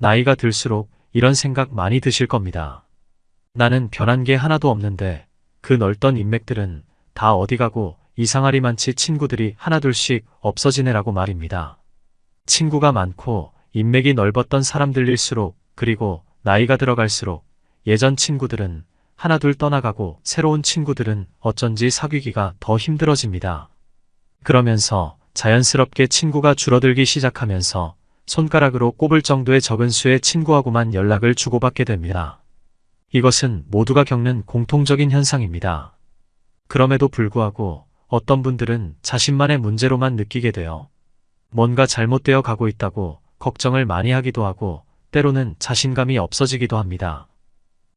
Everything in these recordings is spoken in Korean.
나이가 들수록 이런 생각 많이 드실 겁니다. 나는 변한 게 하나도 없는데 그 넓던 인맥들은 다 어디 가고 이상하리만치 친구들이 하나둘씩 없어지네라고 말입니다. 친구가 많고 인맥이 넓었던 사람들일수록, 그리고 나이가 들어갈수록 예전 친구들은 하나둘 떠나가고 새로운 친구들은 어쩐지 사귀기가 더 힘들어집니다. 그러면서 자연스럽게 친구가 줄어들기 시작하면서 손가락으로 꼽을 정도의 적은 수의 친구하고만 연락을 주고받게 됩니다. 이것은 모두가 겪는 공통적인 현상입니다. 그럼에도 불구하고 어떤 분들은 자신만의 문제로만 느끼게 되어 뭔가 잘못되어 가고 있다고 걱정을 많이 하기도 하고 때로는 자신감이 없어지기도 합니다.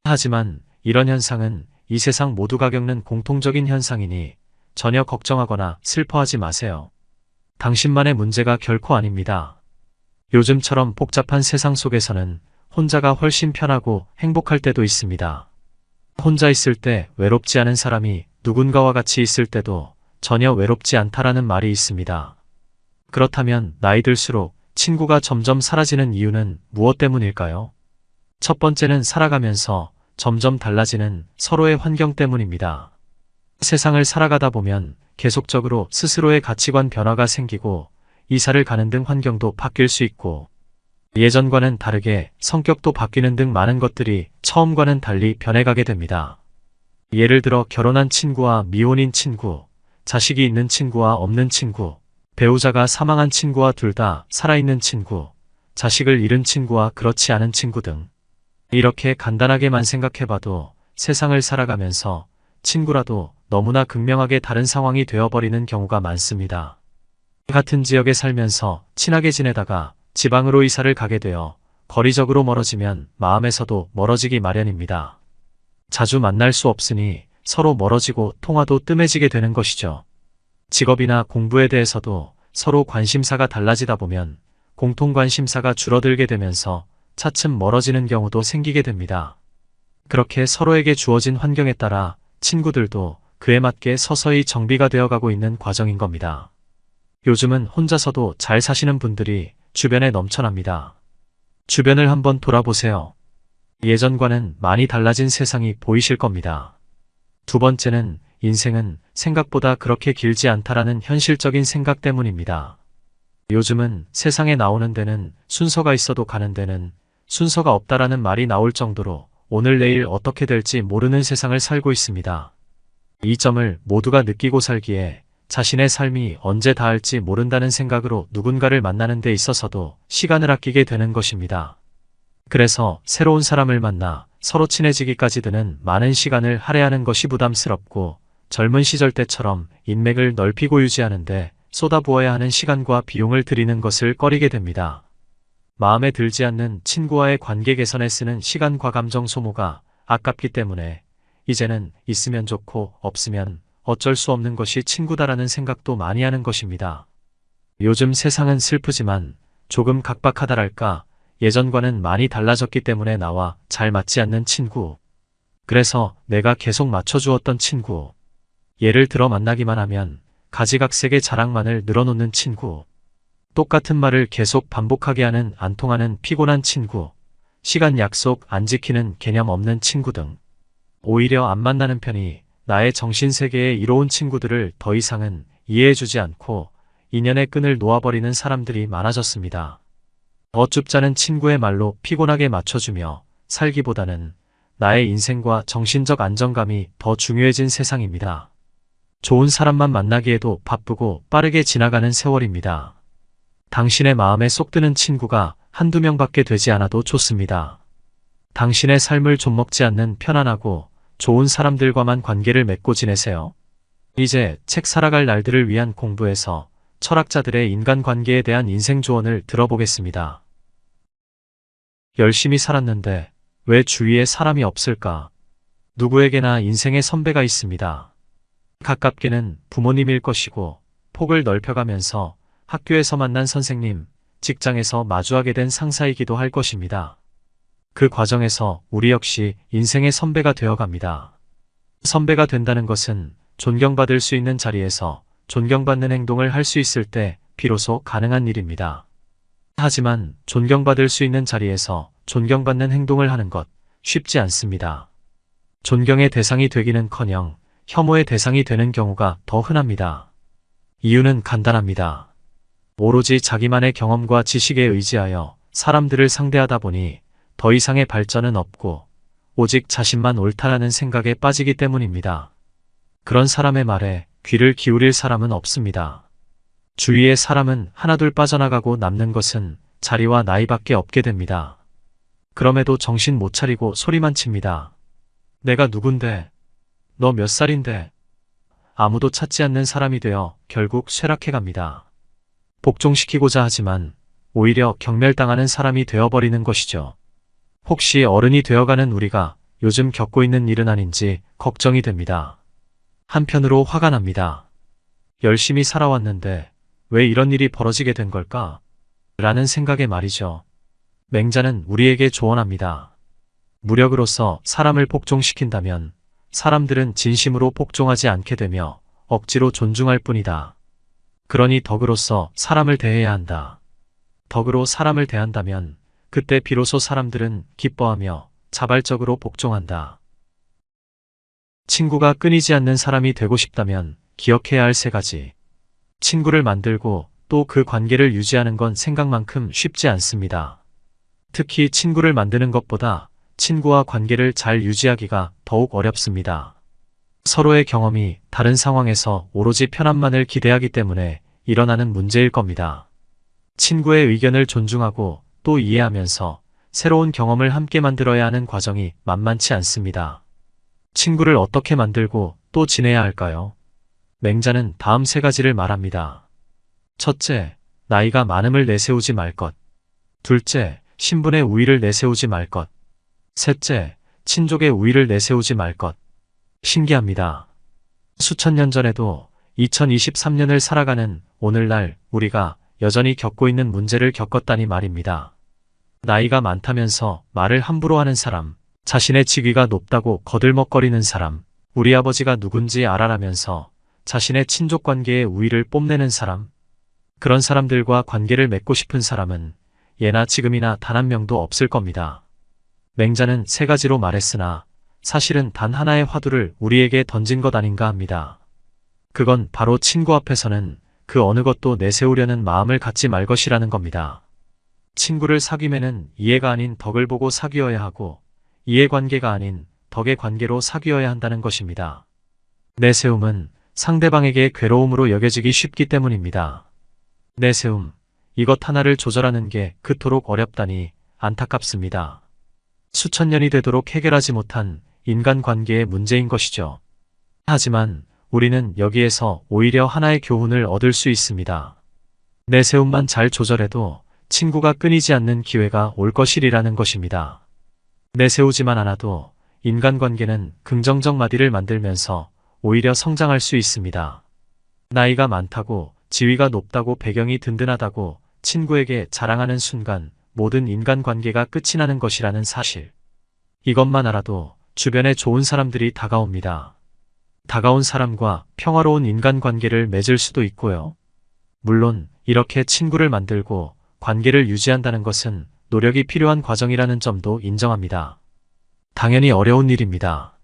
하지만 이런 현상은 이 세상 모두가 겪는 공통적인 현상이니 전혀 걱정하거나 슬퍼하지 마세요. 당신만의 문제가 결코 아닙니다. 요즘처럼 복잡한 세상 속에서는 혼자가 훨씬 편하고 행복할 때도 있습니다. 혼자 있을 때 외롭지 않은 사람이 누군가와 같이 있을 때도 전혀 외롭지 않다라는 말이 있습니다. 그렇다면 나이 들수록 친구가 점점 사라지는 이유는 무엇 때문일까요? 첫 번째는 살아가면서 점점 달라지는 서로의 환경 때문입니다. 세상을 살아가다 보면 계속적으로 스스로의 가치관 변화가 생기고 이사를 가는 등 환경도 바뀔 수 있고 예전과는 다르게 성격도 바뀌는 등 많은 것들이 처음과는 달리 변해가게 됩니다. 예를 들어 결혼한 친구와 미혼인 친구, 자식이 있는 친구와 없는 친구, 배우자가 사망한 친구와 둘 다 살아있는 친구, 자식을 잃은 친구와 그렇지 않은 친구 등 이렇게 간단하게만 생각해봐도 세상을 살아가면서 친구라도 너무나 극명하게 다른 상황이 되어버리는 경우가 많습니다. 같은 지역에 살면서 친하게 지내다가 지방으로 이사를 가게 되어 거리적으로 멀어지면 마음에서도 멀어지기 마련입니다. 자주 만날 수 없으니 서로 멀어지고 통화도 뜸해지게 되는 것이죠. 직업이나 공부에 대해서도 서로 관심사가 달라지다 보면 공통 관심사가 줄어들게 되면서 차츰 멀어지는 경우도 생기게 됩니다. 그렇게 서로에게 주어진 환경에 따라 친구들도 그에 맞게 서서히 정비가 되어가고 있는 과정인 겁니다. 요즘은 혼자서도 잘 사시는 분들이 주변에 넘쳐납니다. 주변을 한번 돌아보세요. 예전과는 많이 달라진 세상이 보이실 겁니다. 두 번째는 인생은 생각보다 그렇게 길지 않다라는 현실적인 생각 때문입니다. 요즘은 세상에 나오는 데는 순서가 있어도 가는 데는 순서가 없다라는 말이 나올 정도로 오늘 내일 어떻게 될지 모르는 세상을 살고 있습니다. 이 점을 모두가 느끼고 살기에 자신의 삶이 언제 닿을지 모른다는 생각으로 누군가를 만나는 데 있어서도 시간을 아끼게 되는 것입니다. 그래서 새로운 사람을 만나 서로 친해지기까지 드는 많은 시간을 할애하는 것이 부담스럽고 젊은 시절 때처럼 인맥을 넓히고 유지하는데 쏟아부어야 하는 시간과 비용을 들이는 것을 꺼리게 됩니다. 마음에 들지 않는 친구와의 관계 개선에 쓰는 시간과 감정 소모가 아깝기 때문에 이제는 있으면 좋고 없으면 어쩔 수 없는 것이 친구다라는 생각도 많이 하는 것입니다. 요즘 세상은 슬프지만 조금 각박하다랄까 예전과는 많이 달라졌기 때문에 나와 잘 맞지 않는 친구. 그래서 내가 계속 맞춰주었던 친구. 예를 들어 만나기만 하면 가지각색의 자랑만을 늘어놓는 친구. 똑같은 말을 계속 반복하게 하는 안 통하는 피곤한 친구. 시간 약속 안 지키는 개념 없는 친구 등. 오히려 안 만나는 편이 나의 정신세계에 이로운 친구들을 더 이상은 이해해주지 않고 인연의 끈을 놓아버리는 사람들이 많아졌습니다. 어줍잖은 친구의 말로 피곤하게 맞춰주며 살기보다는 나의 인생과 정신적 안정감이 더 중요해진 세상입니다. 좋은 사람만 만나기에도 바쁘고 빠르게 지나가는 세월입니다. 당신의 마음에 쏙 드는 친구가 한두 명밖에 되지 않아도 좋습니다. 당신의 삶을 좀먹지 않는 편안하고 좋은 사람들과만 관계를 맺고 지내세요. 이제 책 살아갈 날들을 위한 공부에서 철학자들의 인간관계에 대한 인생 조언을 들어보겠습니다. 열심히 살았는데 왜 주위에 사람이 없을까? 누구에게나 인생의 선배가 있습니다. 가깝게는 부모님일 것이고 폭을 넓혀가면서 학교에서 만난 선생님, 직장에서 마주하게 된 상사이기도 할 것입니다. 그 과정에서 우리 역시 인생의 선배가 되어갑니다. 선배가 된다는 것은 존경받을 수 있는 자리에서 존경받는 행동을 할 수 있을 때 비로소 가능한 일입니다. 하지만 존경받을 수 있는 자리에서 존경받는 행동을 하는 것 쉽지 않습니다. 존경의 대상이 되기는커녕 혐오의 대상이 되는 경우가 더 흔합니다. 이유는 간단합니다. 오로지 자기만의 경험과 지식에 의지하여 사람들을 상대하다 보니 더 이상의 발전은 없고 오직 자신만 옳다라는 생각에 빠지기 때문입니다. 그런 사람의 말에 귀를 기울일 사람은 없습니다. 주위의 사람은 하나둘 빠져나가고 남는 것은 자리와 나이밖에 없게 됩니다. 그럼에도 정신 못 차리고 소리만 칩니다. 내가 누군데? 너 몇 살인데? 아무도 찾지 않는 사람이 되어 결국 쇠락해 갑니다. 복종시키고자 하지만 오히려 경멸당하는 사람이 되어버리는 것이죠. 혹시 어른이 되어가는 우리가 요즘 겪고 있는 일은 아닌지 걱정이 됩니다. 한편으로 화가 납니다. 열심히 살아왔는데 왜 이런 일이 벌어지게 된 걸까? 라는 생각에 말이죠. 맹자는 우리에게 조언합니다. 무력으로서 사람을 복종시킨다면 사람들은 진심으로 복종하지 않게 되며 억지로 존중할 뿐이다. 그러니 덕으로서 사람을 대해야 한다. 덕으로 사람을 대한다면 그때 비로소 사람들은 기뻐하며 자발적으로 복종한다. 친구가 끊이지 않는 사람이 되고 싶다면 기억해야 할 3가지. 친구를 만들고 또 그 관계를 유지하는 건 생각만큼 쉽지 않습니다. 특히 친구를 만드는 것보다 친구와 관계를 잘 유지하기가 더욱 어렵습니다. 서로의 경험이 다른 상황에서 오로지 편함만을 기대하기 때문에 일어나는 문제일 겁니다. 친구의 의견을 존중하고 또 이해하면서 새로운 경험을 함께 만들어야 하는 과정이 만만치 않습니다. 친구를 어떻게 만들고 또 지내야 할까요? 맹자는 다음 3가지를 말합니다. 첫째, 나이가 많음을 내세우지 말 것. 둘째, 신분의 우위를 내세우지 말 것. 셋째, 친족의 우위를 내세우지 말 것. 신기합니다. 수천 년 전에도 2023년을 살아가는 오늘날 우리가 여전히 겪고 있는 문제를 겪었다니 말입니다. 나이가 많다면서 말을 함부로 하는 사람, 자신의 직위가 높다고 거들먹거리는 사람, 우리 아버지가 누군지 알아라면서 자신의 친족 관계의 우위를 뽐내는 사람, 그런 사람들과 관계를 맺고 싶은 사람은 예나 지금이나 단 한 명도 없을 겁니다. 맹자는 3가지로 말했으나 사실은 단 하나의 화두를 우리에게 던진 것 아닌가 합니다. 그건 바로 친구 앞에서는 그 어느 것도 내세우려는 마음을 갖지 말 것이라는 겁니다. 친구를 사귀면은 이해가 아닌 덕을 보고 사귀어야 하고 이해관계가 아닌 덕의 관계로 사귀어야 한다는 것입니다. 내세움은 상대방에게 괴로움으로 여겨지기 쉽기 때문입니다. 내세움, 이것 하나를 조절하는 게 그토록 어렵다니 안타깝습니다. 수천 년이 되도록 해결하지 못한 인간관계의 문제인 것이죠. 하지만 우리는 여기에서 오히려 하나의 교훈을 얻을 수 있습니다. 내세움만 잘 조절해도 친구가 끊이지 않는 기회가 올 것이라는 것입니다. 내세우지만 않아도 인간관계는 긍정적 마디를 만들면서 오히려 성장할 수 있습니다. 나이가 많다고 지위가 높다고 배경이 든든하다고 친구에게 자랑하는 순간 모든 인간관계가 끝이 나는 것이라는 사실. 이것만 알아도 주변에 좋은 사람들이 다가옵니다. 다가온 사람과 평화로운 인간관계를 맺을 수도 있고요. 물론 이렇게 친구를 만들고 관계를 유지한다는 것은 노력이 필요한 과정이라는 점도 인정합니다. 당연히 어려운 일입니다.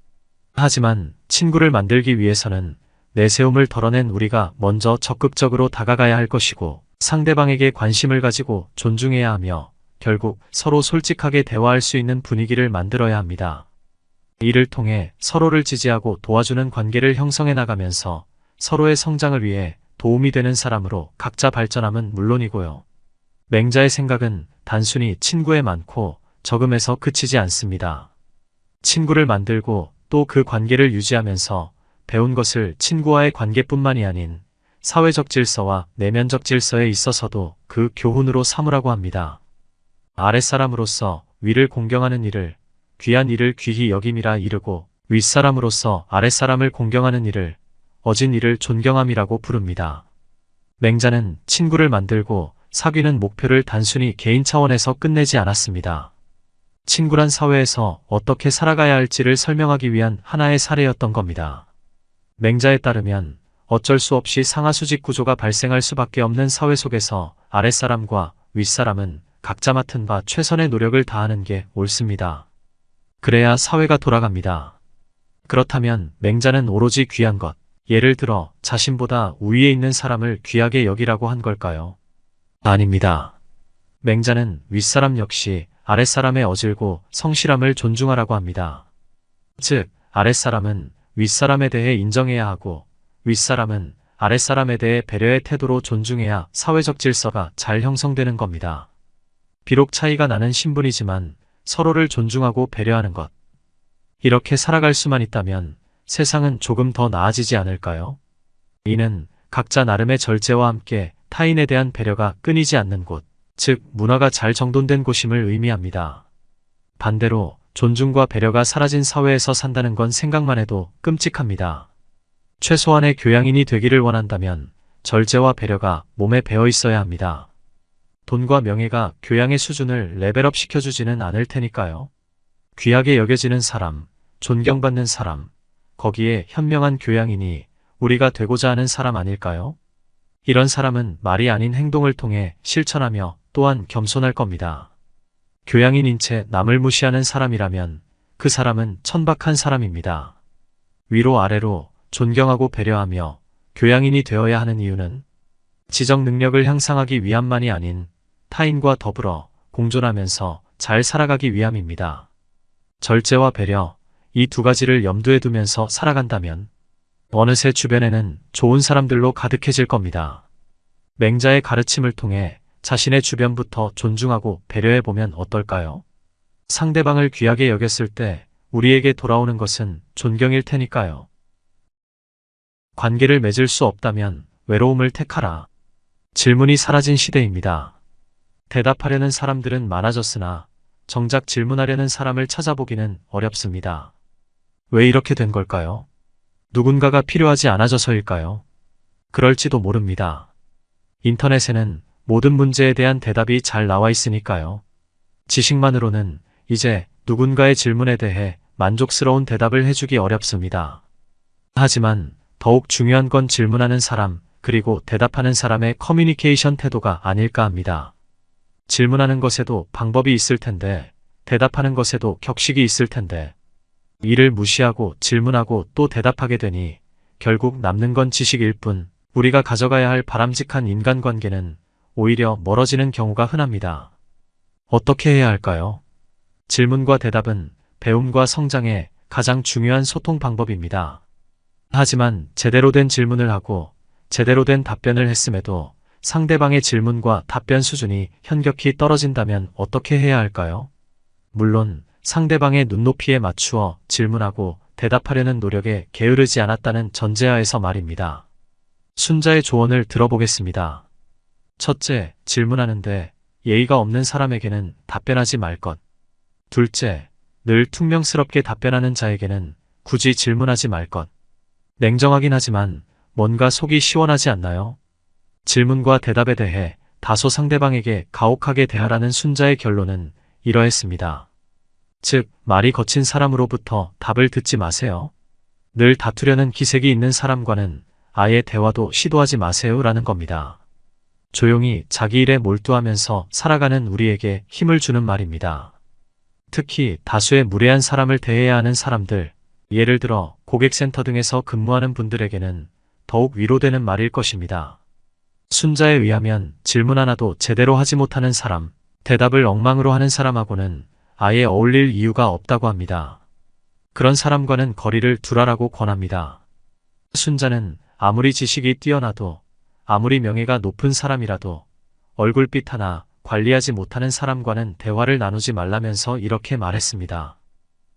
하지만 친구를 만들기 위해서는 내세움을 덜어낸 우리가 먼저 적극적으로 다가가야 할 것이고 상대방에게 관심을 가지고 존중해야 하며 결국 서로 솔직하게 대화할 수 있는 분위기를 만들어야 합니다. 이를 통해 서로를 지지하고 도와주는 관계를 형성해 나가면서 서로의 성장을 위해 도움이 되는 사람으로 각자 발전함은 물론이고요. 맹자의 생각은 단순히 친구에 많고 적음에서 그치지 않습니다. 친구를 만들고 또 그 관계를 유지하면서 배운 것을 친구와의 관계뿐만이 아닌 사회적 질서와 내면적 질서에 있어서도 그 교훈으로 삼으라고 합니다. 아랫사람으로서 위를 공경하는 이를 귀한 이를 귀히 여김이라 이르고 윗사람으로서 아랫사람을 공경하는 이를 어진 이를 존경함이라고 부릅니다. 맹자는 친구를 만들고 사귀는 목표를 단순히 개인 차원에서 끝내지 않았습니다. 친구란 사회에서 어떻게 살아가야 할지를 설명하기 위한 하나의 사례였던 겁니다. 맹자에 따르면 어쩔 수 없이 상하수직 구조가 발생할 수밖에 없는 사회 속에서 아랫사람과 윗사람은 각자 맡은 바 최선의 노력을 다하는 게 옳습니다. 그래야 사회가 돌아갑니다. 그렇다면 맹자는 오로지 귀한 것, 예를 들어 자신보다 우위에 있는 사람을 귀하게 여기라고 한 걸까요? 아닙니다. 맹자는 윗사람 역시 아랫사람의 어질고 성실함을 존중하라고 합니다. 즉, 아랫사람은 윗사람에 대해 인정해야 하고 윗사람은 아랫사람에 대해 배려의 태도로 존중해야 사회적 질서가 잘 형성되는 겁니다. 비록 차이가 나는 신분이지만 서로를 존중하고 배려하는 것. 이렇게 살아갈 수만 있다면 세상은 조금 더 나아지지 않을까요? 이는 각자 나름의 절제와 함께 타인에 대한 배려가 끊이지 않는 곳, 즉 문화가 잘 정돈된 곳임을 의미합니다. 반대로 존중과 배려가 사라진 사회에서 산다는 건 생각만 해도 끔찍합니다. 최소한의 교양인이 되기를 원한다면 절제와 배려가 몸에 배어 있어야 합니다. 돈과 명예가 교양의 수준을 레벨업 시켜주지는 않을 테니까요. 귀하게 여겨지는 사람, 존경받는 사람, 거기에 현명한 교양인이 우리가 되고자 하는 사람 아닐까요? 이런 사람은 말이 아닌 행동을 통해 실천하며 또한 겸손할 겁니다. 교양인인 채 남을 무시하는 사람이라면 그 사람은 천박한 사람입니다. 위로 아래로 존경하고 배려하며 교양인이 되어야 하는 이유는 지적 능력을 향상하기 위함만이 아닌 타인과 더불어 공존하면서 잘 살아가기 위함입니다. 절제와 배려, 이 두 가지를 염두에 두면서 살아간다면 어느새 주변에는 좋은 사람들로 가득해질 겁니다. 맹자의 가르침을 통해 자신의 주변부터 존중하고 배려해보면 어떨까요? 상대방을 귀하게 여겼을 때 우리에게 돌아오는 것은 존경일 테니까요. 관계를 맺을 수 없다면 외로움을 택하라. 질문이 사라진 시대입니다. 대답하려는 사람들은 많아졌으나 정작 질문하려는 사람을 찾아보기는 어렵습니다. 왜 이렇게 된 걸까요? 누군가가 필요하지 않아져서일까요? 그럴지도 모릅니다. 인터넷에는 모든 문제에 대한 대답이 잘 나와 있으니까요. 지식만으로는 이제 누군가의 질문에 대해 만족스러운 대답을 해주기 어렵습니다. 하지만 더욱 중요한 건 질문하는 사람, 그리고 대답하는 사람의 커뮤니케이션 태도가 아닐까 합니다. 질문하는 것에도 방법이 있을 텐데, 대답하는 것에도 격식이 있을 텐데, 이를 무시하고 질문하고 또 대답하게 되니 결국 남는 건 지식일 뿐 우리가 가져가야 할 바람직한 인간관계는 오히려 멀어지는 경우가 흔합니다. 어떻게 해야 할까요? 질문과 대답은 배움과 성장의 가장 중요한 소통 방법입니다. 하지만 제대로 된 질문을 하고 제대로 된 답변을 했음에도 상대방의 질문과 답변 수준이 현격히 떨어진다면 어떻게 해야 할까요? 물론 상대방의 눈높이에 맞추어 질문하고 대답하려는 노력에 게으르지 않았다는 전제하에서 말입니다. 순자의 조언을 들어보겠습니다. 첫째, 질문하는데 예의가 없는 사람에게는 답변하지 말 것. 둘째, 늘 퉁명스럽게 답변하는 자에게는 굳이 질문하지 말 것. 냉정하긴 하지만 뭔가 속이 시원하지 않나요? 질문과 대답에 대해 다소 상대방에게 가혹하게 대하라는 순자의 결론은 이러했습니다. 즉, 말이 거친 사람으로부터 답을 듣지 마세요. 늘 다투려는 기색이 있는 사람과는 아예 대화도 시도하지 마세요 라는 겁니다. 조용히 자기 일에 몰두하면서 살아가는 우리에게 힘을 주는 말입니다. 특히 다수의 무례한 사람을 대해야 하는 사람들, 예를 들어 고객센터 등에서 근무하는 분들에게는 더욱 위로되는 말일 것입니다. 순자에 의하면 질문 하나도 제대로 하지 못하는 사람, 대답을 엉망으로 하는 사람하고는 아예 어울릴 이유가 없다고 합니다. 그런 사람과는 거리를 두라라고 권합니다. 순자는 아무리 지식이 뛰어나도 아무리 명예가 높은 사람이라도 얼굴빛 하나 관리하지 못하는 사람과는 대화를 나누지 말라면서 이렇게 말했습니다.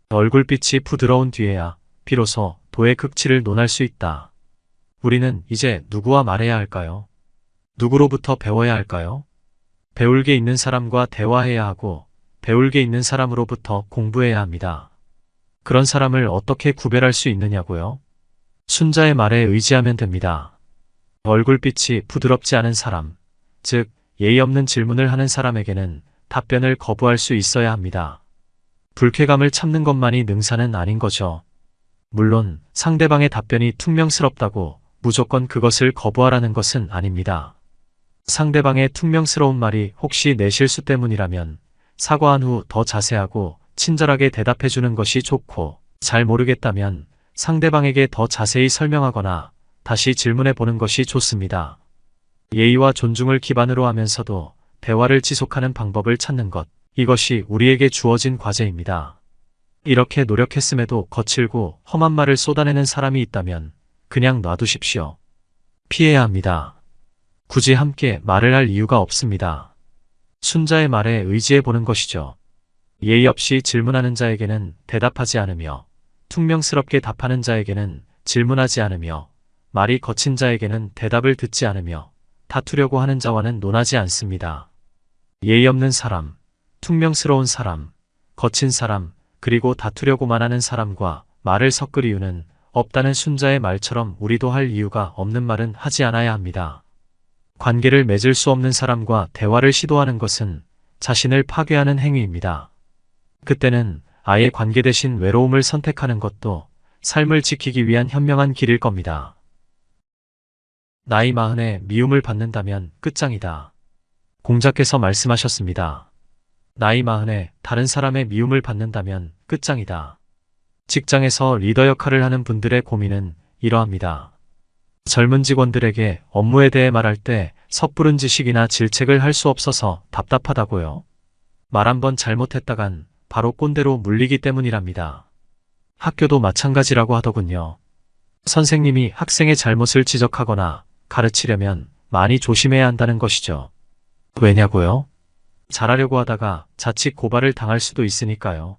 얼굴빛이 부드러운 뒤에야 비로소 도의 극치를 논할 수 있다. 우리는 이제 누구와 말해야 할까요? 누구로부터 배워야 할까요? 배울 게 있는 사람과 대화해야 하고 배울 게 있는 사람으로부터 공부해야 합니다. 그런 사람을 어떻게 구별할 수 있느냐고요? 순자의 말에 의지하면 됩니다. 얼굴빛이 부드럽지 않은 사람, 즉 예의 없는 질문을 하는 사람에게는 답변을 거부할 수 있어야 합니다. 불쾌감을 참는 것만이 능사는 아닌 거죠. 물론 상대방의 답변이 퉁명스럽다고 무조건 그것을 거부하라는 것은 아닙니다. 상대방의 퉁명스러운 말이 혹시 내 실수 때문이라면 사과한 후 더 자세하고 친절하게 대답해주는 것이 좋고, 잘 모르겠다면 상대방에게 더 자세히 설명하거나 다시 질문해 보는 것이 좋습니다. 예의와 존중을 기반으로 하면서도 대화를 지속하는 방법을 찾는 것, 이것이 우리에게 주어진 과제입니다. 이렇게 노력했음에도 거칠고 험한 말을 쏟아내는 사람이 있다면 그냥 놔두십시오. 피해야 합니다. 굳이 함께 말을 할 이유가 없습니다. 순자의 말에 의지해 보는 것이죠. 예의 없이 질문하는 자에게는 대답하지 않으며, 퉁명스럽게 답하는 자에게는 질문하지 않으며, 말이 거친 자에게는 대답을 듣지 않으며, 다투려고 하는 자와는 논하지 않습니다. 예의 없는 사람, 퉁명스러운 사람, 거친 사람, 그리고 다투려고만 하는 사람과 말을 섞을 이유는 없다는 순자의 말처럼 우리도 할 이유가 없는 말은 하지 않아야 합니다. 관계를 맺을 수 없는 사람과 대화를 시도하는 것은 자신을 파괴하는 행위입니다. 그때는 아예 관계 대신 외로움을 선택하는 것도 삶을 지키기 위한 현명한 길일 겁니다. 나이 40에 미움을 받는다면 끝장이다. 공자께서 말씀하셨습니다. 나이 40에 다른 사람의 미움을 받는다면 끝장이다. 직장에서 리더 역할을 하는 분들의 고민은 이러합니다. 젊은 직원들에게 업무에 대해 말할 때 섣부른 지식이나 질책을 할 수 없어서 답답하다고요. 말 한번 잘못했다간 바로 꼰대로 물리기 때문이랍니다. 학교도 마찬가지라고 하더군요. 선생님이 학생의 잘못을 지적하거나 가르치려면 많이 조심해야 한다는 것이죠. 왜냐고요? 잘하려고 하다가 자칫 고발을 당할 수도 있으니까요.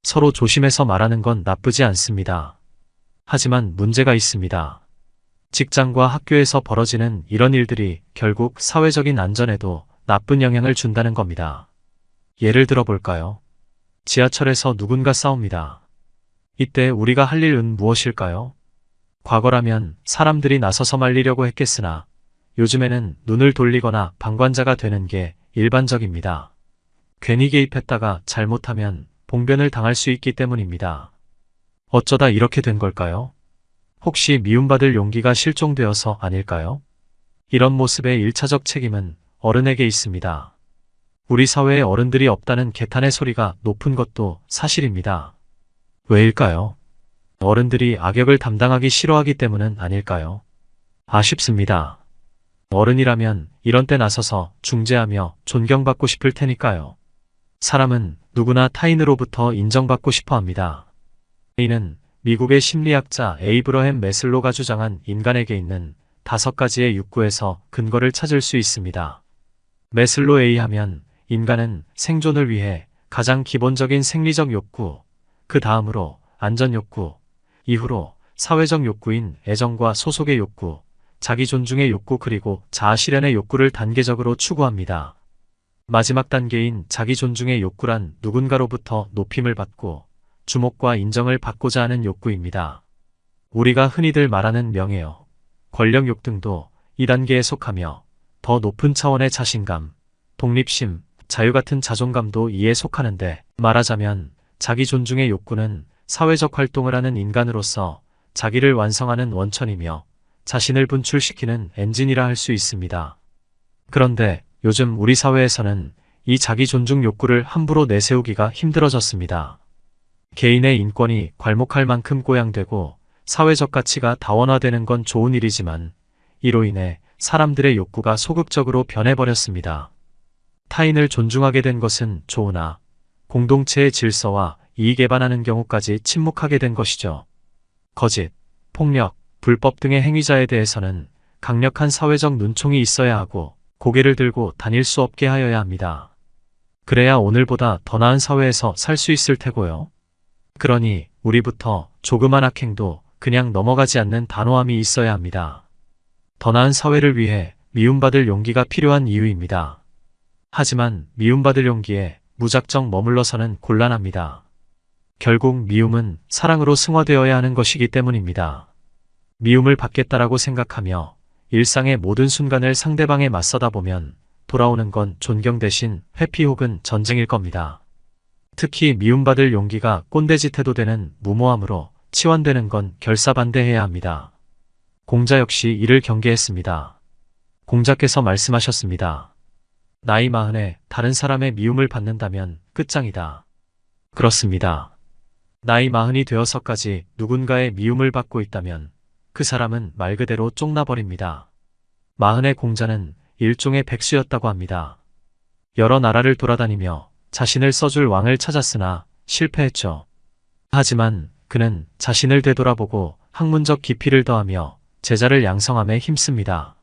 서로 조심해서 말하는 건 나쁘지 않습니다. 하지만 문제가 있습니다. 직장과 학교에서 벌어지는 이런 일들이 결국 사회적인 안전에도 나쁜 영향을 준다는 겁니다. 예를 들어 볼까요? 지하철에서 누군가 싸웁니다. 이때 우리가 할 일은 무엇일까요? 과거라면 사람들이 나서서 말리려고 했겠으나 요즘에는 눈을 돌리거나 방관자가 되는 게 일반적입니다. 괜히 개입했다가 잘못하면 봉변을 당할 수 있기 때문입니다. 어쩌다 이렇게 된 걸까요? 혹시 미움받을 용기가 실종되어서 아닐까요? 이런 모습의 1차적 책임은 어른에게 있습니다. 우리 사회에 어른들이 없다는 개탄의 소리가 높은 것도 사실입니다. 왜일까요? 어른들이 악역을 담당하기 싫어하기 때문은 아닐까요? 아쉽습니다. 어른이라면 이런 때 나서서 중재하며 존경받고 싶을 테니까요. 사람은 누구나 타인으로부터 인정받고 싶어 합니다. 이는 미국의 심리학자 에이브러햄 매슬로가 주장한 인간에게 있는 5가지의 욕구에서 근거를 찾을 수 있습니다. 매슬로에 의하면 인간은 생존을 위해 가장 기본적인 생리적 욕구, 그 다음으로 안전 욕구, 이후로 사회적 욕구인 애정과 소속의 욕구, 자기 존중의 욕구 그리고 자아 실현의 욕구를 단계적으로 추구합니다. 마지막 단계인 자기 존중의 욕구란 누군가로부터 높임을 받고 주목과 인정을 받고자 하는 욕구입니다. 우리가 흔히들 말하는 명예욕, 권력욕 등도 이 단계에 속하며 더 높은 차원의 자신감, 독립심, 자유 같은 자존감도 이에 속하는데, 말하자면 자기 존중의 욕구는 사회적 활동을 하는 인간으로서 자기를 완성하는 원천이며 자신을 분출시키는 엔진이라 할 수 있습니다. 그런데 요즘 우리 사회에서는 이 자기 존중 욕구를 함부로 내세우기가 힘들어졌습니다. 개인의 인권이 괄목할 만큼 고양되고 사회적 가치가 다원화되는 건 좋은 일이지만 이로 인해 사람들의 욕구가 소극적으로 변해버렸습니다. 타인을 존중하게 된 것은 좋으나 공동체의 질서와 이익에 반하는 경우까지 침묵하게 된 것이죠. 거짓, 폭력, 불법 등의 행위자에 대해서는 강력한 사회적 눈총이 있어야 하고 고개를 들고 다닐 수 없게 하여야 합니다. 그래야 오늘보다 더 나은 사회에서 살 수 있을 테고요. 그러니 우리부터 조그만 악행도 그냥 넘어가지 않는 단호함이 있어야 합니다. 더 나은 사회를 위해 미움받을 용기가 필요한 이유입니다. 하지만 미움받을 용기에 무작정 머물러서는 곤란합니다. 결국 미움은 사랑으로 승화되어야 하는 것이기 때문입니다. 미움을 받겠다라고 생각하며 일상의 모든 순간을 상대방에 맞서다 보면 돌아오는 건 존경 대신 회피 혹은 전쟁일 겁니다. 특히 미움받을 용기가 꼰대짓 해도 되는 무모함으로 치환되는 건 결사반대해야 합니다. 공자 역시 이를 경계했습니다. 공자께서 말씀하셨습니다. 나이 40에 다른 사람의 미움을 받는다면 끝장이다. 그렇습니다. 나이 40이 되어서까지 누군가의 미움을 받고 있다면 그 사람은 말 그대로 쪽나버립니다. 40의 공자는 일종의 백수였다고 합니다. 여러 나라를 돌아다니며 자신을 써줄 왕을 찾았으나 실패했죠. 하지만 그는 자신을 되돌아보고 학문적 깊이를 더하며 제자를 양성함에 힘씁니다.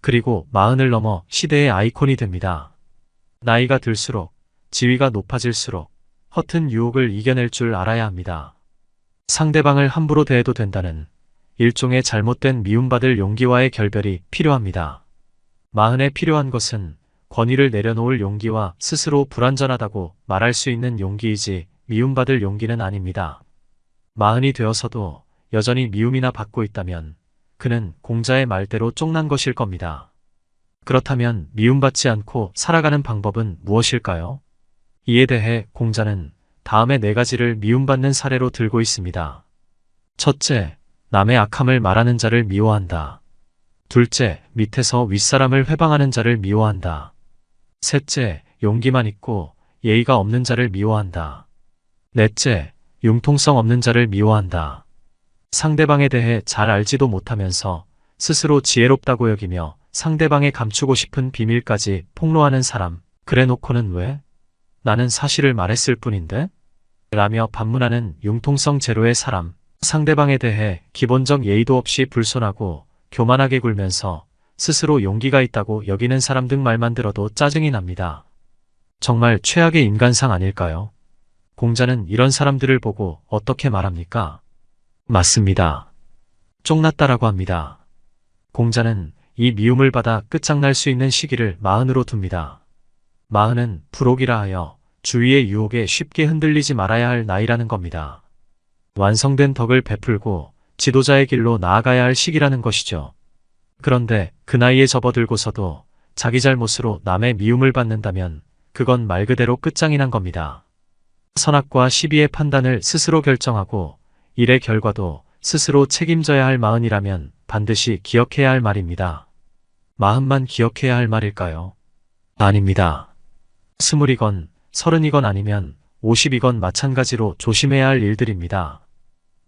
그리고 40을 넘어 시대의 아이콘이 됩니다. 나이가 들수록, 지위가 높아질수록 허튼 유혹을 이겨낼 줄 알아야 합니다. 상대방을 함부로 대해도 된다는 일종의 잘못된 미움받을 용기와의 결별이 필요합니다. 40에 필요한 것은 권위를 내려놓을 용기와 스스로 불완전하다고 말할 수 있는 용기이지 미움받을 용기는 아닙니다. 40이 되어서도 여전히 미움이나 받고 있다면 그는 공자의 말대로 쪽난 것일 겁니다. 그렇다면 미움받지 않고 살아가는 방법은 무엇일까요? 이에 대해 공자는 다음에 4가지를 미움받는 사례로 들고 있습니다. 첫째, 남의 악함을 말하는 자를 미워한다. 둘째, 밑에서 윗사람을 회방하는 자를 미워한다. 셋째, 용기만 있고 예의가 없는 자를 미워한다. 넷째, 융통성 없는 자를 미워한다. 상대방에 대해 잘 알지도 못하면서 스스로 지혜롭다고 여기며 상대방의 감추고 싶은 비밀까지 폭로하는 사람, 그래 놓고는 왜? 나는 사실을 말했을 뿐인데? 라며 반문하는 융통성 제로의 사람, 상대방에 대해 기본적 예의도 없이 불손하고 교만하게 굴면서 스스로 용기가 있다고 여기는 사람 등 말만 들어도 짜증이 납니다. 정말 최악의 인간상 아닐까요? 공자는 이런 사람들을 보고 어떻게 말합니까? 맞습니다. 쪽났다라고 합니다. 공자는 이 미움을 받아 끝장날 수 있는 시기를 40으로 둡니다. 40은 불혹이라 하여 주위의 유혹에 쉽게 흔들리지 말아야 할 나이라는 겁니다. 완성된 덕을 베풀고 지도자의 길로 나아가야 할 시기라는 것이죠. 그런데 그 나이에 접어들고서도 자기 잘못으로 남의 미움을 받는다면 그건 말 그대로 끝장이 난 겁니다. 선악과 시비의 판단을 스스로 결정하고 일의 결과도 스스로 책임져야 할 40이라면 반드시 기억해야 할 말입니다. 40만 기억해야 할 말일까요? 아닙니다. 20이건 30이건 아니면 50이건 마찬가지로 조심해야 할 일들입니다.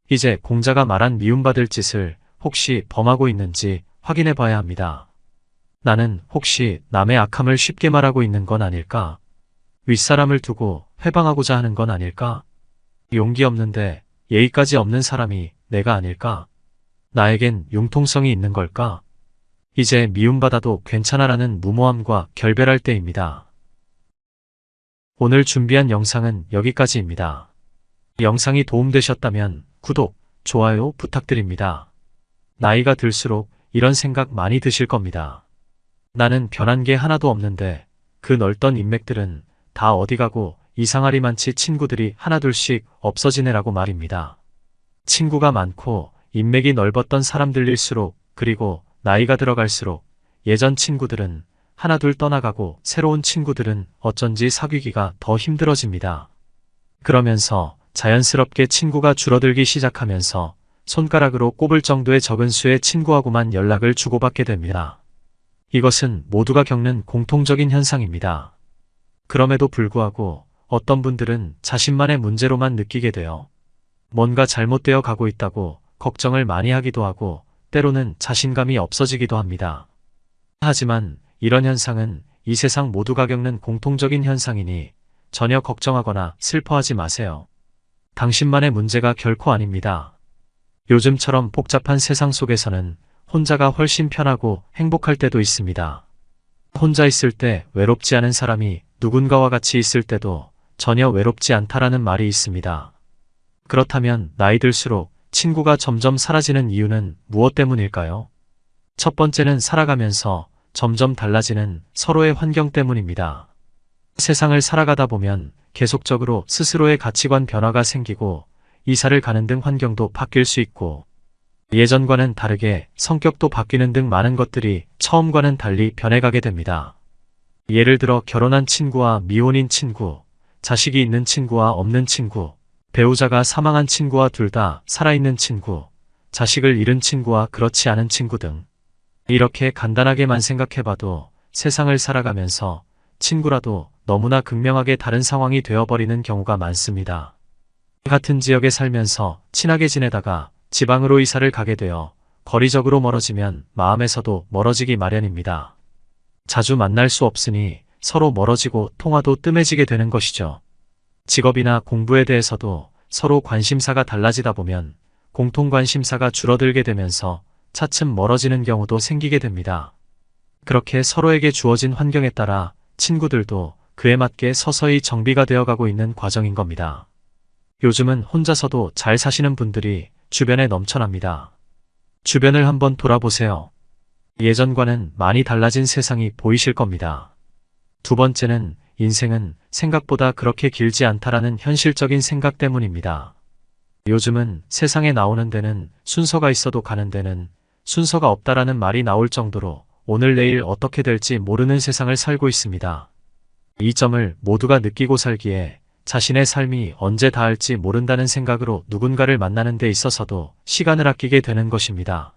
이제 공자가 말한 미움받을 짓을 혹시 범하고 있는지 확인해 봐야 합니다. 나는 혹시 남의 악함을 쉽게 말하고 있는 건 아닐까? 윗사람을 두고 회방하고자 하는 건 아닐까? 용기 없는데 예의까지 없는 사람이 내가 아닐까? 나에겐 융통성이 있는 걸까? 이제 미움받아도 괜찮아라는 무모함과 결별할 때입니다. 오늘 준비한 영상은 여기까지입니다. 영상이 도움되셨다면 구독, 좋아요 부탁드립니다. 나이가 들수록 이런 생각 많이 드실 겁니다. 나는 변한 게 하나도 없는데 그 넓던 인맥들은 다 어디 가고 이상하리만치 친구들이 하나둘씩 없어지네라고 말입니다. 친구가 많고 인맥이 넓었던 사람들일수록 그리고 나이가 들어갈수록 예전 친구들은 하나둘 떠나가고 새로운 친구들은 어쩐지 사귀기가 더 힘들어집니다. 그러면서 자연스럽게 친구가 줄어들기 시작하면서 손가락으로 꼽을 정도의 적은 수의 친구하고만 연락을 주고받게 됩니다. 이것은 모두가 겪는 공통적인 현상입니다. 그럼에도 불구하고 어떤 분들은 자신만의 문제로만 느끼게 되어 뭔가 잘못되어 가고 있다고 걱정을 많이 하기도 하고 때로는 자신감이 없어지기도 합니다. 하지만 이런 현상은 이 세상 모두가 겪는 공통적인 현상이니 전혀 걱정하거나 슬퍼하지 마세요. 당신만의 문제가 결코 아닙니다. 요즘처럼 복잡한 세상 속에서는 혼자가 훨씬 편하고 행복할 때도 있습니다. 혼자 있을 때 외롭지 않은 사람이 누군가와 같이 있을 때도 전혀 외롭지 않다라는 말이 있습니다. 그렇다면 나이 들수록 친구가 점점 사라지는 이유는 무엇 때문일까요? 첫 번째는 살아가면서 점점 달라지는 서로의 환경 때문입니다. 세상을 살아가다 보면 계속적으로 스스로의 가치관 변화가 생기고 이사를 가는 등 환경도 바뀔 수 있고 예전과는 다르게 성격도 바뀌는 등 많은 것들이 처음과는 달리 변해가게 됩니다. 예를 들어 결혼한 친구와 미혼인 친구, 자식이 있는 친구와 없는 친구, 배우자가 사망한 친구와 둘 다 살아있는 친구, 자식을 잃은 친구와 그렇지 않은 친구 등 이렇게 간단하게만 생각해봐도 세상을 살아가면서 친구라도 너무나 극명하게 다른 상황이 되어버리는 경우가 많습니다. 같은 지역에 살면서 친하게 지내다가 지방으로 이사를 가게 되어 거리적으로 멀어지면 마음에서도 멀어지기 마련입니다. 자주 만날 수 없으니 서로 멀어지고 통화도 뜸해지게 되는 것이죠. 직업이나 공부에 대해서도 서로 관심사가 달라지다 보면 공통 관심사가 줄어들게 되면서 차츰 멀어지는 경우도 생기게 됩니다. 그렇게 서로에게 주어진 환경에 따라 친구들도 그에 맞게 서서히 정비가 되어가고 있는 과정인 겁니다. 요즘은 혼자서도 잘 사시는 분들이 주변에 넘쳐납니다. 주변을 한번 돌아보세요. 예전과는 많이 달라진 세상이 보이실 겁니다. 두 번째는 인생은 생각보다 그렇게 길지 않다라는 현실적인 생각 때문입니다. 요즘은 세상에 나오는 데는 순서가 있어도 가는 데는 순서가 없다라는 말이 나올 정도로 오늘 내일 어떻게 될지 모르는 세상을 살고 있습니다. 이 점을 모두가 느끼고 살기에 자신의 삶이 언제 닿을지 모른다는 생각으로 누군가를 만나는 데 있어서도 시간을 아끼게 되는 것입니다.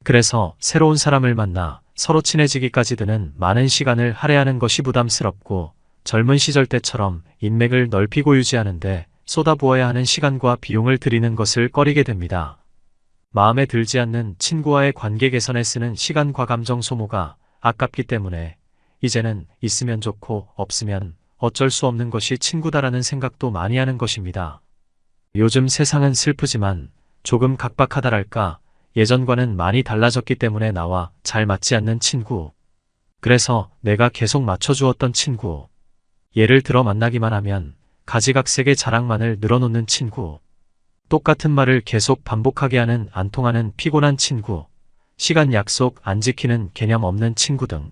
그래서 새로운 사람을 만나 서로 친해지기까지 드는 많은 시간을 할애하는 것이 부담스럽고 젊은 시절 때처럼 인맥을 넓히고 유지하는데 쏟아부어야 하는 시간과 비용을 들이는 것을 꺼리게 됩니다. 마음에 들지 않는 친구와의 관계 개선에 쓰는 시간과 감정 소모가 아깝기 때문에 이제는 있으면 좋고 없으면 어쩔 수 없는 것이 친구다라는 생각도 많이 하는 것입니다. 요즘 세상은 슬프지만 조금 각박하다랄까 예전과는 많이 달라졌기 때문에 나와 잘 맞지 않는 친구. 그래서 내가 계속 맞춰주었던 친구. 예를 들어 만나기만 하면 가지각색의 자랑만을 늘어놓는 친구. 똑같은 말을 계속 반복하게 하는 안 통하는 피곤한 친구. 시간 약속 안 지키는 개념 없는 친구 등.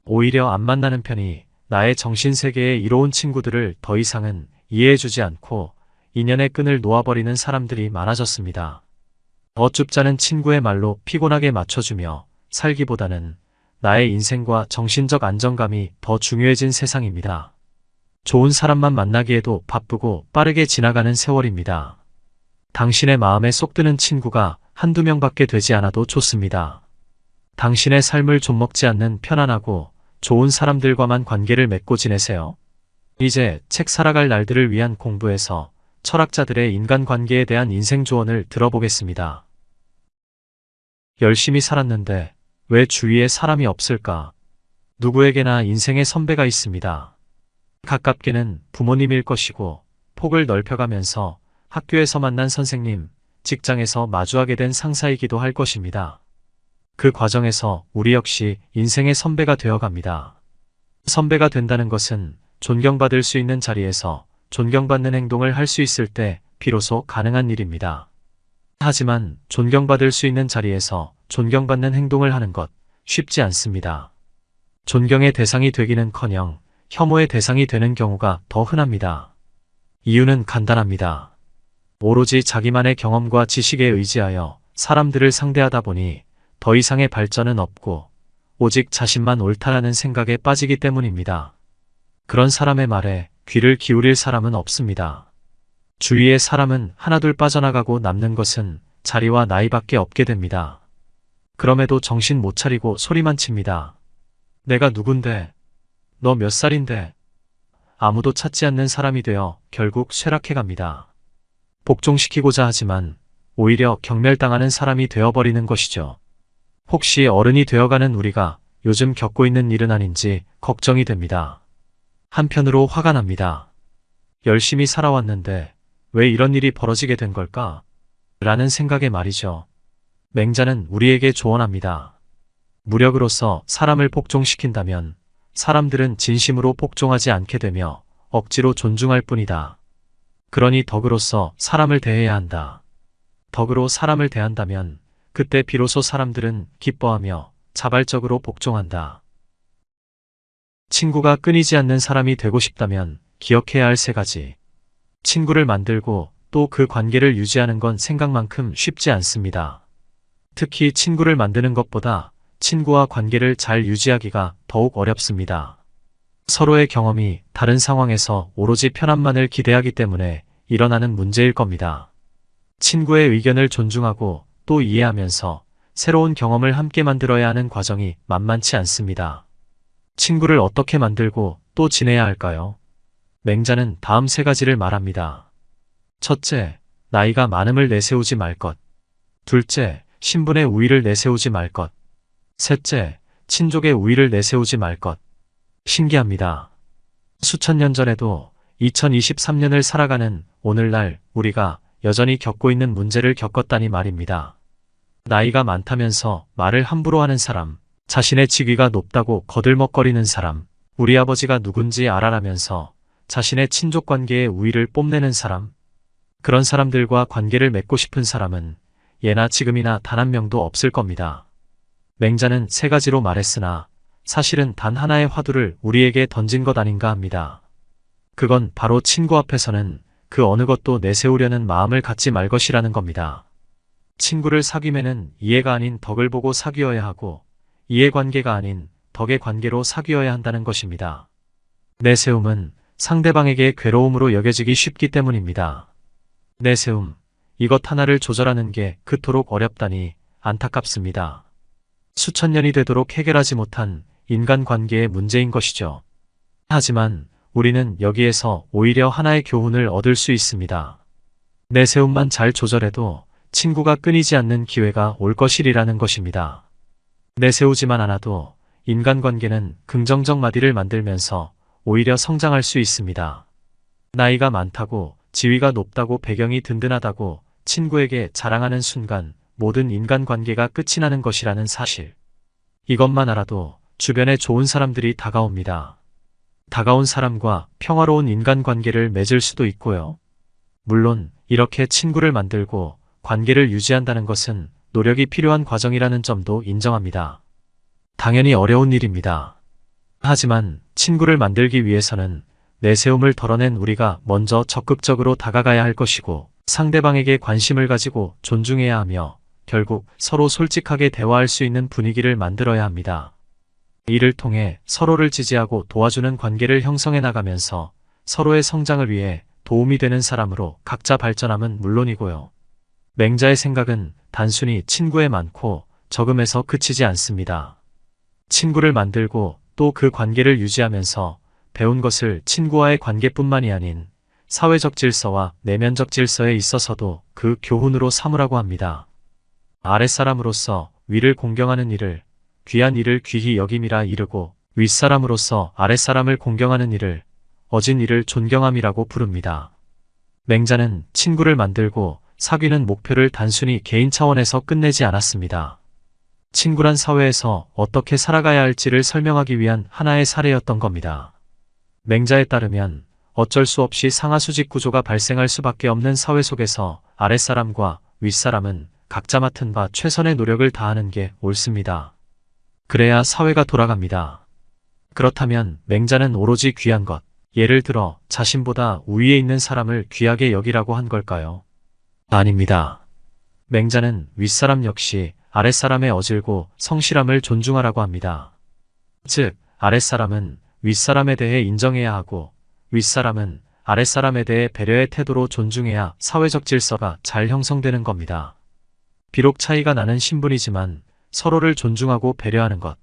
오히려 안 만나는 편이 나의 정신세계에 이로운 친구들을 더 이상은 이해해주지 않고 인연의 끈을 놓아버리는 사람들이 많아졌습니다. 어줍잖은 친구의 말로 피곤하게 맞춰주며 살기보다는 나의 인생과 정신적 안정감이 더 중요해진 세상입니다. 좋은 사람만 만나기에도 바쁘고 빠르게 지나가는 세월입니다. 당신의 마음에 쏙 드는 친구가 한두 명밖에 되지 않아도 좋습니다. 당신의 삶을 좀먹지 않는 편안하고 좋은 사람들과만 관계를 맺고 지내세요. 이제 책 살아갈 날들을 위한 공부에서 철학자들의 인간관계에 대한 인생 조언을 들어보겠습니다. 열심히 살았는데 왜 주위에 사람이 없을까? 누구에게나 인생의 선배가 있습니다. 가깝게는 부모님일 것이고 폭을 넓혀가면서 학교에서 만난 선생님, 직장에서 마주하게 된 상사이기도 할 것입니다. 그 과정에서 우리 역시 인생의 선배가 되어갑니다. 선배가 된다는 것은 존경받을 수 있는 자리에서 존경받는 행동을 할 수 있을 때 비로소 가능한 일입니다. 하지만 존경받을 수 있는 자리에서 존경받는 행동을 하는 것 쉽지 않습니다. 존경의 대상이 되기는커녕 혐오의 대상이 되는 경우가 더 흔합니다. 이유는 간단합니다. 오로지 자기만의 경험과 지식에 의지하여 사람들을 상대하다 보니 더 이상의 발전은 없고 오직 자신만 옳다라는 생각에 빠지기 때문입니다. 그런 사람의 말에 귀를 기울일 사람은 없습니다. 주위의 사람은 하나둘 빠져나가고 남는 것은 자리와 나이밖에 없게 됩니다. 그럼에도 정신 못 차리고 소리만 칩니다. 내가 누군데? 너 몇 살인데? 아무도 찾지 않는 사람이 되어 결국 쇠락해갑니다. 복종시키고자 하지만 오히려 경멸당하는 사람이 되어버리는 것이죠. 혹시 어른이 되어가는 우리가 요즘 겪고 있는 일은 아닌지 걱정이 됩니다. 한편으로 화가 납니다. 열심히 살아왔는데 왜 이런 일이 벌어지게 된 걸까? 라는 생각에 말이죠. 맹자는 우리에게 조언합니다. 무력으로서 사람을 복종시킨다면 사람들은 진심으로 복종하지 않게 되며 억지로 존중할 뿐이다. 그러니 덕으로서 사람을 대해야 한다. 덕으로 사람을 대한다면 그때 비로소 사람들은 기뻐하며 자발적으로 복종한다. 친구가 끊이지 않는 사람이 되고 싶다면 기억해야 할 세 가지. 친구를 만들고 또 그 관계를 유지하는 건 생각만큼 쉽지 않습니다. 특히 친구를 만드는 것보다 친구와 관계를 잘 유지하기가 더욱 어렵습니다. 서로의 경험이 다른 상황에서 오로지 편함만을 기대하기 때문에 일어나는 문제일 겁니다. 친구의 의견을 존중하고 또 이해하면서 새로운 경험을 함께 만들어야 하는 과정이 만만치 않습니다. 친구를 어떻게 만들고 또 지내야 할까요? 맹자는 다음 세 가지를 말합니다. 첫째, 나이가 많음을 내세우지 말 것. 둘째, 신분의 우위를 내세우지 말 것. 셋째, 친족의 우위를 내세우지 말 것. 신기합니다. 수천 년 전에도 2023년을 살아가는 오늘날 우리가 여전히 겪고 있는 문제를 겪었다니 말입니다. 나이가 많다면서 말을 함부로 하는 사람, 자신의 직위가 높다고 거들먹거리는 사람, 우리 아버지가 누군지 알아라면서 자신의 친족 관계의 우위를 뽐내는 사람, 그런 사람들과 관계를 맺고 싶은 사람은 예나 지금이나 단 한 명도 없을 겁니다. 맹자는 세 가지로 말했으나 사실은 단 하나의 화두를 우리에게 던진 것 아닌가 합니다. 그건 바로 친구 앞에서는 그 어느 것도 내세우려는 마음을 갖지 말 것이라는 겁니다. 친구를 사귀면은 이해가 아닌 덕을 보고 사귀어야 하고 이해관계가 아닌 덕의 관계로 사귀어야 한다는 것입니다. 내세움은 상대방에게 괴로움으로 여겨지기 쉽기 때문입니다. 내세움, 이것 하나를 조절하는 게 그토록 어렵다니 안타깝습니다. 수천 년이 되도록 해결하지 못한 인간관계의 문제인 것이죠. 하지만 우리는 여기에서 오히려 하나의 교훈을 얻을 수 있습니다. 내세움만 잘 조절해도 친구가 끊이지 않는 기회가 올 것이라는 것입니다. 내세우지만 않아도 인간관계는 긍정적 마디를 만들면서 오히려 성장할 수 있습니다. 나이가 많다고, 지위가 높다고, 배경이 든든하다고 친구에게 자랑하는 순간 모든 인간관계가 끝이 나는 것이라는 사실. 이것만 알아도 주변에 좋은 사람들이 다가옵니다. 다가온 사람과 평화로운 인간관계를 맺을 수도 있고요. 물론 이렇게 친구를 만들고 관계를 유지한다는 것은 노력이 필요한 과정이라는 점도 인정합니다. 당연히 어려운 일입니다. 하지만 친구를 만들기 위해서는 내세움을 덜어낸 우리가 먼저 적극적으로 다가가야 할 것이고 상대방에게 관심을 가지고 존중해야 하며 결국 서로 솔직하게 대화할 수 있는 분위기를 만들어야 합니다. 이를 통해 서로를 지지하고 도와주는 관계를 형성해 나가면서 서로의 성장을 위해 도움이 되는 사람으로 각자 발전함은 물론이고요. 맹자의 생각은 단순히 친구에 많고 적음에서 그치지 않습니다. 친구를 만들고 또 그 관계를 유지하면서 배운 것을 친구와의 관계뿐만이 아닌 사회적 질서와 내면적 질서에 있어서도 그 교훈으로 삼으라고 합니다. 아랫사람으로서 위를 공경하는 이를, 귀한 이를 귀히 여김이라 이르고 윗사람으로서 아랫사람을 공경하는 이를, 어진 이를 존경함이라고 부릅니다. 맹자는 친구를 만들고 사귀는 목표를 단순히 개인 차원에서 끝내지 않았습니다. 친구란 사회에서 어떻게 살아가야 할지를 설명하기 위한 하나의 사례였던 겁니다. 맹자에 따르면 어쩔 수 없이 상하수직 구조가 발생할 수밖에 없는 사회 속에서 아랫사람과 윗사람은 각자 맡은 바 최선의 노력을 다하는 게 옳습니다. 그래야 사회가 돌아갑니다. 그렇다면 맹자는 오로지 귀한 것, 예를 들어 자신보다 우위에 있는 사람을 귀하게 여기라고 한 걸까요? 아닙니다. 맹자는 윗사람 역시 아랫사람의 어질고 성실함을 존중하라고 합니다. 즉, 아랫사람은 윗사람에 대해 인정해야 하고 윗사람은 아랫사람에 대해 배려의 태도로 존중해야 사회적 질서가 잘 형성되는 겁니다. 비록 차이가 나는 신분이지만 서로를 존중하고 배려하는 것.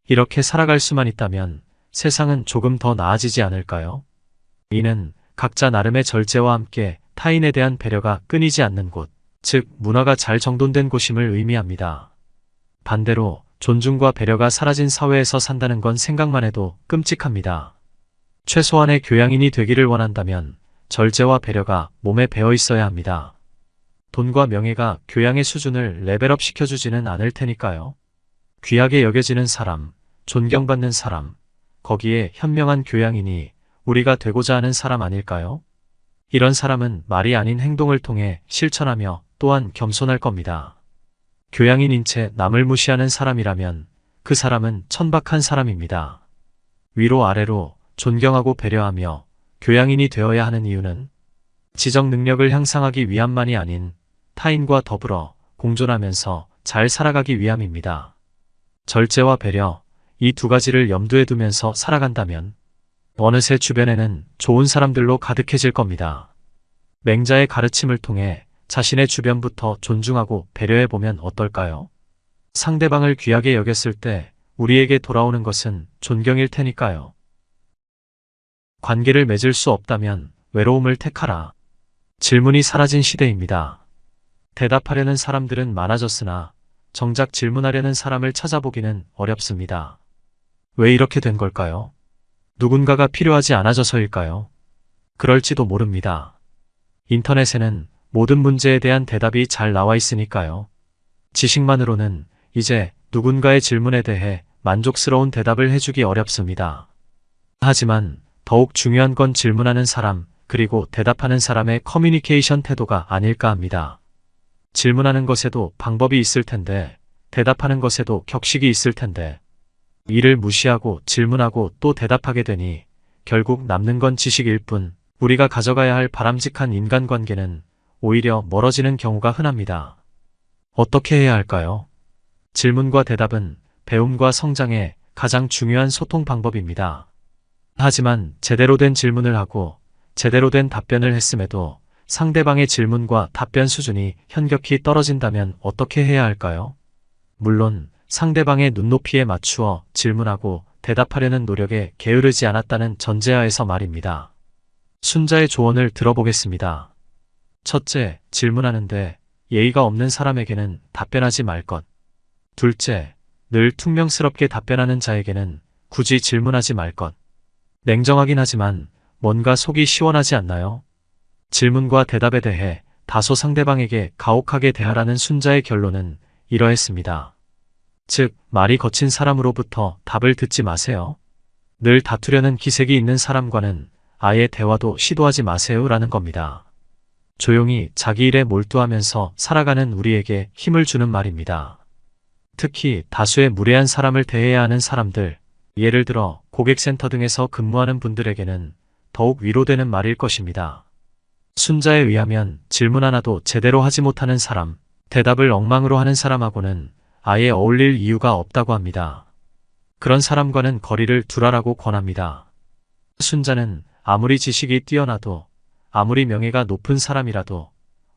이렇게 살아갈 수만 있다면 세상은 조금 더 나아지지 않을까요? 이는 각자 나름의 절제와 함께 타인에 대한 배려가 끊이지 않는 곳, 즉 문화가 잘 정돈된 곳임을 의미합니다. 반대로 존중과 배려가 사라진 사회에서 산다는 건 생각만 해도 끔찍합니다. 최소한의 교양인이 되기를 원한다면 절제와 배려가 몸에 배어 있어야 합니다. 돈과 명예가 교양의 수준을 레벨업 시켜주지는 않을 테니까요. 귀하게 여겨지는 사람, 존경받는 사람, 거기에 현명한 교양인이 우리가 되고자 하는 사람 아닐까요? 이런 사람은 말이 아닌 행동을 통해 실천하며 또한 겸손할 겁니다. 교양인인 채 남을 무시하는 사람이라면 그 사람은 천박한 사람입니다. 위로 아래로 존경하고 배려하며 교양인이 되어야 하는 이유는 지적 능력을 향상하기 위함만이 아닌 타인과 더불어 공존하면서 잘 살아가기 위함입니다. 절제와 배려, 이 두 가지를 염두에 두면서 살아간다면 어느새 주변에는 좋은 사람들로 가득해질 겁니다. 맹자의 가르침을 통해 자신의 주변부터 존중하고 배려해보면 어떨까요? 상대방을 귀하게 여겼을 때 우리에게 돌아오는 것은 존경일 테니까요. 관계를 맺을 수 없다면 외로움을 택하라. 질문이 사라진 시대입니다. 대답하려는 사람들은 많아졌으나 정작 질문하려는 사람을 찾아보기는 어렵습니다. 왜 이렇게 된 걸까요? 누군가가 필요하지 않아져서일까요? 그럴지도 모릅니다. 인터넷에는 모든 문제에 대한 대답이 잘 나와 있으니까요. 지식만으로는 이제 누군가의 질문에 대해 만족스러운 대답을 해주기 어렵습니다. 하지만 더욱 중요한 건 질문하는 사람, 그리고 대답하는 사람의 커뮤니케이션 태도가 아닐까 합니다. 질문하는 것에도 방법이 있을 텐데, 대답하는 것에도 격식이 있을 텐데, 이를 무시하고 질문하고 또 대답하게 되니 결국 남는 건 지식일 뿐, 우리가 가져가야 할 바람직한 인간관계는 오히려 멀어지는 경우가 흔합니다. 어떻게 해야 할까요? 질문과 대답은 배움과 성장의 가장 중요한 소통 방법입니다. 하지만 제대로 된 질문을 하고 제대로 된 답변을 했음에도 상대방의 질문과 답변 수준이 현격히 떨어진다면 어떻게 해야 할까요? 물론 상대방의 눈높이에 맞추어 질문하고 대답하려는 노력에 게으르지 않았다는 전제하에서 말입니다. 순자의 조언을 들어보겠습니다. 첫째, 질문하는데 예의가 없는 사람에게는 답변하지 말 것. 둘째, 늘 퉁명스럽게 답변하는 자에게는 굳이 질문하지 말 것. 냉정하긴 하지만 뭔가 속이 시원하지 않나요? 질문과 대답에 대해 다소 상대방에게 가혹하게 대하라는 순자의 결론은 이러했습니다. 즉, 말이 거친 사람으로부터 답을 듣지 마세요. 늘 다투려는 기색이 있는 사람과는 아예 대화도 시도하지 마세요라는 겁니다. 조용히 자기 일에 몰두하면서 살아가는 우리에게 힘을 주는 말입니다. 특히 다수의 무례한 사람을 대해야 하는 사람들, 예를 들어 고객센터 등에서 근무하는 분들에게는 더욱 위로되는 말일 것입니다. 순자에 의하면 질문 하나도 제대로 하지 못하는 사람, 대답을 엉망으로 하는 사람하고는 아예 어울릴 이유가 없다고 합니다. 그런 사람과는 거리를 두라라고 권합니다. 순자는 아무리 지식이 뛰어나도, 아무리 명예가 높은 사람이라도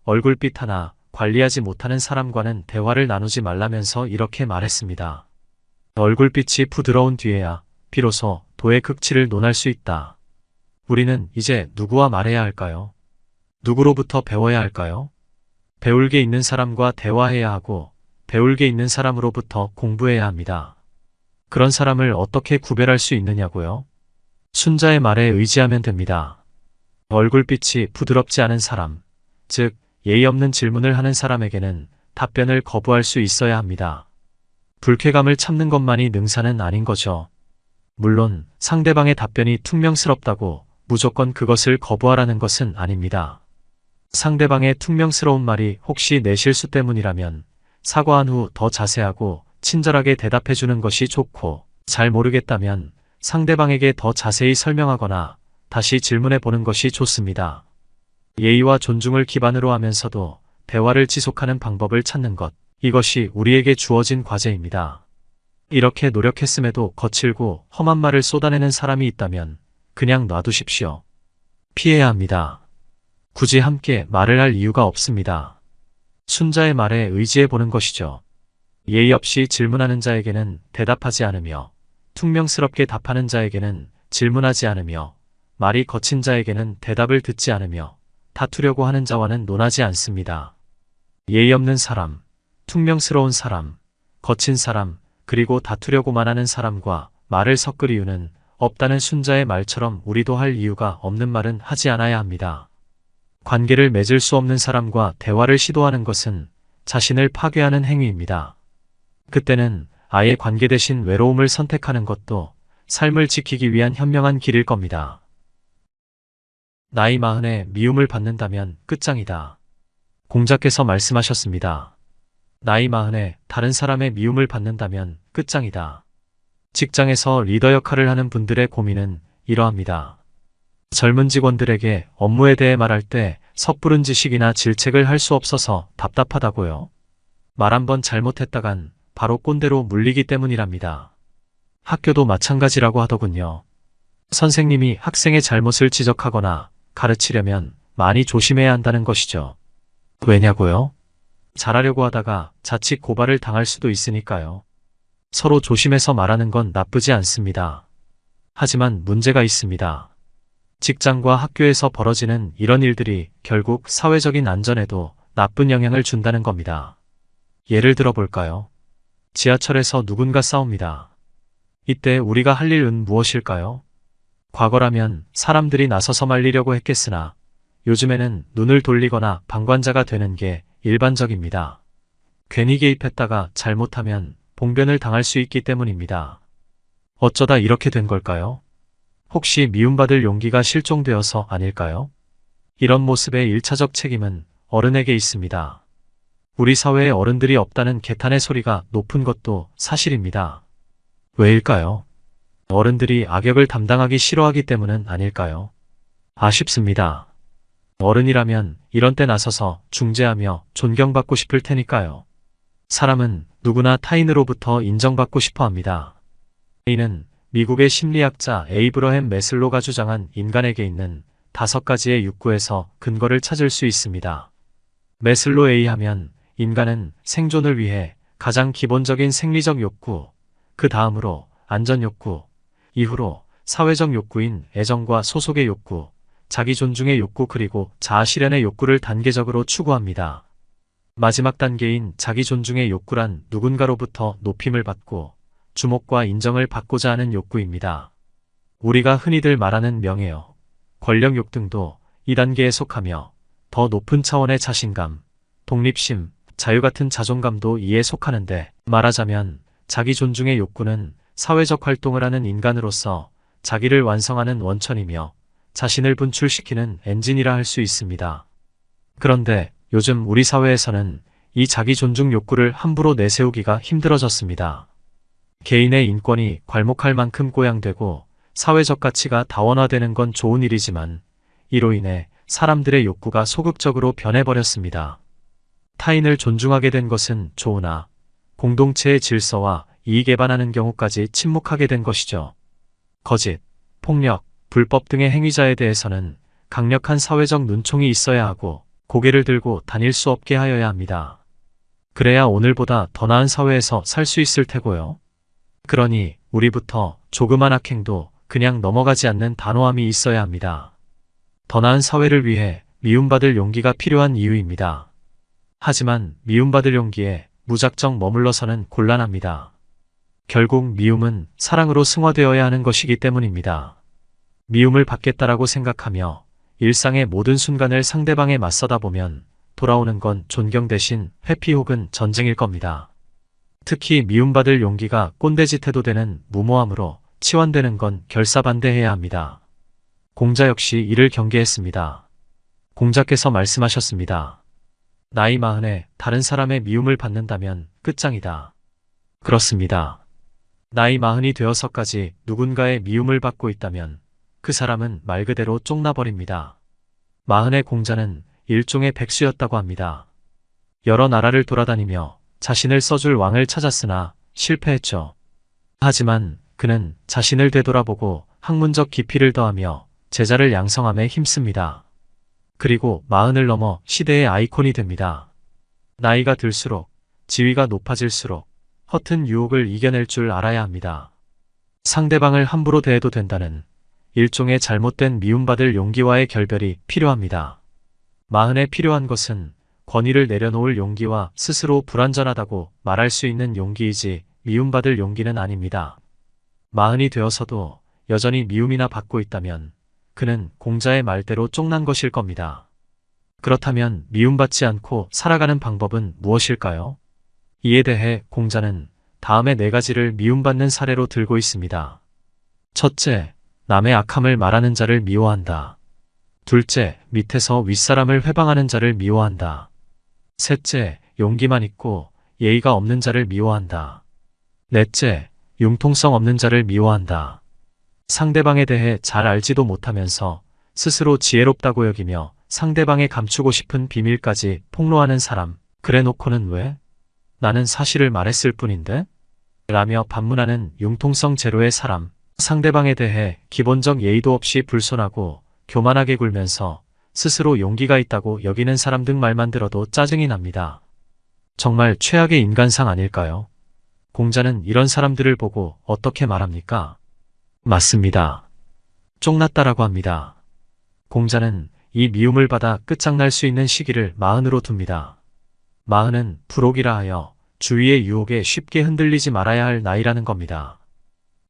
얼굴빛 하나 관리하지 못하는 사람과는 대화를 나누지 말라면서 이렇게 말했습니다. 얼굴빛이 부드러운 뒤에야 비로소 도의 극치를 논할 수 있다. 우리는 이제 누구와 말해야 할까요? 누구로부터 배워야 할까요? 배울 게 있는 사람과 대화해야 하고 배울 게 있는 사람으로부터 공부해야 합니다. 그런 사람을 어떻게 구별할 수 있느냐고요? 순자의 말에 의지하면 됩니다. 얼굴빛이 부드럽지 않은 사람, 즉 예의 없는 질문을 하는 사람에게는 답변을 거부할 수 있어야 합니다. 불쾌감을 참는 것만이 능사는 아닌 거죠. 물론 상대방의 답변이 퉁명스럽다고 무조건 그것을 거부하라는 것은 아닙니다. 상대방의 퉁명스러운 말이 혹시 내 실수 때문이라면 사과한 후 더 자세하고 친절하게 대답해 주는 것이 좋고, 잘 모르겠다면 상대방에게 더 자세히 설명하거나 다시 질문해 보는 것이 좋습니다. 예의와 존중을 기반으로 하면서도 대화를 지속하는 방법을 찾는 것, 이것이 우리에게 주어진 과제입니다. 이렇게 노력했음에도 거칠고 험한 말을 쏟아내는 사람이 있다면 그냥 놔두십시오. 피해야 합니다. 굳이 함께 말을 할 이유가 없습니다. 순자의 말에 의지해 보는 것이죠. 예의 없이 질문하는 자에게는 대답하지 않으며, 퉁명스럽게 답하는 자에게는 질문하지 않으며, 말이 거친 자에게는 대답을 듣지 않으며, 다투려고 하는 자와는 논하지 않습니다. 예의 없는 사람, 퉁명스러운 사람, 거친 사람, 그리고 다투려고만 하는 사람과 말을 섞을 이유는 없다는 순자의 말처럼 우리도 할 이유가 없는 말은 하지 않아야 합니다. 관계를 맺을 수 없는 사람과 대화를 시도하는 것은 자신을 파괴하는 행위입니다. 그때는 아예 관계 대신 외로움을 선택하는 것도 삶을 지키기 위한 현명한 길일 겁니다. 나이 40에 미움을 받는다면 끝장이다. 공자께서 말씀하셨습니다. 나이 40에 다른 사람의 미움을 받는다면 끝장이다. 직장에서 리더 역할을 하는 분들의 고민은 이러합니다. 젊은 직원들에게 업무에 대해 말할 때 섣부른 지식이나 질책을 할 수 없어서 답답하다고요. 말 한번 잘못했다간 바로 꼰대로 물리기 때문이랍니다. 학교도 마찬가지라고 하더군요. 선생님이 학생의 잘못을 지적하거나 가르치려면 많이 조심해야 한다는 것이죠. 왜냐고요? 잘하려고 하다가 자칫 고발을 당할 수도 있으니까요. 서로 조심해서 말하는 건 나쁘지 않습니다. 하지만 문제가 있습니다. 직장과 학교에서 벌어지는 이런 일들이 결국 사회적인 안전에도 나쁜 영향을 준다는 겁니다. 예를 들어 볼까요? 지하철에서 누군가 싸웁니다. 이때 우리가 할 일은 무엇일까요? 과거라면 사람들이 나서서 말리려고 했겠으나 요즘에는 눈을 돌리거나 방관자가 되는 게 일반적입니다. 괜히 개입했다가 잘못하면 봉변을 당할 수 있기 때문입니다. 어쩌다 이렇게 된 걸까요? 혹시 미움받을 용기가 실종되어서 아닐까요? 이런 모습의 1차적 책임은 어른에게 있습니다. 우리 사회에 어른들이 없다는 개탄의 소리가 높은 것도 사실입니다. 왜일까요? 어른들이 악역을 담당하기 싫어하기 때문은 아닐까요? 아쉽습니다. 어른이라면 이런 때 나서서 중재하며 존경받고 싶을 테니까요. 사람은 누구나 타인으로부터 인정받고 싶어 합니다. 이는 미국의 심리학자 에이브러햄 매슬로가 주장한 인간에게 있는 5가지의 욕구에서 근거를 찾을 수 있습니다. 매슬로에 의하면 인간은 생존을 위해 가장 기본적인 생리적 욕구, 그 다음으로 안전 욕구, 이후로 사회적 욕구인 애정과 소속의 욕구, 자기 존중의 욕구 그리고 자아 실현의 욕구를 단계적으로 추구합니다. 마지막 단계인 자기 존중의 욕구란 누군가로부터 높임을 받고 주목과 인정을 받고자 하는 욕구입니다. 우리가 흔히들 말하는 명예욕, 권력욕 등도 이 단계에 속하며 더 높은 차원의 자신감, 독립심, 자유 같은 자존감도 이에 속하는데 말하자면 자기 존중의 욕구는 사회적 활동을 하는 인간으로서 자기를 완성하는 원천이며 자신을 분출시키는 엔진이라 할 수 있습니다. 그런데 요즘 우리 사회에서는 이 자기 존중 욕구를 함부로 내세우기가 힘들어졌습니다. 개인의 인권이 괄목할 만큼 고양되고 사회적 가치가 다원화되는 건 좋은 일이지만 이로 인해 사람들의 욕구가 소극적으로 변해버렸습니다. 타인을 존중하게 된 것은 좋으나 공동체의 질서와 이익에 반하는 경우까지 침묵하게 된 것이죠. 거짓, 폭력, 불법 등의 행위자에 대해서는 강력한 사회적 눈총이 있어야 하고 고개를 들고 다닐 수 없게 하여야 합니다. 그래야 오늘보다 더 나은 사회에서 살 수 있을 테고요. 그러니 우리부터 조그만 악행도 그냥 넘어가지 않는 단호함이 있어야 합니다. 더 나은 사회를 위해 미움받을 용기가 필요한 이유입니다. 하지만 미움받을 용기에 무작정 머물러서는 곤란합니다. 결국 미움은 사랑으로 승화되어야 하는 것이기 때문입니다. 미움을 받겠다라고 생각하며 일상의 모든 순간을 상대방에 맞서다 보면 돌아오는 건 존경 대신 회피 혹은 전쟁일 겁니다. 특히 미움받을 용기가 꼰대짓해도 되는 무모함으로 치환되는 건 결사반대해야 합니다. 공자 역시 이를 경계했습니다. 공자께서 말씀하셨습니다. 나이 40에 다른 사람의 미움을 받는다면 끝장이다. 그렇습니다. 나이 40이 되어서까지 누군가의 미움을 받고 있다면 그 사람은 말 그대로 쪽나버립니다. 40의 공자는 일종의 백수였다고 합니다. 여러 나라를 돌아다니며 자신을 써줄 왕을 찾았으나 실패했죠. 하지만 그는 자신을 되돌아보고 학문적 깊이를 더하며 제자를 양성함에 힘씁니다. 그리고 40을 넘어 시대의 아이콘이 됩니다. 나이가 들수록 지위가 높아질수록 허튼 유혹을 이겨낼 줄 알아야 합니다. 상대방을 함부로 대해도 된다는 일종의 잘못된 미움받을 용기와의 결별이 필요합니다. 40에 필요한 것은 권위를 내려놓을 용기와 스스로 불완전하다고 말할 수 있는 용기이지 미움받을 용기는 아닙니다. 40이 되어서도 여전히 미움이나 받고 있다면 그는 공자의 말대로 쪽난 것일 겁니다. 그렇다면 미움받지 않고 살아가는 방법은 무엇일까요? 이에 대해 공자는 다음의 4가지를 미움받는 사례로 들고 있습니다. 첫째, 남의 악함을 말하는 자를 미워한다. 둘째, 밑에서 윗사람을 회방하는 자를 미워한다. 셋째, 용기만 있고 예의가 없는 자를 미워한다. 넷째, 융통성 없는 자를 미워한다. 상대방에 대해 잘 알지도 못하면서 스스로 지혜롭다고 여기며 상대방에 감추고 싶은 비밀까지 폭로하는 사람. 그래 놓고는 왜? 나는 사실을 말했을 뿐인데? 라며 반문하는 융통성 제로의 사람. 상대방에 대해 기본적 예의도 없이 불손하고 교만하게 굴면서 스스로 용기가 있다고 여기는 사람 등 말만 들어도 짜증이 납니다. 정말 최악의 인간상 아닐까요? 공자는 이런 사람들을 보고 어떻게 말합니까? 맞습니다. 쫑났다라고 합니다. 공자는 이 미움을 받아 끝장날 수 있는 시기를 마흔으로 둡니다. 마흔은 불옥이라 하여 주위의 유혹에 쉽게 흔들리지 말아야 할 나이라는 겁니다.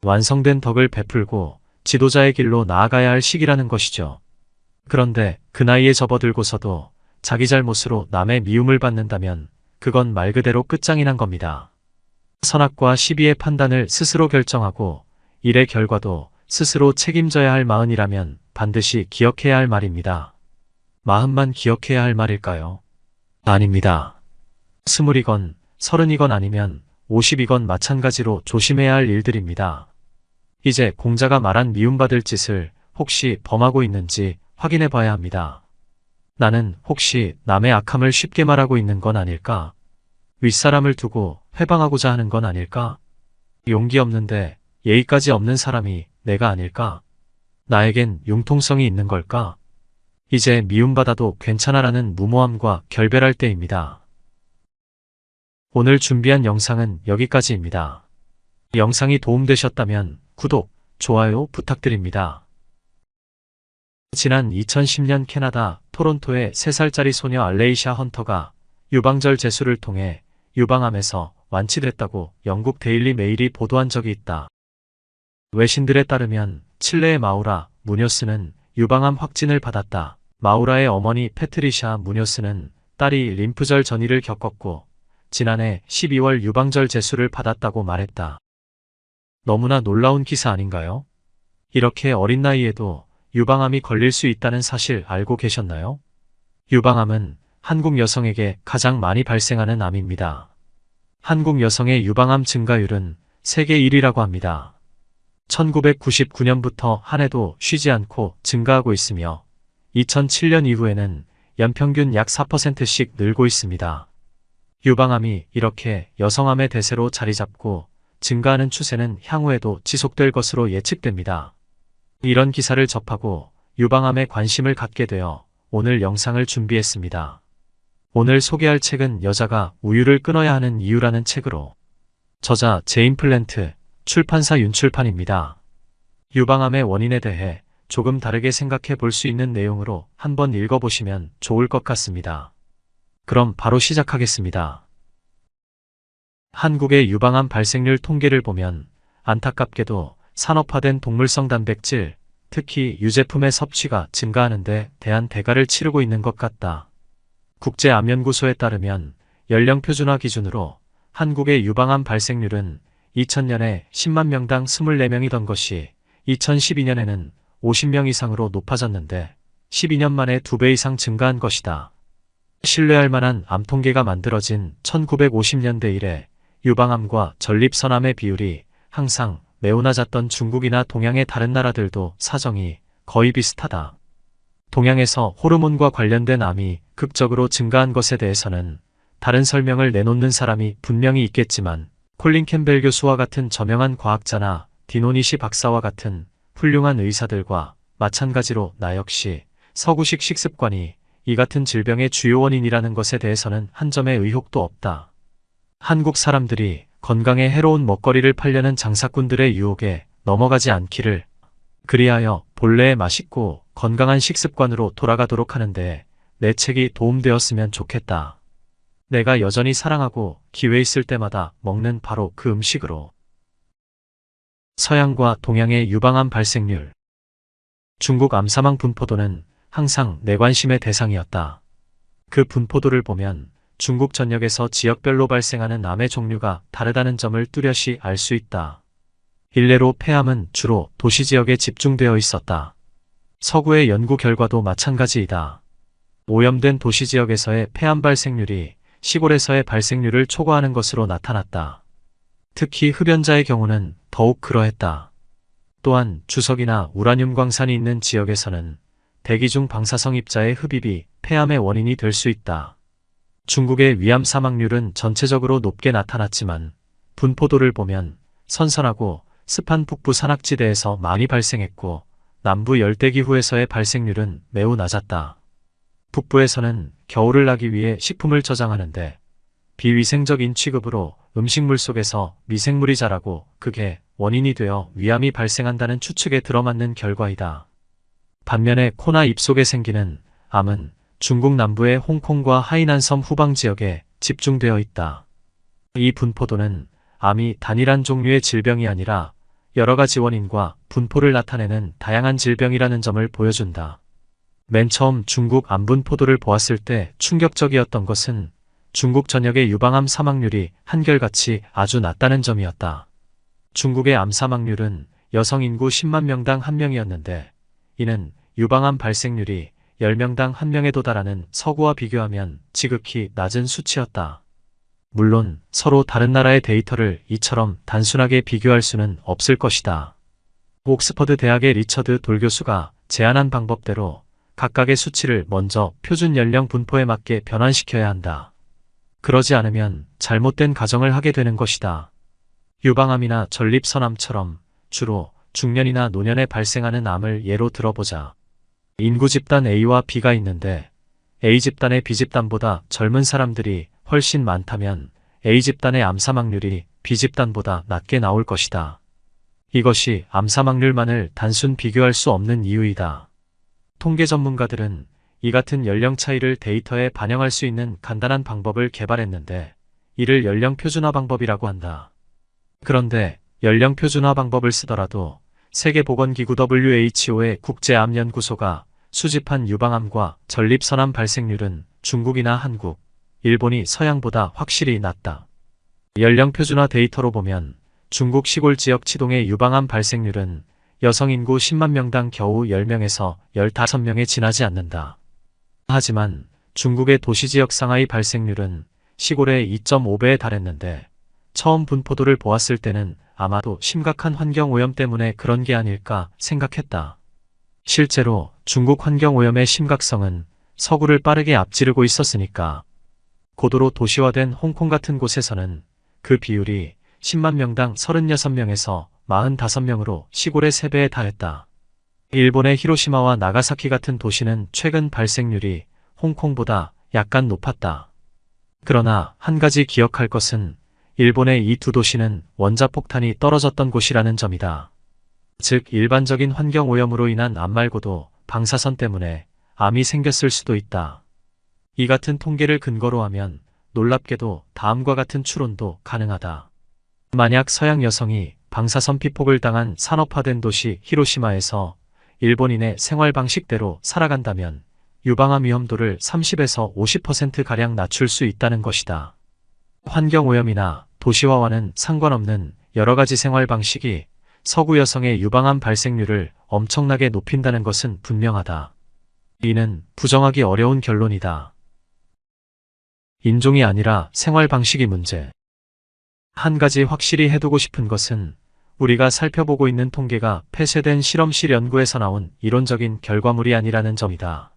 완성된 덕을 베풀고 지도자의 길로 나아가야 할 시기라는 것이죠. 그런데 그 나이에 접어들고서도 자기 잘못으로 남의 미움을 받는다면 그건 말 그대로 끝장이 난 겁니다. 선악과 시비의 판단을 스스로 결정하고 일의 결과도 스스로 책임져야 할 마흔이라면 반드시 기억해야 할 말입니다. 마흔만 기억해야 할 말일까요? 아닙니다. 20이건 30이건 아니면 50이건 마찬가지로 조심해야 할 일들입니다. 이제 공자가 말한 미움받을 짓을 혹시 범하고 있는지 확인해 봐야 합니다. 나는 혹시 남의 악함을 쉽게 말하고 있는 건 아닐까? 윗사람을 두고 회방하고자 하는 건 아닐까? 용기 없는데 예의까지 없는 사람이 내가 아닐까? 나에겐 융통성이 있는 걸까? 이제 미움받아도 괜찮아라는 무모함과 결별할 때입니다. 오늘 준비한 영상은 여기까지입니다. 영상이 도움되셨다면 구독, 좋아요 부탁드립니다. 지난 2010년 캐나다 토론토의 3살짜리 소녀 알레이샤 헌터가 유방절 제수를 통해 유방암에서 완치됐다고 영국 데일리 메일이 보도한 적이 있다. 외신들에 따르면 칠레의 마우라 무뇨스는 유방암 확진을 받았다. 마우라의 어머니 패트리샤 무뇨스는 딸이 림프절 전이를 겪었고 지난해 12월 유방절 제수를 받았다고 말했다. 너무나 놀라운 기사 아닌가요? 이렇게 어린 나이에도 유방암이 걸릴 수 있다는 사실 알고 계셨나요? 유방암은 한국 여성에게 가장 많이 발생하는 암입니다. 한국 여성의 유방암 증가율은 세계 1위라고 합니다. 1999년부터 한 해도 쉬지 않고 증가하고 있으며 2007년 이후에는 연평균 약 4%씩 늘고 있습니다. 유방암이 이렇게 여성암의 대세로 자리 잡고 증가하는 추세는 향후에도 지속될 것으로 예측됩니다. 이런 기사를 접하고 유방암에 관심을 갖게 되어 오늘 영상을 준비했습니다. 오늘 소개할 책은 여자가 우유를 끊어야 하는 이유라는 책으로 저자 제인 플랜트, 출판사 윤출판입니다. 유방암의 원인에 대해 조금 다르게 생각해 볼 수 있는 내용으로 한번 읽어보시면 좋을 것 같습니다. 그럼 바로 시작하겠습니다. 한국의 유방암 발생률 통계를 보면 안타깝게도 산업화된 동물성 단백질, 특히 유제품의 섭취가 증가하는 데 대한 대가를 치르고 있는 것 같다. 국제암연구소에 따르면 연령 표준화 기준으로 한국의 유방암 발생률은 2000년에 10만 명당 24명이던 것이 2012년에는 50명 이상으로 높아졌는데 12년 만에 2배 이상 증가한 것이다. 신뢰할 만한 암 통계가 만들어진 1950년대 이래 유방암과 전립선암의 비율이 항상 매우 낮았던 중국이나 동양의 다른 나라들도 사정이 거의 비슷하다. 동양에서 호르몬과 관련된 암이 극적으로 증가한 것에 대해서는 다른 설명을 내놓는 사람이 분명히 있겠지만 콜린 캠벨 교수와 같은 저명한 과학자나 디노니시 박사와 같은 훌륭한 의사들과 마찬가지로 나 역시 서구식 식습관이 이 같은 질병의 주요 원인이라는 것에 대해서는 한 점의 의혹도 없다. 한국 사람들이 건강에 해로운 먹거리를 팔려는 장사꾼들의 유혹에 넘어가지 않기를, 그리하여 본래의 맛있고 건강한 식습관으로 돌아가도록 하는데 내 책이 도움되었으면 좋겠다. 내가 여전히 사랑하고 기회 있을 때마다 먹는 바로 그 음식으로. 서양과 동양의 유방암 발생률. 중국 암사망 분포도는 항상 내 관심의 대상이었다. 그 분포도를 보면 중국 전역에서 지역별로 발생하는 암의 종류가 다르다는 점을 뚜렷이 알 수 있다. 일례로 폐암은 주로 도시지역에 집중되어 있었다. 서구의 연구 결과도 마찬가지이다. 오염된 도시지역에서의 폐암 발생률이 시골에서의 발생률을 초과하는 것으로 나타났다. 특히 흡연자의 경우는 더욱 그러했다. 또한 주석이나 우라늄 광산이 있는 지역에서는 대기 중 방사성 입자의 흡입이 폐암의 원인이 될 수 있다. 중국의 위암 사망률은 전체적으로 높게 나타났지만 분포도를 보면 선선하고 습한 북부 산악지대에서 많이 발생했고 남부 열대기후에서의 발생률은 매우 낮았다. 북부에서는 겨울을 나기 위해 식품을 저장하는데 비위생적인 취급으로 음식물 속에서 미생물이 자라고 그게 원인이 되어 위암이 발생한다는 추측에 들어맞는 결과이다. 반면에 코나 입 속에 생기는 암은 중국 남부의 홍콩과 하이난섬 후방 지역에 집중되어 있다. 이 분포도는 암이 단일한 종류의 질병이 아니라 여러 가지 원인과 분포를 나타내는 다양한 질병이라는 점을 보여준다. 맨 처음 중국 암 분포도를 보았을 때 충격적이었던 것은 중국 전역의 유방암 사망률이 한결같이 아주 낮다는 점이었다. 중국의 암 사망률은 여성 인구 10만 명당 1명이었는데 이는 유방암 발생률이 10명당 1명에 도달하는 서구와 비교하면 지극히 낮은 수치였다. 물론 서로 다른 나라의 데이터를 이처럼 단순하게 비교할 수는 없을 것이다. 옥스퍼드 대학의 리처드 돌 교수가 제안한 방법대로 각각의 수치를 먼저 표준 연령 분포에 맞게 변환시켜야 한다. 그러지 않으면 잘못된 가정을 하게 되는 것이다. 유방암이나 전립선암처럼 주로 중년이나 노년에 발생하는 암을 예로 들어보자. 인구 집단 A와 B가 있는데 A 집단의 B 집단보다 젊은 사람들이 훨씬 많다면 A 집단의 암 사망률이 B 집단보다 낮게 나올 것이다. 이것이 암 사망률만을 단순 비교할 수 없는 이유이다. 통계 전문가들은 이 같은 연령 차이를 데이터에 반영할 수 있는 간단한 방법을 개발했는데 이를 연령 표준화 방법이라고 한다. 그런데 연령 표준화 방법을 쓰더라도 세계보건기구 WHO의 국제암연구소가 수집한 유방암과 전립선암 발생률은 중국이나 한국, 일본이 서양보다 확실히 낮다. 연령 표준화 데이터로 보면 중국 시골 지역 치동의 유방암 발생률은 여성 인구 10만 명당 겨우 10명에서 15명에 지나지 않는다. 하지만 중국의 도시지역 상하이 발생률은 시골의 2.5배에 달했는데 처음 분포도를 보았을 때는 아마도 심각한 환경오염 때문에 그런 게 아닐까 생각했다. 실제로 중국 환경오염의 심각성은 서구를 빠르게 앞지르고 있었으니까. 고도로 도시화된 홍콩 같은 곳에서는 그 비율이 10만 명당 36명에서 45명으로 시골의 3배에 달했다. 일본의 히로시마와 나가사키 같은 도시는 최근 발생률이 홍콩보다 약간 높았다. 그러나 한 가지 기억할 것은 일본의 이 두 도시는 원자폭탄이 떨어졌던 곳이라는 점이다. 즉 일반적인 환경오염으로 인한 암 말고도 방사선 때문에 암이 생겼을 수도 있다. 이 같은 통계를 근거로 하면 놀랍게도 다음과 같은 추론도 가능하다. 만약 서양 여성이 방사선 피폭을 당한 산업화된 도시 히로시마에서 일본인의 생활 방식대로 살아간다면 유방암 위험도를 30에서 50%가량 낮출 수 있다는 것이다. 환경오염이나 도시화와는 상관없는 여러 가지 생활 방식이 서구 여성의 유방암 발생률을 엄청나게 높인다는 것은 분명하다. 이는 부정하기 어려운 결론이다. 인종이 아니라 생활 방식이 문제. 한 가지 확실히 해두고 싶은 것은 우리가 살펴보고 있는 통계가 폐쇄된 실험실 연구에서 나온 이론적인 결과물이 아니라는 점이다.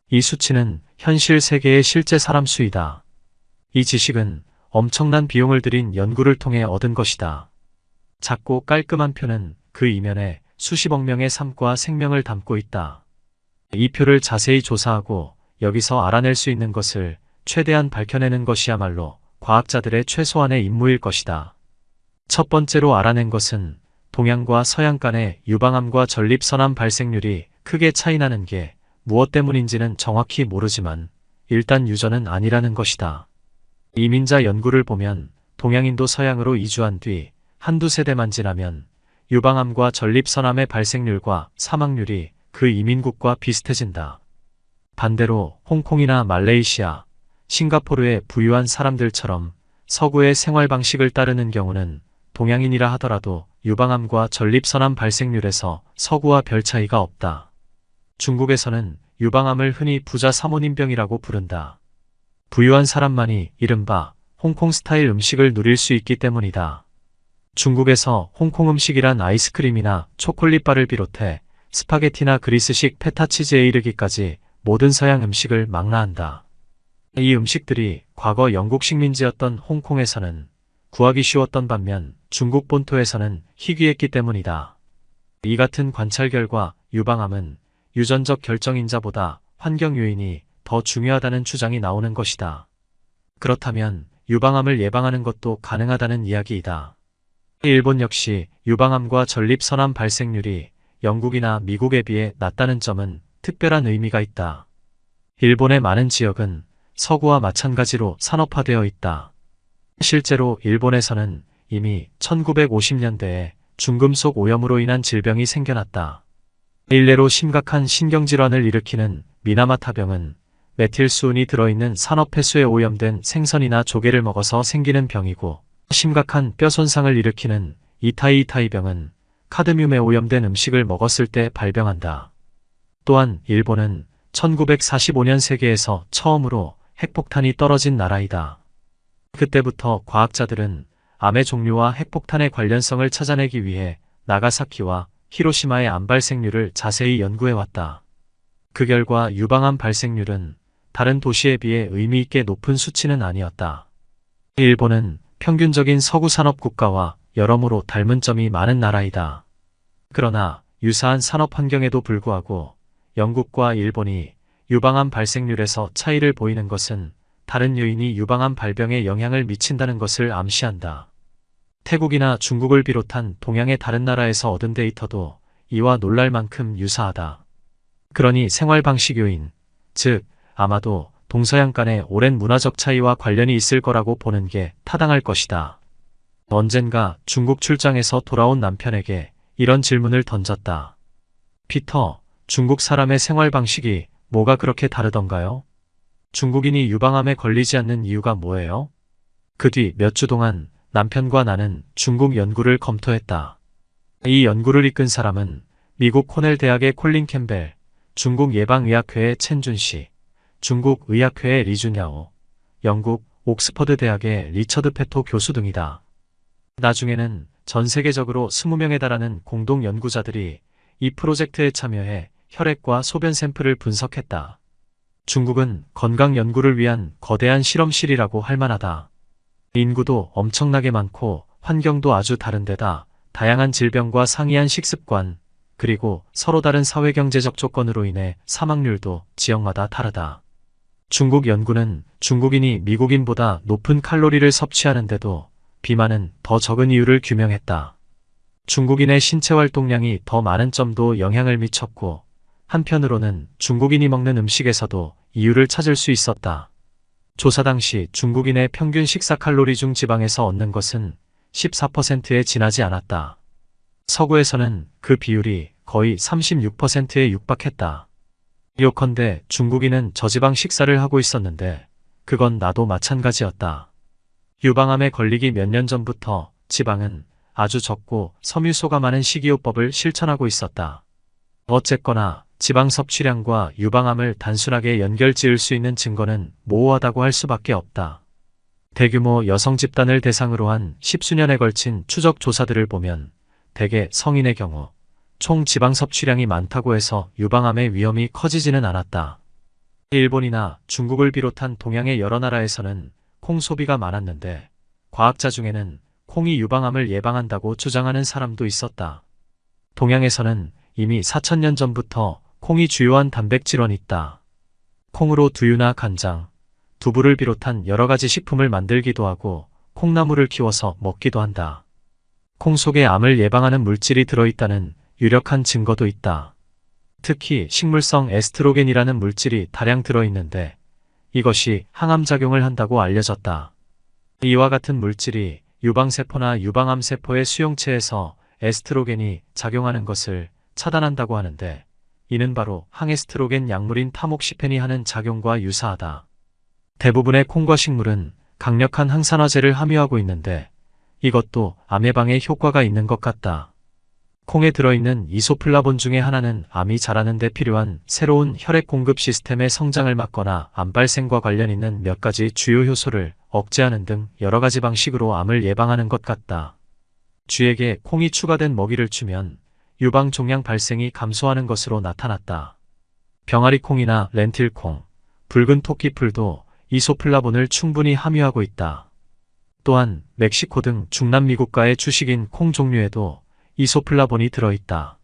이 수치는 현실 세계의 실제 사람 수이다. 이 지식은 엄청난 비용을 들인 연구를 통해 얻은 것이다. 작고 깔끔한 표는 그 이면에 수십억 명의 삶과 생명을 담고 있다. 이 표를 자세히 조사하고 여기서 알아낼 수 있는 것을 최대한 밝혀내는 것이야말로 과학자들의 최소한의 임무일 것이다. 첫 번째로 알아낸 것은 동양과 서양 간의 유방암과 전립선암 발생률이 크게 차이나는 게 무엇 때문인지는 정확히 모르지만 일단 유전은 아니라는 것이다. 이민자 연구를 보면 동양인도 서양으로 이주한 뒤 한두 세대만 지나면 유방암과 전립선암의 발생률과 사망률이 그 이민국과 비슷해진다. 반대로 홍콩이나 말레이시아, 싱가포르의 부유한 사람들처럼 서구의 생활 방식을 따르는 경우는 동양인이라 하더라도 유방암과 전립선암 발생률에서 서구와 별 차이가 없다. 중국에서는 유방암을 흔히 부자 사모님병이라고 부른다. 부유한 사람만이 이른바 홍콩 스타일 음식을 누릴 수 있기 때문이다. 중국에서 홍콩 음식이란 아이스크림이나 초콜릿바를 비롯해 스파게티나 그리스식 페타치즈에 이르기까지 모든 서양 음식을 망라한다. 이 음식들이 과거 영국 식민지였던 홍콩에서는 구하기 쉬웠던 반면 중국 본토에서는 희귀했기 때문이다. 이 같은 관찰 결과 유방암은 유전적 결정인자보다 환경 요인이 더 중요하다는 주장이 나오는 것이다. 그렇다면 유방암을 예방하는 것도 가능하다는 이야기이다. 일본 역시 유방암과 전립선암 발생률이 영국이나 미국에 비해 낮다는 점은 특별한 의미가 있다. 일본의 많은 지역은 서구와 마찬가지로 산업화되어 있다. 실제로 일본에서는 이미 1950년대에 중금속 오염으로 인한 질병이 생겨났다. 일례로 심각한 신경질환을 일으키는 미나마타병은 메틸수은이 들어있는 산업폐수에 오염된 생선이나 조개를 먹어서 생기는 병이고, 심각한 뼈 손상을 일으키는 이타이이타이병은 카드뮴에 오염된 음식을 먹었을 때 발병한다. 또한 일본은 1945년 세계에서 처음으로 핵폭탄이 떨어진 나라이다. 그때부터 과학자들은 암의 종류와 핵폭탄의 관련성을 찾아내기 위해 나가사키와 히로시마의 암 발생률을 자세히 연구해왔다. 그 결과 유방암 발생률은 다른 도시에 비해 의미 있게 높은 수치는 아니었다. 일본은 평균적인 서구 산업 국가와 여러모로 닮은 점이 많은 나라이다. 그러나 유사한 산업 환경에도 불구하고 영국과 일본이 유방암 발생률에서 차이를 보이는 것은 다른 요인이 유방암 발병에 영향을 미친다는 것을 암시한다. 태국이나 중국을 비롯한 동양의 다른 나라에서 얻은 데이터도 이와 놀랄 만큼 유사하다. 그러니 생활 방식 요인, 즉 아마도 동서양 간의 오랜 문화적 차이와 관련이 있을 거라고 보는 게 타당할 것이다. 언젠가 중국 출장에서 돌아온 남편에게 이런 질문을 던졌다. 피터, 중국 사람의 생활 방식이 뭐가 그렇게 다르던가요? 중국인이 유방암에 걸리지 않는 이유가 뭐예요? 그 뒤 몇 주 동안 남편과 나는 중국 연구를 검토했다. 이 연구를 이끈 사람은 미국 코넬 대학의 콜린 캠벨, 중국 예방의학회의 첸준 씨, 중국 의학회의 리준야오, 영국 옥스퍼드 대학의 리처드 페토 교수 등이다. 나중에는 전 세계적으로 20명에 달하는 공동 연구자들이 이 프로젝트에 참여해 혈액과 소변 샘플을 분석했다. 중국은 건강 연구를 위한 거대한 실험실이라고 할 만하다. 인구도 엄청나게 많고 환경도 아주 다른데다 다양한 질병과 상이한 식습관, 그리고 서로 다른 사회경제적 조건으로 인해 사망률도 지역마다 다르다. 중국 연구는 중국인이 미국인보다 높은 칼로리를 섭취하는데도 비만은 더 적은 이유를 규명했다. 중국인의 신체 활동량이 더 많은 점도 영향을 미쳤고, 한편으로는 중국인이 먹는 음식에서도 이유를 찾을 수 있었다. 조사 당시 중국인의 평균 식사 칼로리 중 지방에서 얻는 것은 14%에 지나지 않았다. 서구에서는 그 비율이 거의 36%에 육박했다. 요컨대 중국인은 저지방 식사를 하고 있었는데 그건 나도 마찬가지였다. 유방암에 걸리기 몇 년 전부터 지방은 아주 적고 섬유소가 많은 식이요법을 실천하고 있었다. 어쨌거나 지방 섭취량과 유방암을 단순하게 연결지을 수 있는 증거는 모호하다고 할 수밖에 없다. 대규모 여성 집단을 대상으로 한 10수년에 걸친 추적 조사들을 보면 대개 성인의 경우 총 지방 섭취량이 많다고 해서 유방암의 위험이 커지지는 않았다. 일본이나 중국을 비롯한 동양의 여러 나라에서는 콩 소비가 많았는데 과학자 중에는 콩이 유방암을 예방한다고 주장하는 사람도 있었다. 동양에서는 이미 4000년 전부터 콩이 주요한 단백질원이 있다. 콩으로 두유나 간장, 두부를 비롯한 여러 가지 식품을 만들기도 하고 콩나물을 키워서 먹기도 한다. 콩 속에 암을 예방하는 물질이 들어있다는 유력한 증거도 있다. 특히 식물성 에스트로겐이라는 물질이 다량 들어있는데 이것이 항암작용을 한다고 알려졌다. 이와 같은 물질이 유방세포나 유방암세포의 수용체에서 에스트로겐이 작용하는 것을 차단한다고 하는데 이는 바로 항에스트로겐 약물인 타목시펜이 하는 작용과 유사하다. 대부분의 콩과 식물은 강력한 항산화제를 함유하고 있는데 이것도 암 예방에 효과가 있는 것 같다. 콩에 들어있는 이소플라본 중에 하나는 암이 자라는 데 필요한 새로운 혈액 공급 시스템의 성장을 막거나 암 발생과 관련 있는 몇 가지 주요 효소를 억제하는 등 여러 가지 방식으로 암을 예방하는 것 같다. 쥐에게 콩이 추가된 먹이를 주면 유방 종양 발생이 감소하는 것으로 나타났다. 병아리콩이나 렌틸콩, 붉은 토끼풀도 이소플라본을 충분히 함유하고 있다. 또한 멕시코 등 중남미국가의 주식인 콩 종류에도 이소플라본이 들어있다.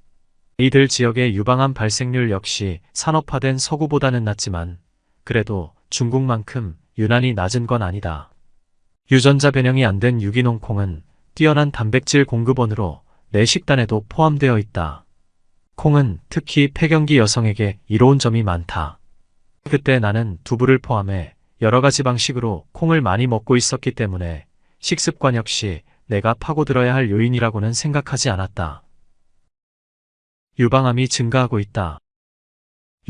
이들 지역의 유방암 발생률 역시 산업화된 서구보다는 낮지만 그래도 중국만큼 유난히 낮은 건 아니다. 유전자 변형이 안 된 유기농 콩은 뛰어난 단백질 공급원으로 내 식단에도 포함되어 있다. 콩은 특히 폐경기 여성에게 이로운 점이 많다. 그때 나는 두부를 포함해 여러 가지 방식으로 콩을 많이 먹고 있었기 때문에 식습관 역시 내가 파고들어야 할 요인이라고는 생각하지 않았다. 유방암이 증가하고 있다.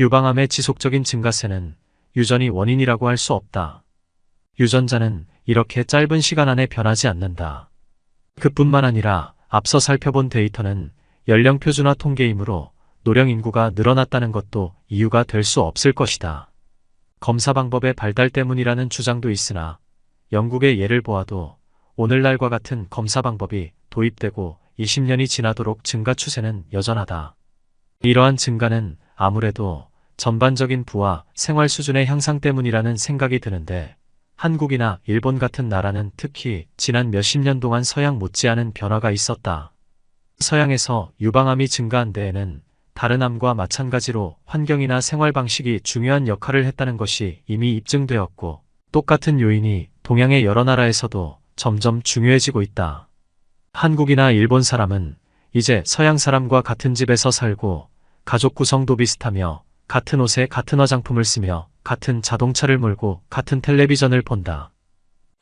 유방암의 지속적인 증가세는 유전이 원인이라고 할 수 없다. 유전자는 이렇게 짧은 시간 안에 변하지 않는다. 그뿐만 아니라 앞서 살펴본 데이터는 연령 표준화 통계이므로 노령 인구가 늘어났다는 것도 이유가 될 수 없을 것이다. 검사 방법의 발달 때문이라는 주장도 있으나 영국의 예를 보아도 오늘날과 같은 검사 방법이 도입되고 20년이 지나도록 증가 추세는 여전하다. 이러한 증가는 아무래도 전반적인 부와 생활 수준의 향상 때문이라는 생각이 드는데 한국이나 일본 같은 나라는 특히 지난 몇십 년 동안 서양 못지않은 변화가 있었다. 서양에서 유방암이 증가한 데에는 다른 암과 마찬가지로 환경이나 생활 방식이 중요한 역할을 했다는 것이 이미 입증되었고 똑같은 요인이 동양의 여러 나라에서도 점점 중요해지고 있다. 한국이나 일본 사람은 이제 서양 사람과 같은 집에서 살고 가족 구성도 비슷하며 같은 옷에 같은 화장품을 쓰며 같은 자동차를 몰고 같은 텔레비전을 본다.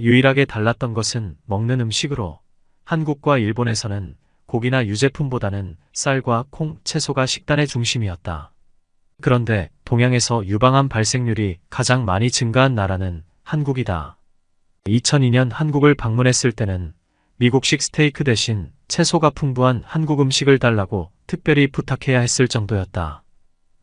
유일하게 달랐던 것은 먹는 음식으로 한국과 일본에서는 고기나 유제품보다는 쌀과 콩, 채소가 식단의 중심이었다. 그런데 동양에서 유방암 발생률이 가장 많이 증가한 나라는 한국이다. 2002년 한국을 방문했을 때는 미국식 스테이크 대신 채소가 풍부한 한국 음식을 달라고 특별히 부탁해야 했을 정도였다.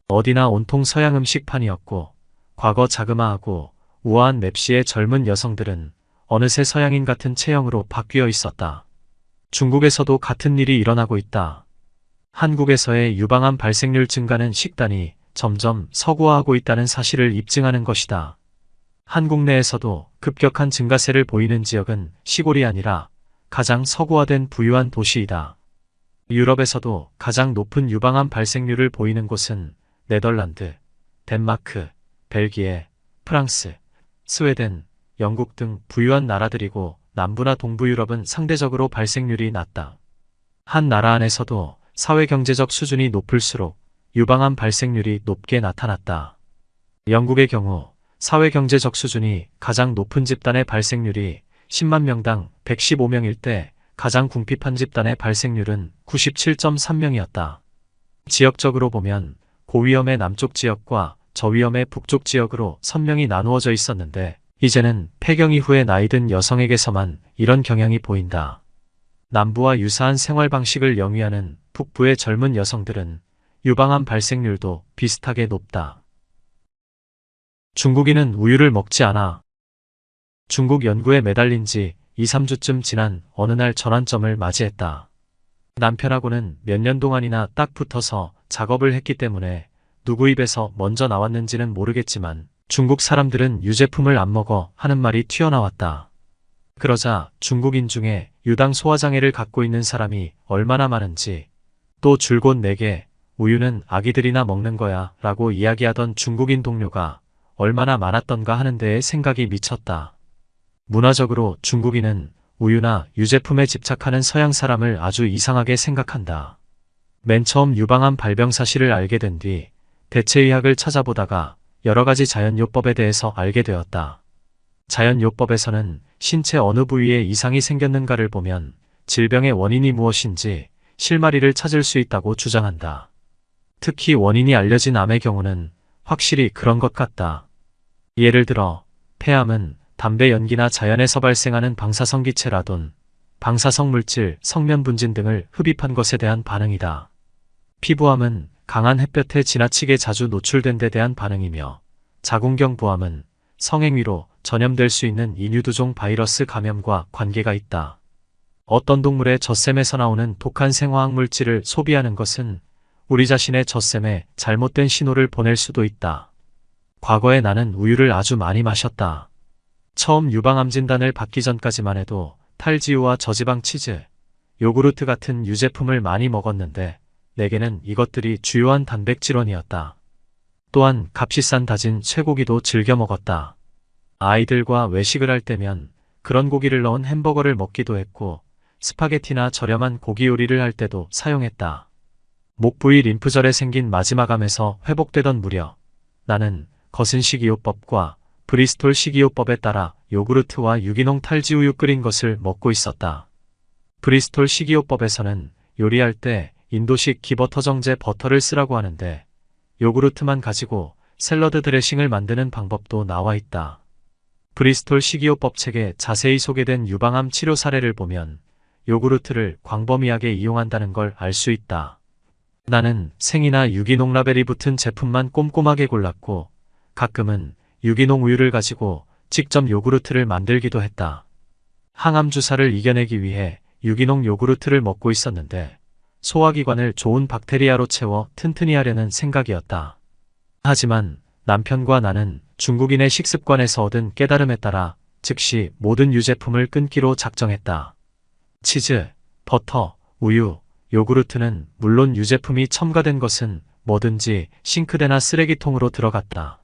어디나 온통 서양 음식판이었고 과거 자그마하고 우아한 맵시의 젊은 여성들은 어느새 서양인 같은 체형으로 바뀌어 있었다. 중국에서도 같은 일이 일어나고 있다. 한국에서의 유방암 발생률 증가는 식단이 점점 서구화하고 있다는 사실을 입증하는 것이다. 한국 내에서도 급격한 증가세를 보이는 지역은 시골이 아니라 가장 서구화된 부유한 도시이다. 유럽에서도 가장 높은 유방암 발생률을 보이는 곳은 네덜란드, 덴마크, 벨기에, 프랑스, 스웨덴, 영국 등 부유한 나라들이고 남부나 동부 유럽은 상대적으로 발생률이 낮다. 한 나라 안에서도 사회경제적 수준이 높을수록 유방암 발생률이 높게 나타났다. 영국의 경우 사회경제적 수준이 가장 높은 집단의 발생률이 10만 명당 115명일 때 가장 궁핍한 집단의 발생률은 97.3명이었다. 지역적으로 보면 고위험의 남쪽 지역과 저위험의 북쪽 지역으로 선명히 나누어져 있었는데 이제는 폐경 이후의 나이든 여성에게서만 이런 경향이 보인다. 남부와 유사한 생활 방식을 영위하는 북부의 젊은 여성들은 유방암 발생률도 비슷하게 높다. 중국인은 우유를 먹지 않아. 중국 연구에 매달린 지 2, 3주쯤 지난 어느 날 전환점을 맞이했다. 남편하고는 몇 년 동안이나 딱 붙어서 작업을 했기 때문에 누구 입에서 먼저 나왔는지는 모르겠지만 중국 사람들은 유제품을 안 먹어 하는 말이 튀어나왔다. 그러자 중국인 중에 유당 소화장애를 갖고 있는 사람이 얼마나 많은지 또 줄곧 내게 우유는 아기들이나 먹는 거야 라고 이야기하던 중국인 동료가 얼마나 많았던가 하는 데에 생각이 미쳤다. 문화적으로 중국인은 우유나 유제품에 집착하는 서양 사람을 아주 이상하게 생각한다. 맨 처음 유방암 발병 사실을 알게 된 뒤 대체의학을 찾아보다가 여러 가지 자연요법에 대해서 알게 되었다. 자연요법에서는 신체 어느 부위에 이상이 생겼는가를 보면 질병의 원인이 무엇인지 실마리를 찾을 수 있다고 주장한다. 특히 원인이 알려진 암의 경우는 확실히 그런 것 같다. 예를 들어 폐암은 담배 연기나 자연에서 발생하는 방사성 기체 라돈, 방사성 물질, 성면 분진 등을 흡입한 것에 대한 반응이다. 피부암은 강한 햇볕에 지나치게 자주 노출된 데 대한 반응이며 자궁경부암은 성행위로 전염될 수 있는 인유두종 바이러스 감염과 관계가 있다. 어떤 동물의 젖샘에서 나오는 독한 생화학 물질을 소비하는 것은 우리 자신의 젖샘에 잘못된 신호를 보낼 수도 있다. 과거에 나는 우유를 아주 많이 마셨다. 처음 유방암 진단을 받기 전까지만 해도 탈지우와 저지방 치즈, 요구르트 같은 유제품을 많이 먹었는데 내게는 이것들이 주요한 단백질원이었다. 또한 값이 싼 다진 쇠고기도 즐겨 먹었다. 아이들과 외식을 할 때면 그런 고기를 넣은 햄버거를 먹기도 했고 스파게티나 저렴한 고기 요리를 할 때도 사용했다. 목 부위 림프절에 생긴 마지막암에서 회복되던 무렵 나는 거슨 식이요법과 브리스톨 식이요법에 따라 요구르트와 유기농 탈지우유 끓인 것을 먹고 있었다. 브리스톨 식이요법에서는 요리할 때 인도식 기버터 정제 버터를 쓰라고 하는데 요구르트만 가지고 샐러드 드레싱을 만드는 방법도 나와 있다. 브리스톨 식이요법 책에 자세히 소개된 유방암 치료 사례를 보면 요구르트를 광범위하게 이용한다는 걸 알 수 있다. 나는 생이나 유기농 라벨이 붙은 제품만 꼼꼼하게 골랐고 가끔은 유기농 우유를 가지고 직접 요구르트를 만들기도 했다. 항암 주사를 이겨내기 위해 유기농 요구르트를 먹고 있었는데 소화기관을 좋은 박테리아로 채워 튼튼히 하려는 생각이었다. 하지만 남편과 나는 중국인의 식습관에서 얻은 깨달음에 따라 즉시 모든 유제품을 끊기로 작정했다. 치즈, 버터, 우유, 요구르트는 물론 유제품이 첨가된 것은 뭐든지 싱크대나 쓰레기통으로 들어갔다.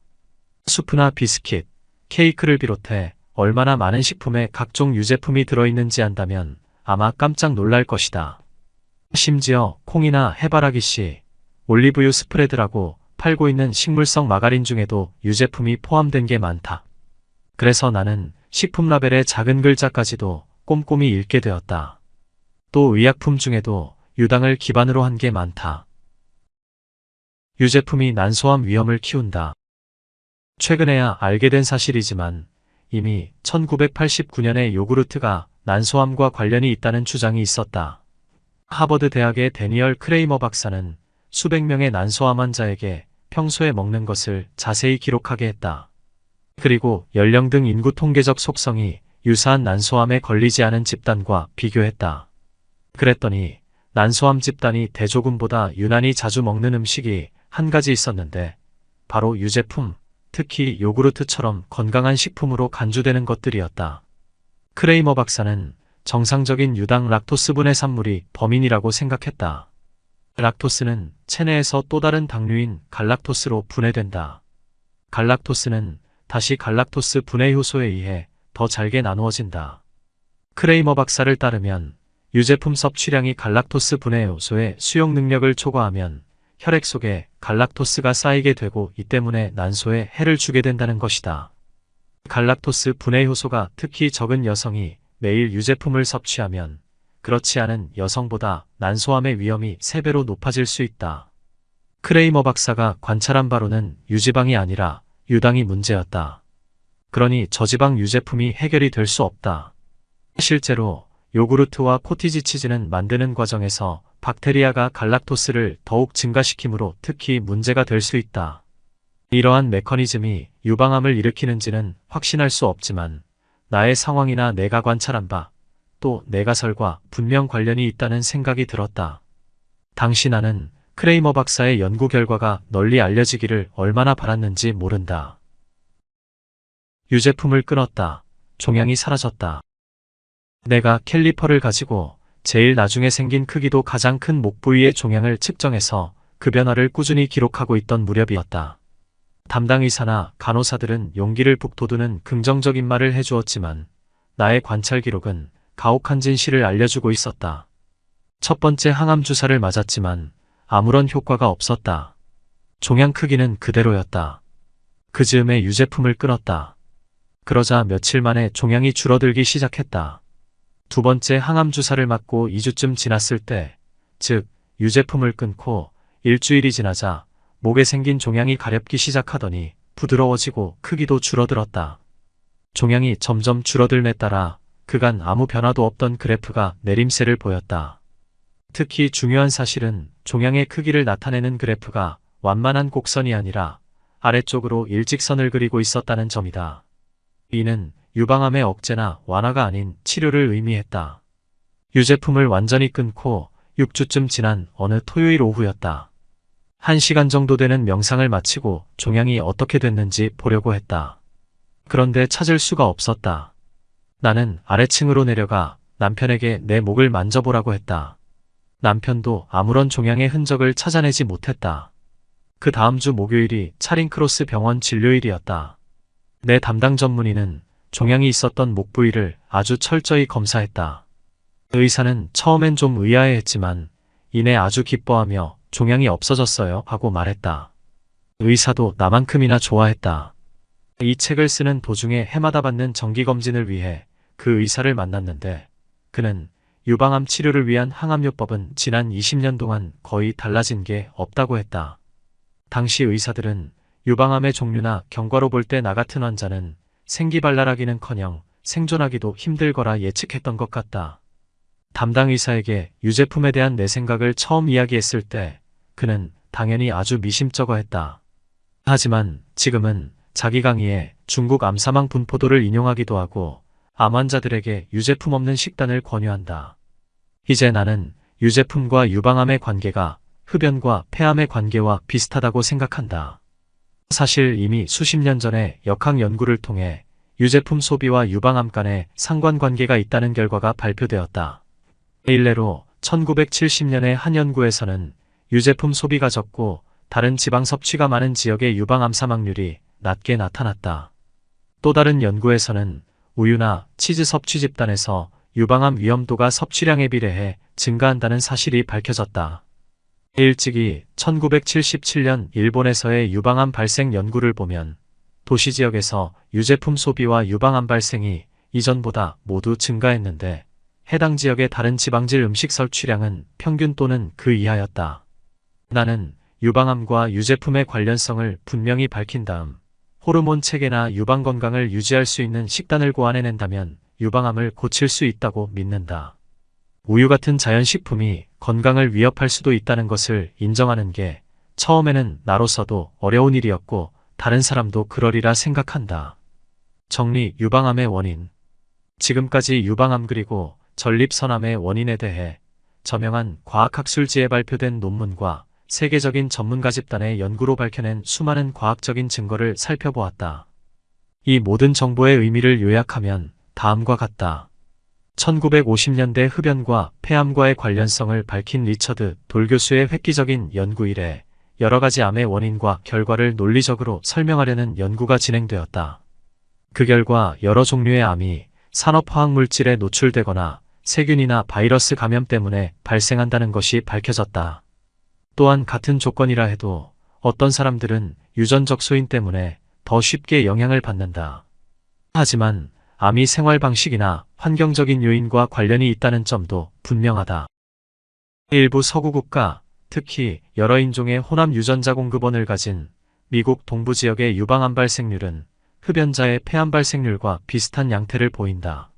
수프나 비스킷, 케이크를 비롯해 얼마나 많은 식품에 각종 유제품이 들어있는지 안다면 아마 깜짝 놀랄 것이다. 심지어 콩이나 해바라기 씨, 올리브유 스프레드라고 팔고 있는 식물성 마가린 중에도 유제품이 포함된 게 많다. 그래서 나는 식품 라벨의 작은 글자까지도 꼼꼼히 읽게 되었다. 또 의약품 중에도 유당을 기반으로 한 게 많다. 유제품이 난소암 위험을 키운다. 최근에야 알게 된 사실이지만 이미 1989년에 요구르트가 난소암과 관련이 있다는 주장이 있었다. 하버드 대학의 데니얼 크레이머 박사는 수백 명의 난소암 환자에게 평소에 먹는 것을 자세히 기록하게 했다. 그리고 연령 등 인구 통계적 속성이 유사한 난소암에 걸리지 않은 집단과 비교했다. 그랬더니 난소암 집단이 대조군보다 유난히 자주 먹는 음식이 한 가지 있었는데 바로 유제품, 특히 요구르트처럼 건강한 식품으로 간주되는 것들이었다. 크레이머 박사는 정상적인 유당 락토스분해 산물이 범인이라고 생각했다. 락토스는 체내에서 또 다른 당류인 갈락토스로 분해된다. 갈락토스는 다시 갈락토스 분해 효소에 의해 더 잘게 나누어진다. 크레이머 박사를 따르면 유제품 섭취량이 갈락토스 분해 효소의 수용 능력을 초과하면 혈액 속에 갈락토스가 쌓이게 되고 이 때문에 난소에 해를 주게 된다는 것이다. 갈락토스 분해 효소가 특히 적은 여성이 매일 유제품을 섭취하면 그렇지 않은 여성보다 난소암의 위험이 3배로 높아질 수 있다. 크레이머 박사가 관찰한 바로는 유지방이 아니라 유당이 문제였다. 그러니 저지방 유제품이 해결이 될 수 없다. 실제로 요구르트와 코티지 치즈는 만드는 과정에서 박테리아가 갈락토스를 더욱 증가시키므로 특히 문제가 될 수 있다. 이러한 메커니즘이 유방암을 일으키는지는 확신할 수 없지만 나의 상황이나 내가 관찰한 바, 또 내 가설과 분명 관련이 있다는 생각이 들었다. 당시 나는 크레이머 박사의 연구 결과가 널리 알려지기를 얼마나 바랐는지 모른다. 유제품을 끊었다. 종양이 사라졌다. 내가 캘리퍼를 가지고 제일 나중에 생긴 크기도 가장 큰 목 부위의 종양을 측정해서 그 변화를 꾸준히 기록하고 있던 무렵이었다. 담당 의사나 간호사들은 용기를 북돋우는 긍정적인 말을 해주었지만 나의 관찰 기록은 가혹한 진실을 알려주고 있었다. 첫 번째 항암 주사를 맞았지만 아무런 효과가 없었다. 종양 크기는 그대로였다. 그 즈음에 유제품을 끊었다. 그러자 며칠 만에 종양이 줄어들기 시작했다. 두 번째 항암 주사를 맞고 2주쯤 지났을 때, 즉 유제품을 끊고 일주일이 지나자 목에 생긴 종양이 가렵기 시작하더니 부드러워지고 크기도 줄어들었다. 종양이 점점 줄어들매 따라 그간 아무 변화도 없던 그래프가 내림세를 보였다. 특히 중요한 사실은 종양의 크기를 나타내는 그래프가 완만한 곡선이 아니라 아래쪽으로 일직선을 그리고 있었다는 점이다. 이는 유방암의 억제나 완화가 아닌 치료를 의미했다. 유제품을 완전히 끊고 6주쯤 지난 어느 토요일 오후였다. 1시간 정도 되는 명상을 마치고 종양이 어떻게 됐는지 보려고 했다. 그런데 찾을 수가 없었다. 나는 아래층으로 내려가 남편에게 내 목을 만져보라고 했다. 남편도 아무런 종양의 흔적을 찾아내지 못했다. 그 다음 주 목요일이 차링크로스 병원 진료일이었다. 내 담당 전문의는 종양이 있었던 목 부위를 아주 철저히 검사했다. 의사는 처음엔 좀 의아해했지만 이내 아주 기뻐하며 종양이 없어졌어요 하고 말했다. 의사도 나만큼이나 좋아했다. 이 책을 쓰는 도중에 해마다 받는 정기검진을 위해 그 의사를 만났는데 그는 유방암 치료를 위한 항암요법은 지난 20년 동안 거의 달라진 게 없다고 했다. 당시 의사들은 유방암의 종류나 경과로 볼 때 나 같은 환자는 생기발랄하기는커녕 생존하기도 힘들거라 예측했던 것 같다. 담당 의사에게 유제품에 대한 내 생각을 처음 이야기했을 때 그는 당연히 아주 미심쩍어했다. 하지만 지금은 자기 강의에 중국 암사망 분포도를 인용하기도 하고 암 환자들에게 유제품 없는 식단을 권유한다. 이제 나는 유제품과 유방암의 관계가 흡연과 폐암의 관계와 비슷하다고 생각한다. 사실 이미 수십 년 전에 역학 연구를 통해 유제품 소비와 유방암 간의 상관관계가 있다는 결과가 발표되었다. 일례로 1970년의 한 연구에서는 유제품 소비가 적고 다른 지방 섭취가 많은 지역의 유방암 사망률이 낮게 나타났다. 또 다른 연구에서는 우유나 치즈 섭취 집단에서 유방암 위험도가 섭취량에 비례해 증가한다는 사실이 밝혀졌다. 일찍이 1977년 일본에서의 유방암 발생 연구를 보면 도시 지역에서 유제품 소비와 유방암 발생이 이전보다 모두 증가했는데 해당 지역의 다른 지방질 음식 섭취량은 평균 또는 그 이하였다. 나는 유방암과 유제품의 관련성을 분명히 밝힌 다음 호르몬 체계나 유방 건강을 유지할 수 있는 식단을 고안해낸다면 유방암을 고칠 수 있다고 믿는다. 우유 같은 자연식품이 건강을 위협할 수도 있다는 것을 인정하는 게 처음에는 나로서도 어려운 일이었고 다른 사람도 그러리라 생각한다. 정리. 유방암의 원인. 지금까지 유방암 그리고 전립선암의 원인에 대해 저명한 과학학술지에 발표된 논문과 세계적인 전문가 집단의 연구로 밝혀낸 수많은 과학적인 증거를 살펴보았다. 이 모든 정보의 의미를 요약하면 다음과 같다. 1950년대 흡연과 폐암과의 관련성을 밝힌 리처드 돌 교수의 획기적인 연구 이래 여러 가지 암의 원인과 결과를 논리적으로 설명하려는 연구가 진행되었다. 그 결과 여러 종류의 암이 산업화학물질에 노출되거나 세균이나 바이러스 감염 때문에 발생한다는 것이 밝혀졌다. 또한 같은 조건이라 해도 어떤 사람들은 유전적 소인 때문에 더 쉽게 영향을 받는다. 하지만 암이 생활 방식이나 환경적인 요인과 관련이 있다는 점도 분명하다. 일부 서구 국가, 특히 여러 인종의 혼합 유전자 공급원을 가진 미국 동부 지역의 유방암 발생률은 흡연자의 폐암 발생률과 비슷한 양태를 보인다.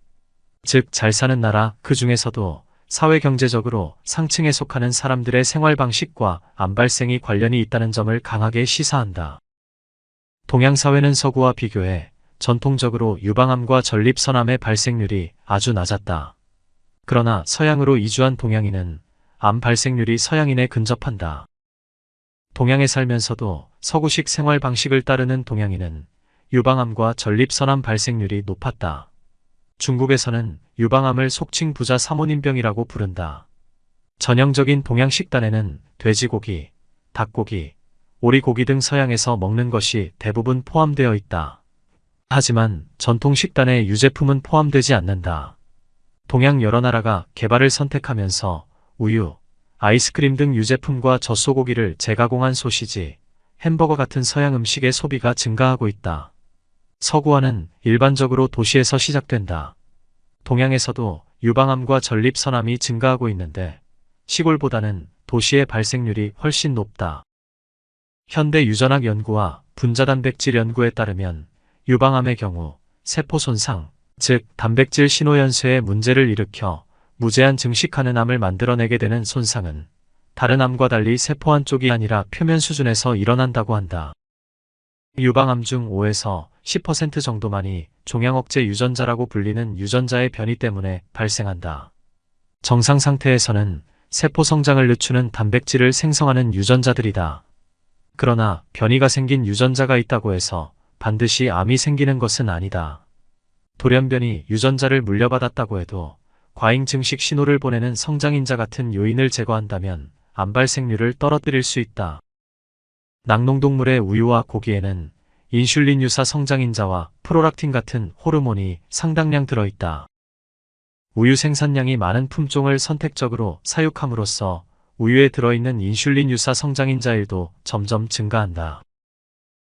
즉, 잘 사는 나라, 그 중에서도 사회경제적으로 상층에 속하는 사람들의 생활 방식과 암 발생이 관련이 있다는 점을 강하게 시사한다. 동양 사회는 서구와 비교해 전통적으로 유방암과 전립선암의 발생률이 아주 낮았다. 그러나 서양으로 이주한 동양인은 암 발생률이 서양인에 근접한다. 동양에 살면서도 서구식 생활 방식을 따르는 동양인은 유방암과 전립선암 발생률이 높았다. 중국에서는 유방암을 속칭 부자 사모님병이라고 부른다. 전형적인 동양 식단에는 돼지고기, 닭고기, 오리고기 등 서양에서 먹는 것이 대부분 포함되어 있다. 하지만 전통 식단에 유제품은 포함되지 않는다. 동양 여러 나라가 개발을 선택하면서 우유, 아이스크림 등 유제품과 젖소고기를 재가공한 소시지, 햄버거 같은 서양 음식의 소비가 증가하고 있다. 서구화는 일반적으로 도시에서 시작된다. 동양에서도 유방암과 전립선암이 증가하고 있는데 시골보다는 도시의 발생률이 훨씬 높다. 현대 유전학 연구와 분자단백질 연구에 따르면 유방암의 경우 세포 손상, 즉 단백질 신호연쇄에 문제를 일으켜 무제한 증식하는 암을 만들어내게 되는 손상은 다른 암과 달리 세포 안쪽이 아니라 표면 수준에서 일어난다고 한다. 유방암 중 5에서 10% 정도만이 종양억제 유전자라고 불리는 유전자의 변이 때문에 발생한다. 정상 상태에서는 세포 성장을 늦추는 단백질을 생성하는 유전자들이다. 그러나 변이가 생긴 유전자가 있다고 해서 반드시 암이 생기는 것은 아니다. 돌연변이 유전자를 물려받았다고 해도 과잉 증식 신호를 보내는 성장인자 같은 요인을 제거한다면 암 발생률을 떨어뜨릴 수 있다. 낙농동물의 우유와 고기에는 인슐린 유사 성장인자와 프로락틴 같은 호르몬이 상당량 들어있다. 우유 생산량이 많은 품종을 선택적으로 사육함으로써 우유에 들어있는 인슐린 유사 성장인자일도 점점 증가한다.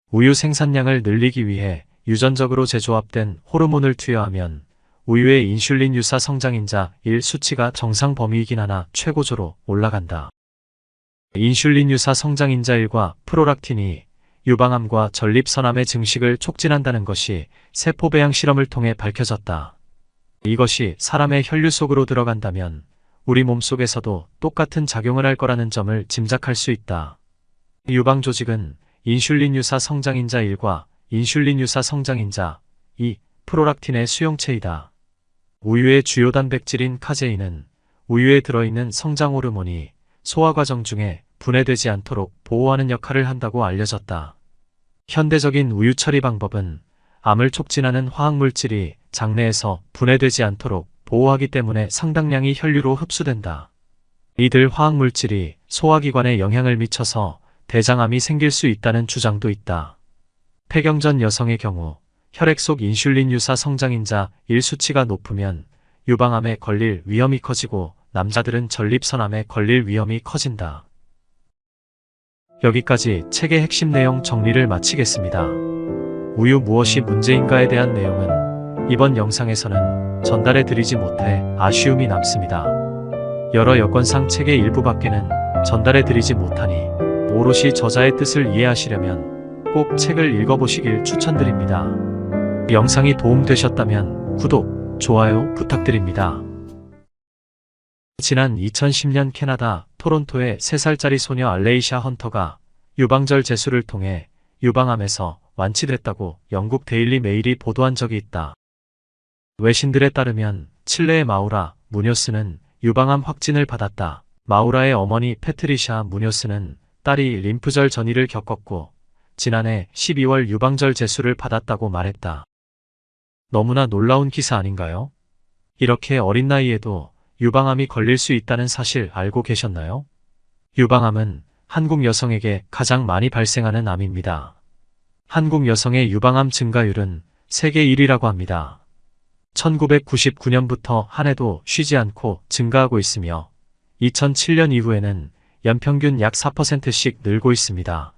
우유 생산량을 늘리기 위해 유전적으로 재조합된 호르몬을 투여하면 우유의 인슐린 유사 성장인자 1 수치가 정상 범위이긴 하나 최고조로 올라간다. 인슐린 유사 성장인자 1과 프로락틴이 유방암과 전립선암의 증식을 촉진한다는 것이 세포배양 실험을 통해 밝혀졌다. 이것이 사람의 혈류 속으로 들어간다면 우리 몸속에서도 똑같은 작용을 할 거라는 점을 짐작할 수 있다. 유방 조직은 인슐린 유사 성장인자 1과 인슐린 유사 성장인자 2, 프로락틴의 수용체이다. 우유의 주요 단백질인 카제인은 우유에 들어있는 성장 호르몬이 소화 과정 중에 분해되지 않도록 보호하는 역할을 한다고 알려졌다. 현대적인 우유 처리 방법은 암을 촉진하는 화학물질이 장내에서 분해되지 않도록 보호하기 때문에 상당량이 혈류로 흡수된다. 이들 화학물질이 소화기관에 영향을 미쳐서 대장암이 생길 수 있다는 주장도 있다. 폐경전 여성의 경우 혈액 속 인슐린 유사 성장인자 1 수치가 높으면 유방암에 걸릴 위험이 커지고 남자들은 전립선암에 걸릴 위험이 커진다. 여기까지 책의 핵심 내용 정리를 마치겠습니다. 우유 무엇이 문제인가에 대한 내용은 이번 영상에서는 전달해 드리지 못해 아쉬움이 남습니다. 여러 여건상 책의 일부밖에는 전달해 드리지 못하니 오롯이 저자의 뜻을 이해하시려면 꼭 책을 읽어보시길 추천드립니다. 영상이 도움되셨다면 구독, 좋아요 부탁드립니다. 지난 2010년 캐나다 토론토의 3살짜리 소녀 알레이샤 헌터가 유방절 제수를 통해 유방암에서 완치됐다고 영국 데일리 메일이 보도한 적이 있다. 외신들에 따르면 칠레의 마우라 무뇨스는 유방암 확진을 받았다. 마우라의 어머니 패트리샤 무뇨스는 딸이 림프절 전이를 겪었고 지난해 12월 유방절 제수를 받았다고 말했다. 너무나 놀라운 기사 아닌가요? 이렇게 어린 나이에도 유방암이 걸릴 수 있다는 사실 알고 계셨나요? 유방암은 한국 여성에게 가장 많이 발생하는 암입니다. 한국 여성의 유방암 증가율은 세계 1위라고 합니다. 1999년부터 한 해도 쉬지 않고 증가하고 있으며 2007년 이후에는 연평균 약 4%씩 늘고 있습니다.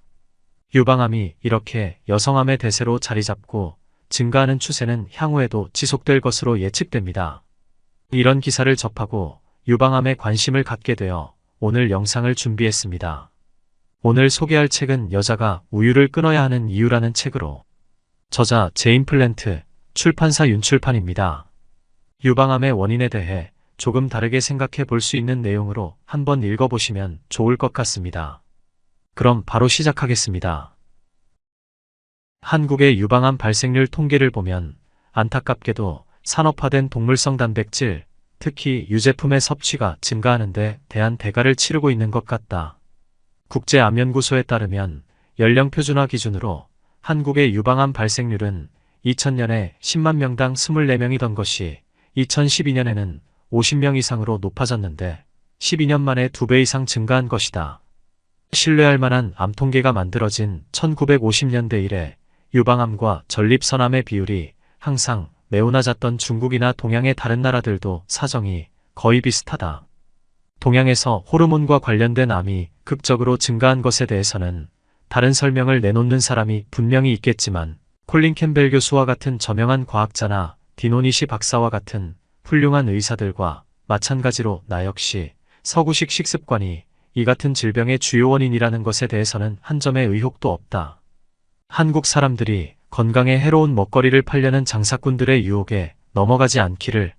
유방암이 이렇게 여성암의 대세로 자리 잡고 증가하는 추세는 향후에도 지속될 것으로 예측됩니다. 이런 기사를 접하고 유방암에 관심을 갖게 되어 오늘 영상을 준비했습니다. 오늘 소개할 책은 여자가 우유를 끊어야 하는 이유라는 책으로 저자 제인 플랜트, 출판사 윤출판입니다. 유방암의 원인에 대해 조금 다르게 생각해 볼 수 있는 내용으로 한번 읽어보시면 좋을 것 같습니다. 그럼 바로 시작하겠습니다. 한국의 유방암 발생률 통계를 보면 안타깝게도 산업화된 동물성 단백질, 특히 유제품의 섭취가 증가하는 데 대한 대가를 치르고 있는 것 같다. 국제암연구소에 따르면 연령 표준화 기준으로 한국의 유방암 발생률은 2000년에 10만 명당 24명이던 것이 2012년에는 50명 이상으로 높아졌는데 12년 만에 2배 이상 증가한 것이다. 신뢰할 만한 암 통계가 만들어진 1950년대 이래 유방암과 전립선암의 비율이 항상 매우 낮았던 중국이나 동양의 다른 나라들도 사정이 거의 비슷하다. 동양에서 호르몬과 관련된 암이 극적으로 증가한 것에 대해서는 다른 설명을 내놓는 사람이 분명히 있겠지만 콜린 캠벨 교수와 같은 저명한 과학자나 디노니시 박사와 같은 훌륭한 의사들과 마찬가지로 나 역시 서구식 식습관이 이 같은 질병의 주요 원인이라는 것에 대해서는 한 점의 의혹도 없다. 한국 사람들이 건강에 해로운 먹거리를 팔려는 장사꾼들의 유혹에 넘어가지 않기를,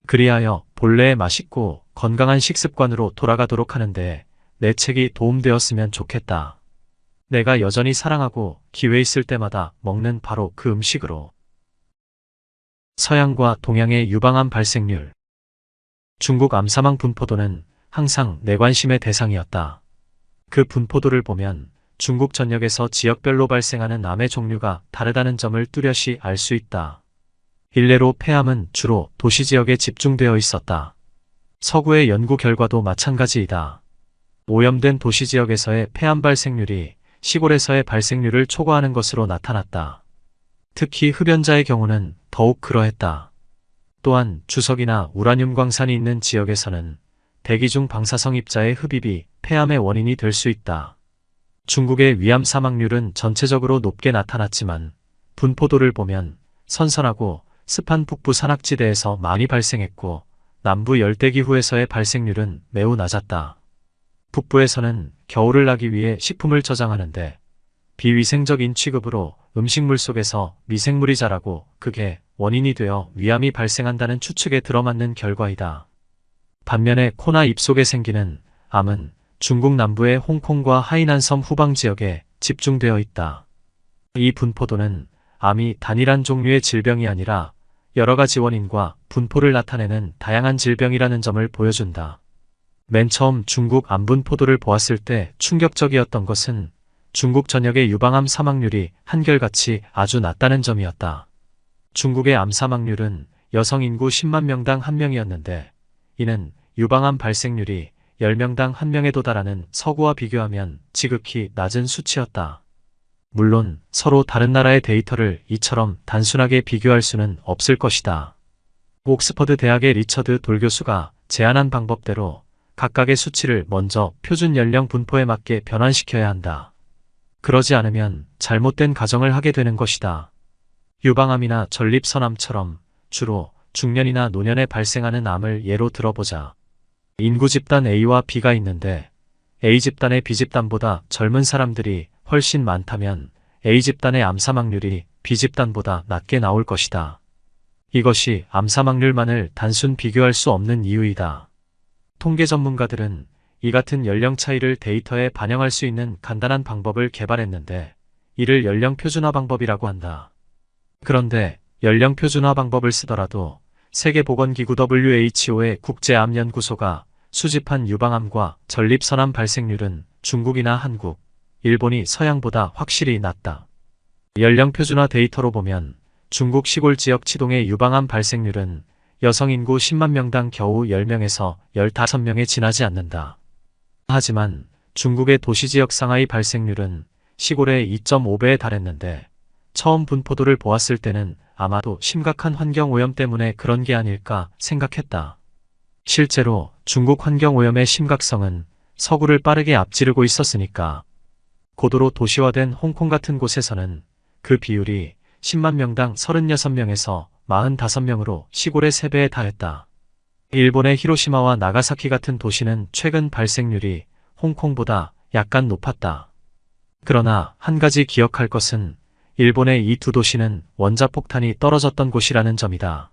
그리하여 본래의 맛있고 건강한 식습관으로 돌아가도록 하는데 내 책이 도움되었으면 좋겠다. 내가 여전히 사랑하고 기회 있을 때마다 먹는 바로 그 음식으로. 서양과 동양의 유방암 발생률. 중국 암사망 분포도는 항상 내 관심의 대상이었다. 그 분포도를 보면 중국 전역에서 지역별로 발생하는 암의 종류가 다르다는 점을 뚜렷이 알 수 있다. 일례로 폐암은 주로 도시지역에 집중되어 있었다. 서구의 연구 결과도 마찬가지이다. 오염된 도시지역에서의 폐암 발생률이 시골에서의 발생률을 초과하는 것으로 나타났다. 특히 흡연자의 경우는 더욱 그러했다. 또한 주석이나 우라늄 광산이 있는 지역에서는 대기 중 방사성 입자의 흡입이 폐암의 원인이 될 수 있다. 중국의 위암 사망률은 전체적으로 높게 나타났지만 분포도를 보면 선선하고 습한 북부 산악지대에서 많이 발생했고 남부 열대기후에서의 발생률은 매우 낮았다. 북부에서는 겨울을 나기 위해 식품을 저장하는데 비위생적인 취급으로 음식물 속에서 미생물이 자라고 그게 원인이 되어 위암이 발생한다는 추측에 들어맞는 결과이다. 반면에 코나 입 속에 생기는 암은 중국 남부의 홍콩과 하이난섬 후방 지역에 집중되어 있다. 이 분포도는 암이 단일한 종류의 질병이 아니라 여러 가지 원인과 분포를 나타내는 다양한 질병이라는 점을 보여준다. 맨 처음 중국 암 분포도를 보았을 때 충격적이었던 것은 중국 전역의 유방암 사망률이 한결같이 아주 낮다는 점이었다. 중국의 암 사망률은 여성 인구 10만 명당 1명이었는데 이는 유방암 발생률이 10명당 1명에 도달하는 서구와 비교하면 지극히 낮은 수치였다. 물론 서로 다른 나라의 데이터를 이처럼 단순하게 비교할 수는 없을 것이다. 옥스퍼드 대학의 리처드 돌 교수가 제안한 방법대로 각각의 수치를 먼저 표준 연령 분포에 맞게 변환시켜야 한다. 그러지 않으면 잘못된 가정을 하게 되는 것이다. 유방암이나 전립선암처럼 주로 중년이나 노년에 발생하는 암을 예로 들어보자. 인구 집단 A와 B가 있는데 A 집단의 B 집단보다 젊은 사람들이 훨씬 많다면 A 집단의 암 사망률이 B 집단보다 낮게 나올 것이다. 이것이 암 사망률만을 단순 비교할 수 없는 이유이다. 통계 전문가들은 이 같은 연령 차이를 데이터에 반영할 수 있는 간단한 방법을 개발했는데 이를 연령 표준화 방법이라고 한다. 그런데 연령 표준화 방법을 쓰더라도 세계보건기구 WHO의 국제암연구소가 수집한 유방암과 전립선암 발생률은 중국이나 한국, 일본이 서양보다 확실히 낮다. 연령 표준화 데이터로 보면 중국 시골 지역 치동의 유방암 발생률은 여성 인구 10만 명당 겨우 10명에서 15명에 지나지 않는다. 하지만 중국의 도시지역 상하이 발생률은 시골의 2.5배에 달했는데 처음 분포도를 보았을 때는 아마도 심각한 환경오염 때문에 그런 게 아닐까 생각했다. 실제로 중국 환경오염의 심각성은 서구를 빠르게 앞지르고 있었으니까. 고도로 도시화된 홍콩 같은 곳에서는 그 비율이 10만 명당 36명에서 45명으로 시골의 3배에 달했다. 일본의 히로시마와 나가사키 같은 도시는 최근 발생률이 홍콩보다 약간 높았다. 그러나 한 가지 기억할 것은 일본의 이 두 도시는 원자폭탄이 떨어졌던 곳이라는 점이다.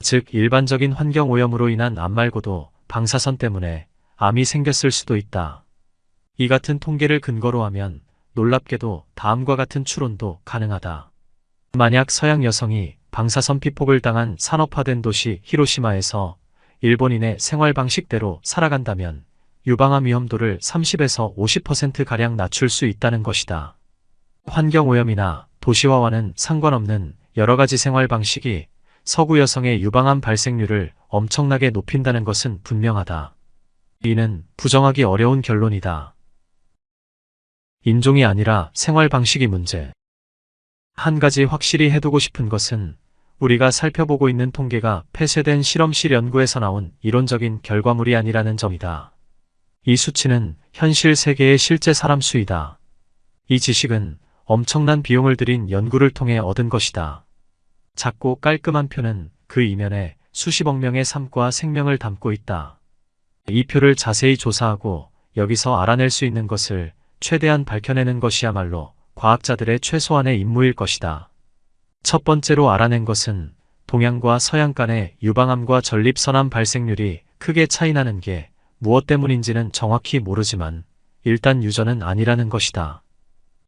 즉 일반적인 환경오염으로 인한 암 말고도 방사선 때문에 암이 생겼을 수도 있다. 이 같은 통계를 근거로 하면 놀랍게도 다음과 같은 추론도 가능하다. 만약 서양 여성이 방사선 피폭을 당한 산업화된 도시 히로시마에서 일본인의 생활 방식대로 살아간다면 유방암 위험도를 30에서 50%가량 낮출 수 있다는 것이다. 환경오염이나 도시화와는 상관없는 여러 가지 생활 방식이 서구 여성의 유방암 발생률을 엄청나게 높인다는 것은 분명하다. 이는 부정하기 어려운 결론이다. 인종이 아니라 생활 방식이 문제. 한 가지 확실히 해두고 싶은 것은 우리가 살펴보고 있는 통계가 폐쇄된 실험실 연구에서 나온 이론적인 결과물이 아니라는 점이다. 이 수치는 현실 세계의 실제 사람 수이다. 이 지식은 엄청난 비용을 들인 연구를 통해 얻은 것이다. 작고 깔끔한 표는 그 이면에 수십억 명의 삶과 생명을 담고 있다. 이 표를 자세히 조사하고 여기서 알아낼 수 있는 것을 최대한 밝혀내는 것이야말로 과학자들의 최소한의 임무일 것이다. 첫 번째로 알아낸 것은 동양과 서양 간의 유방암과 전립선암 발생률이 크게 차이나는 게 무엇 때문인지는 정확히 모르지만 일단 유전은 아니라는 것이다.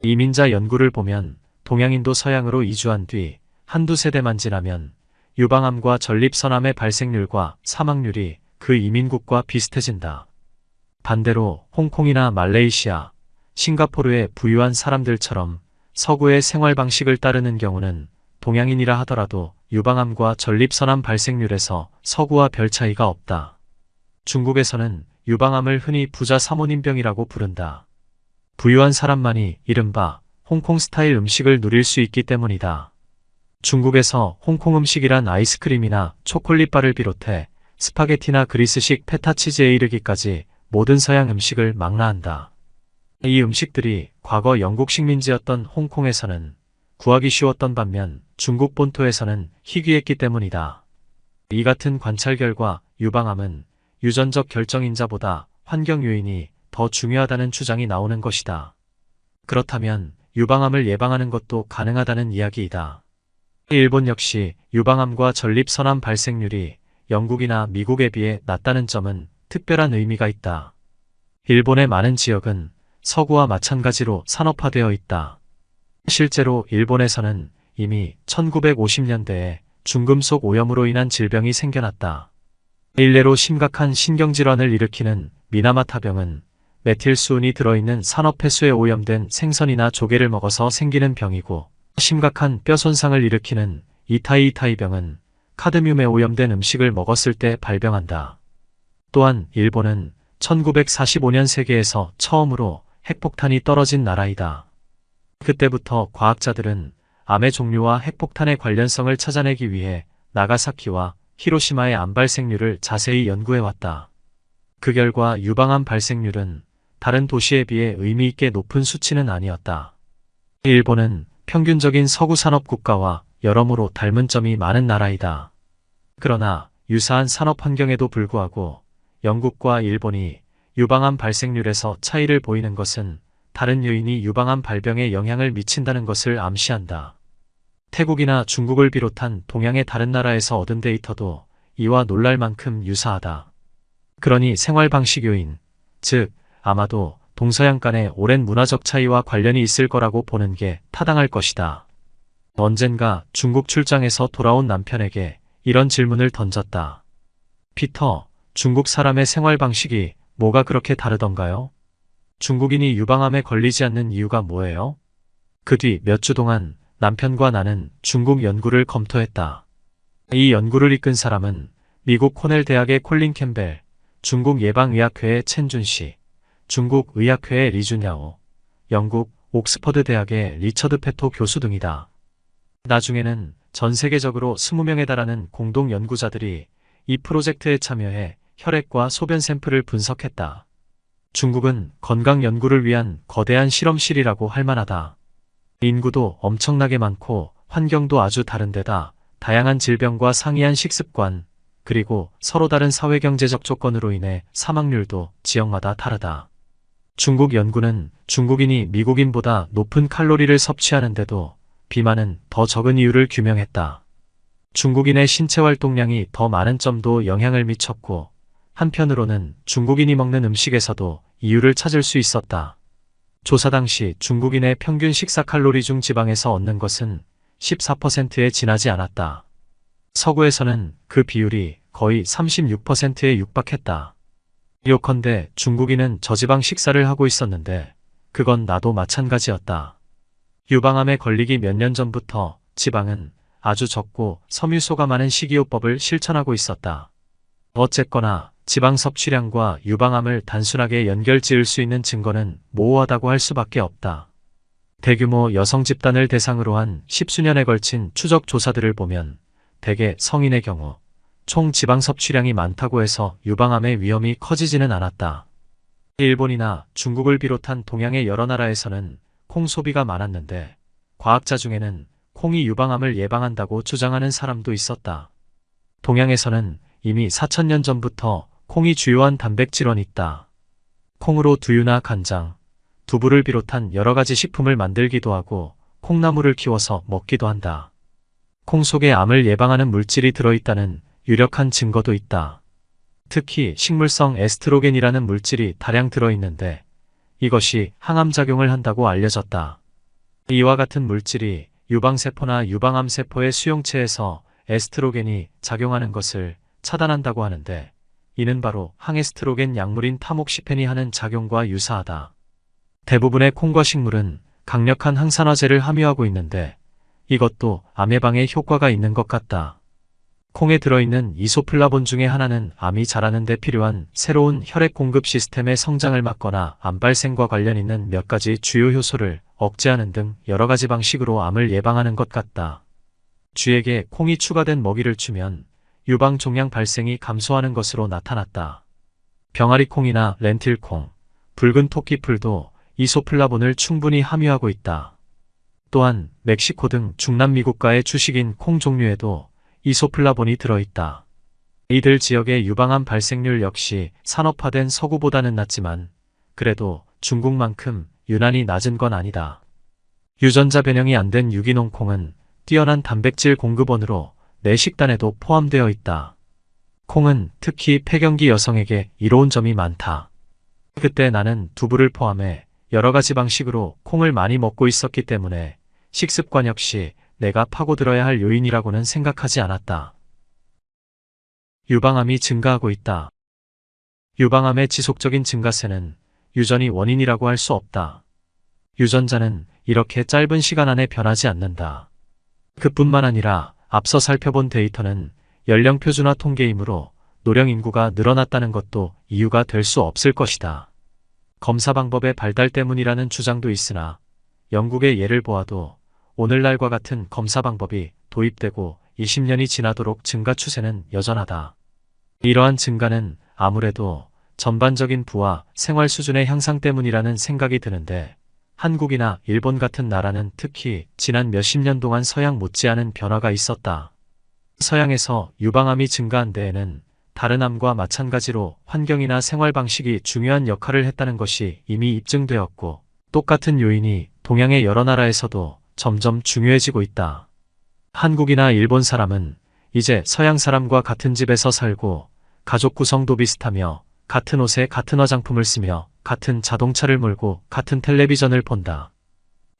이민자 연구를 보면 동양인도 서양으로 이주한 뒤 한두 세대만 지나면 유방암과 전립선암의 발생률과 사망률이 그 이민국과 비슷해진다. 반대로 홍콩이나 말레이시아, 싱가포르의 부유한 사람들처럼 서구의 생활 방식을 따르는 경우는 동양인이라 하더라도 유방암과 전립선암 발생률에서 서구와 별 차이가 없다. 중국에서는 유방암을 흔히 부자 사모님병이라고 부른다. 부유한 사람만이 이른바 홍콩 스타일 음식을 누릴 수 있기 때문이다. 중국에서 홍콩 음식이란 아이스크림이나 초콜릿바를 비롯해 스파게티나 그리스식 페타치즈에 이르기까지 모든 서양 음식을 망라한다. 이 음식들이 과거 영국 식민지였던 홍콩에서는 구하기 쉬웠던 반면 중국 본토에서는 희귀했기 때문이다. 이 같은 관찰 결과 유방암은 유전적 결정인자보다 환경 요인이 더 중요하다는 주장이 나오는 것이다. 그렇다면 유방암을 예방하는 것도 가능하다는 이야기이다. 일본 역시 유방암과 전립선암 발생률이 영국이나 미국에 비해 낮다는 점은 특별한 의미가 있다. 일본의 많은 지역은 서구와 마찬가지로 산업화되어 있다. 실제로 일본에서는 이미 1950년대에 중금속 오염으로 인한 질병이 생겨났다. 일례로 심각한 신경질환을 일으키는 미나마타병은 메틸수은이 들어있는 산업폐수에 오염된 생선이나 조개를 먹어서 생기는 병이고, 심각한 뼈 손상을 일으키는 이타이이타이병은 카드뮴에 오염된 음식을 먹었을 때 발병한다. 또한 일본은 1945년 세계에서 처음으로 핵폭탄이 떨어진 나라이다. 그때부터 과학자들은 암의 종류와 핵폭탄의 관련성을 찾아내기 위해 나가사키와 히로시마의 암 발생률을 자세히 연구해왔다. 그 결과 유방암 발생률은 다른 도시에 비해 의미 있게 높은 수치는 아니었다. 일본은 평균적인 서구 산업 국가와 여러모로 닮은 점이 많은 나라이다. 그러나 유사한 산업 환경에도 불구하고 영국과 일본이 유방암 발생률에서 차이를 보이는 것은 다른 요인이 유방암 발병에 영향을 미친다는 것을 암시한다. 태국이나 중국을 비롯한 동양의 다른 나라에서 얻은 데이터도 이와 놀랄 만큼 유사하다. 그러니 생활 방식 요인, 즉 아마도 동서양 간의 오랜 문화적 차이와 관련이 있을 거라고 보는 게 타당할 것이다. 언젠가 중국 출장에서 돌아온 남편에게 이런 질문을 던졌다. 피터, 중국 사람의 생활 방식이 뭐가 그렇게 다르던가요? 중국인이 유방암에 걸리지 않는 이유가 뭐예요? 그 뒤 몇 주 동안 남편과 나는 중국 연구를 검토했다. 이 연구를 이끈 사람은 미국 코넬 대학의 콜린 캠벨, 중국 예방의학회의 첸준 씨, 중국 의학회의 리준야오, 영국 옥스퍼드 대학의 리처드 페토 교수 등이다. 나중에는 전 세계적으로 20명에 달하는 공동 연구자들이 이 프로젝트에 참여해 혈액과 소변 샘플을 분석했다. 중국은 건강 연구를 위한 거대한 실험실이라고 할 만하다. 인구도 엄청나게 많고 환경도 아주 다른데다 다양한 질병과 상이한 식습관, 그리고 서로 다른 사회경제적 조건으로 인해 사망률도 지역마다 다르다. 중국 연구는 중국인이 미국인보다 높은 칼로리를 섭취하는데도 비만은 더 적은 이유를 규명했다. 중국인의 신체 활동량이 더 많은 점도 영향을 미쳤고, 한편으로는 중국인이 먹는 음식에서도 이유를 찾을 수 있었다. 조사 당시 중국인의 평균 식사 칼로리 중 지방에서 얻는 것은 14%에 지나지 않았다. 서구에서는 그 비율이 거의 36%에 육박했다. 요컨대 중국인은 저지방 식사를 하고 있었는데 그건 나도 마찬가지였다. 유방암에 걸리기 몇 년 전부터 지방은 아주 적고 섬유소가 많은 식이요법을 실천하고 있었다. 어쨌거나 지방 섭취량과 유방암을 단순하게 연결지을 수 있는 증거는 모호하다고 할 수밖에 없다. 대규모 여성 집단을 대상으로 한 10수년에 걸친 추적 조사들을 보면 대개 성인의 경우 총 지방 섭취량이 많다고 해서 유방암의 위험이 커지지는 않았다. 일본이나 중국을 비롯한 동양의 여러 나라에서는 콩 소비가 많았는데 과학자 중에는 콩이 유방암을 예방한다고 주장하는 사람도 있었다. 동양에서는 이미 4000년 전부터 콩이 주요한 단백질원이 있다. 콩으로 두유나 간장, 두부를 비롯한 여러 가지 식품을 만들기도 하고 콩나물을 키워서 먹기도 한다. 콩 속에 암을 예방하는 물질이 들어있다는 유력한 증거도 있다. 특히 식물성 에스트로겐이라는 물질이 다량 들어있는데 이것이 항암작용을 한다고 알려졌다. 이와 같은 물질이 유방세포나 유방암세포의 수용체에서 에스트로겐이 작용하는 것을 차단한다고 하는데 이는 바로 항에스트로겐 약물인 타목시펜이 하는 작용과 유사하다. 대부분의 콩과 식물은 강력한 항산화제를 함유하고 있는데 이것도 암 예방에 효과가 있는 것 같다. 콩에 들어있는 이소플라본 중에 하나는 암이 자라는 데 필요한 새로운 혈액 공급 시스템의 성장을 막거나 암 발생과 관련 있는 몇 가지 주요 효소를 억제하는 등 여러 가지 방식으로 암을 예방하는 것 같다. 쥐에게 콩이 추가된 먹이를 주면 유방 종양 발생이 감소하는 것으로 나타났다. 병아리 콩이나 렌틸콩, 붉은 토끼풀도 이소플라본을 충분히 함유하고 있다. 또한 멕시코 등 중남미 국가의 주식인 콩 종류에도 이소플라본이 들어있다. 이들 지역의 유방암 발생률 역시 산업화된 서구보다는 낮지만 그래도 중국만큼 유난히 낮은 건 아니다. 유전자 변형이 안 된 유기농 콩은 뛰어난 단백질 공급원으로 내 식단에도 포함되어 있다. 콩은 특히 폐경기 여성에게 이로운 점이 많다. 그때 나는 두부를 포함해 여러 가지 방식으로 콩을 많이 먹고 있었기 때문에 식습관 역시 내가 파고들어야 할 요인이라고는 생각하지 않았다. 유방암이 증가하고 있다. 유방암의 지속적인 증가세는 유전이 원인이라고 할 수 없다. 유전자는 이렇게 짧은 시간 안에 변하지 않는다. 그뿐만 아니라 앞서 살펴본 데이터는 연령 표준화 통계이므로 노령 인구가 늘어났다는 것도 이유가 될 수 없을 것이다. 검사 방법의 발달 때문이라는 주장도 있으나 영국의 예를 보아도 오늘날과 같은 검사 방법이 도입되고 20년이 지나도록 증가 추세는 여전하다. 이러한 증가는 아무래도 전반적인 부와 생활 수준의 향상 때문이라는 생각이 드는데 한국이나 일본 같은 나라는 특히 지난 몇십 년 동안 서양 못지않은 변화가 있었다. 서양에서 유방암이 증가한 데에는 다른 암과 마찬가지로 환경이나 생활 방식이 중요한 역할을 했다는 것이 이미 입증되었고 똑같은 요인이 동양의 여러 나라에서도 점점 중요해지고 있다. 한국이나 일본 사람은 이제 서양 사람과 같은 집에서 살고 가족 구성도 비슷하며 같은 옷에 같은 화장품을 쓰며 같은 자동차를 몰고 같은 텔레비전을 본다.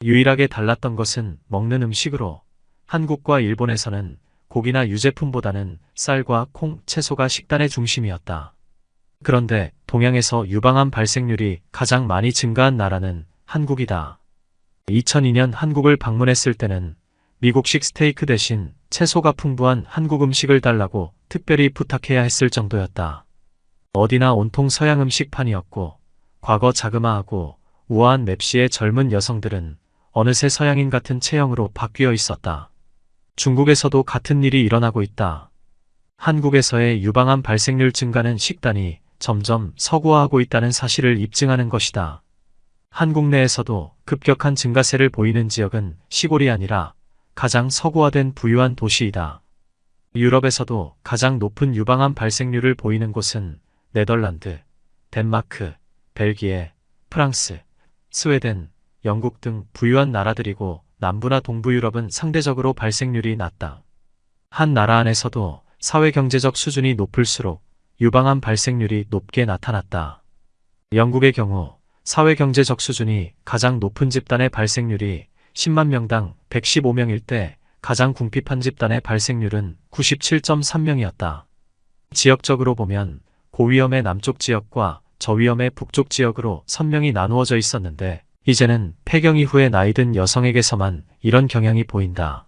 유일하게 달랐던 것은 먹는 음식으로 한국과 일본에서는 고기나 유제품보다는 쌀과 콩, 채소가 식단의 중심이었다. 그런데 동양에서 유방암 발생률이 가장 많이 증가한 나라는 한국이다. 2002년 한국을 방문했을 때는 미국식 스테이크 대신 채소가 풍부한 한국 음식을 달라고 특별히 부탁해야 했을 정도였다. 어디나 온통 서양 음식판이었고 과거 자그마하고 우아한 맵시의 젊은 여성들은 어느새 서양인 같은 체형으로 바뀌어 있었다. 중국에서도 같은 일이 일어나고 있다. 한국에서의 유방암 발생률 증가는 식단이 점점 서구화하고 있다는 사실을 입증하는 것이다. 한국 내에서도 급격한 증가세를 보이는 지역은 시골이 아니라 가장 서구화된 부유한 도시이다. 유럽에서도 가장 높은 유방암 발생률을 보이는 곳은 네덜란드, 덴마크, 벨기에, 프랑스, 스웨덴, 영국 등 부유한 나라들이고 남부나 동부 유럽은 상대적으로 발생률이 낮다. 한 나라 안에서도 사회경제적 수준이 높을수록 유방암 발생률이 높게 나타났다. 영국의 경우 사회경제적 수준이 가장 높은 집단의 발생률이 10만 명당 115명일 때 가장 궁핍한 집단의 발생률은 97.3명이었다. 지역적으로 보면 고위험의 남쪽 지역과 저위험의 북쪽 지역으로 선명히 나누어져 있었는데 이제는 폐경 이후의 나이든 여성에게서만 이런 경향이 보인다.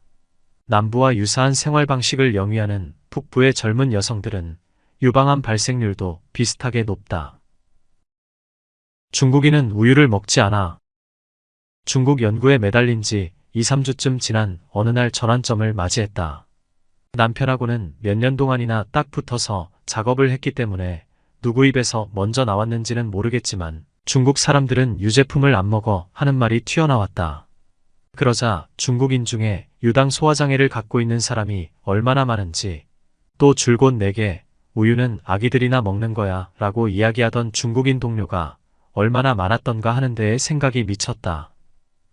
남부와 유사한 생활 방식을 영위하는 북부의 젊은 여성들은 유방암 발생률도 비슷하게 높다. 중국인은 우유를 먹지 않아. 중국 연구에 매달린 지 2, 3주쯤 지난 어느 날 전환점을 맞이했다. 남편하고는 몇 년 동안이나 딱 붙어서 작업을 했기 때문에 누구 입에서 먼저 나왔는지는 모르겠지만 중국 사람들은 유제품을 안 먹어 하는 말이 튀어나왔다. 그러자 중국인 중에 유당 소화장애를 갖고 있는 사람이 얼마나 많은지 또 줄곧 내게 우유는 아기들이나 먹는 거야 라고 이야기하던 중국인 동료가 얼마나 많았던가 하는 데에 생각이 미쳤다.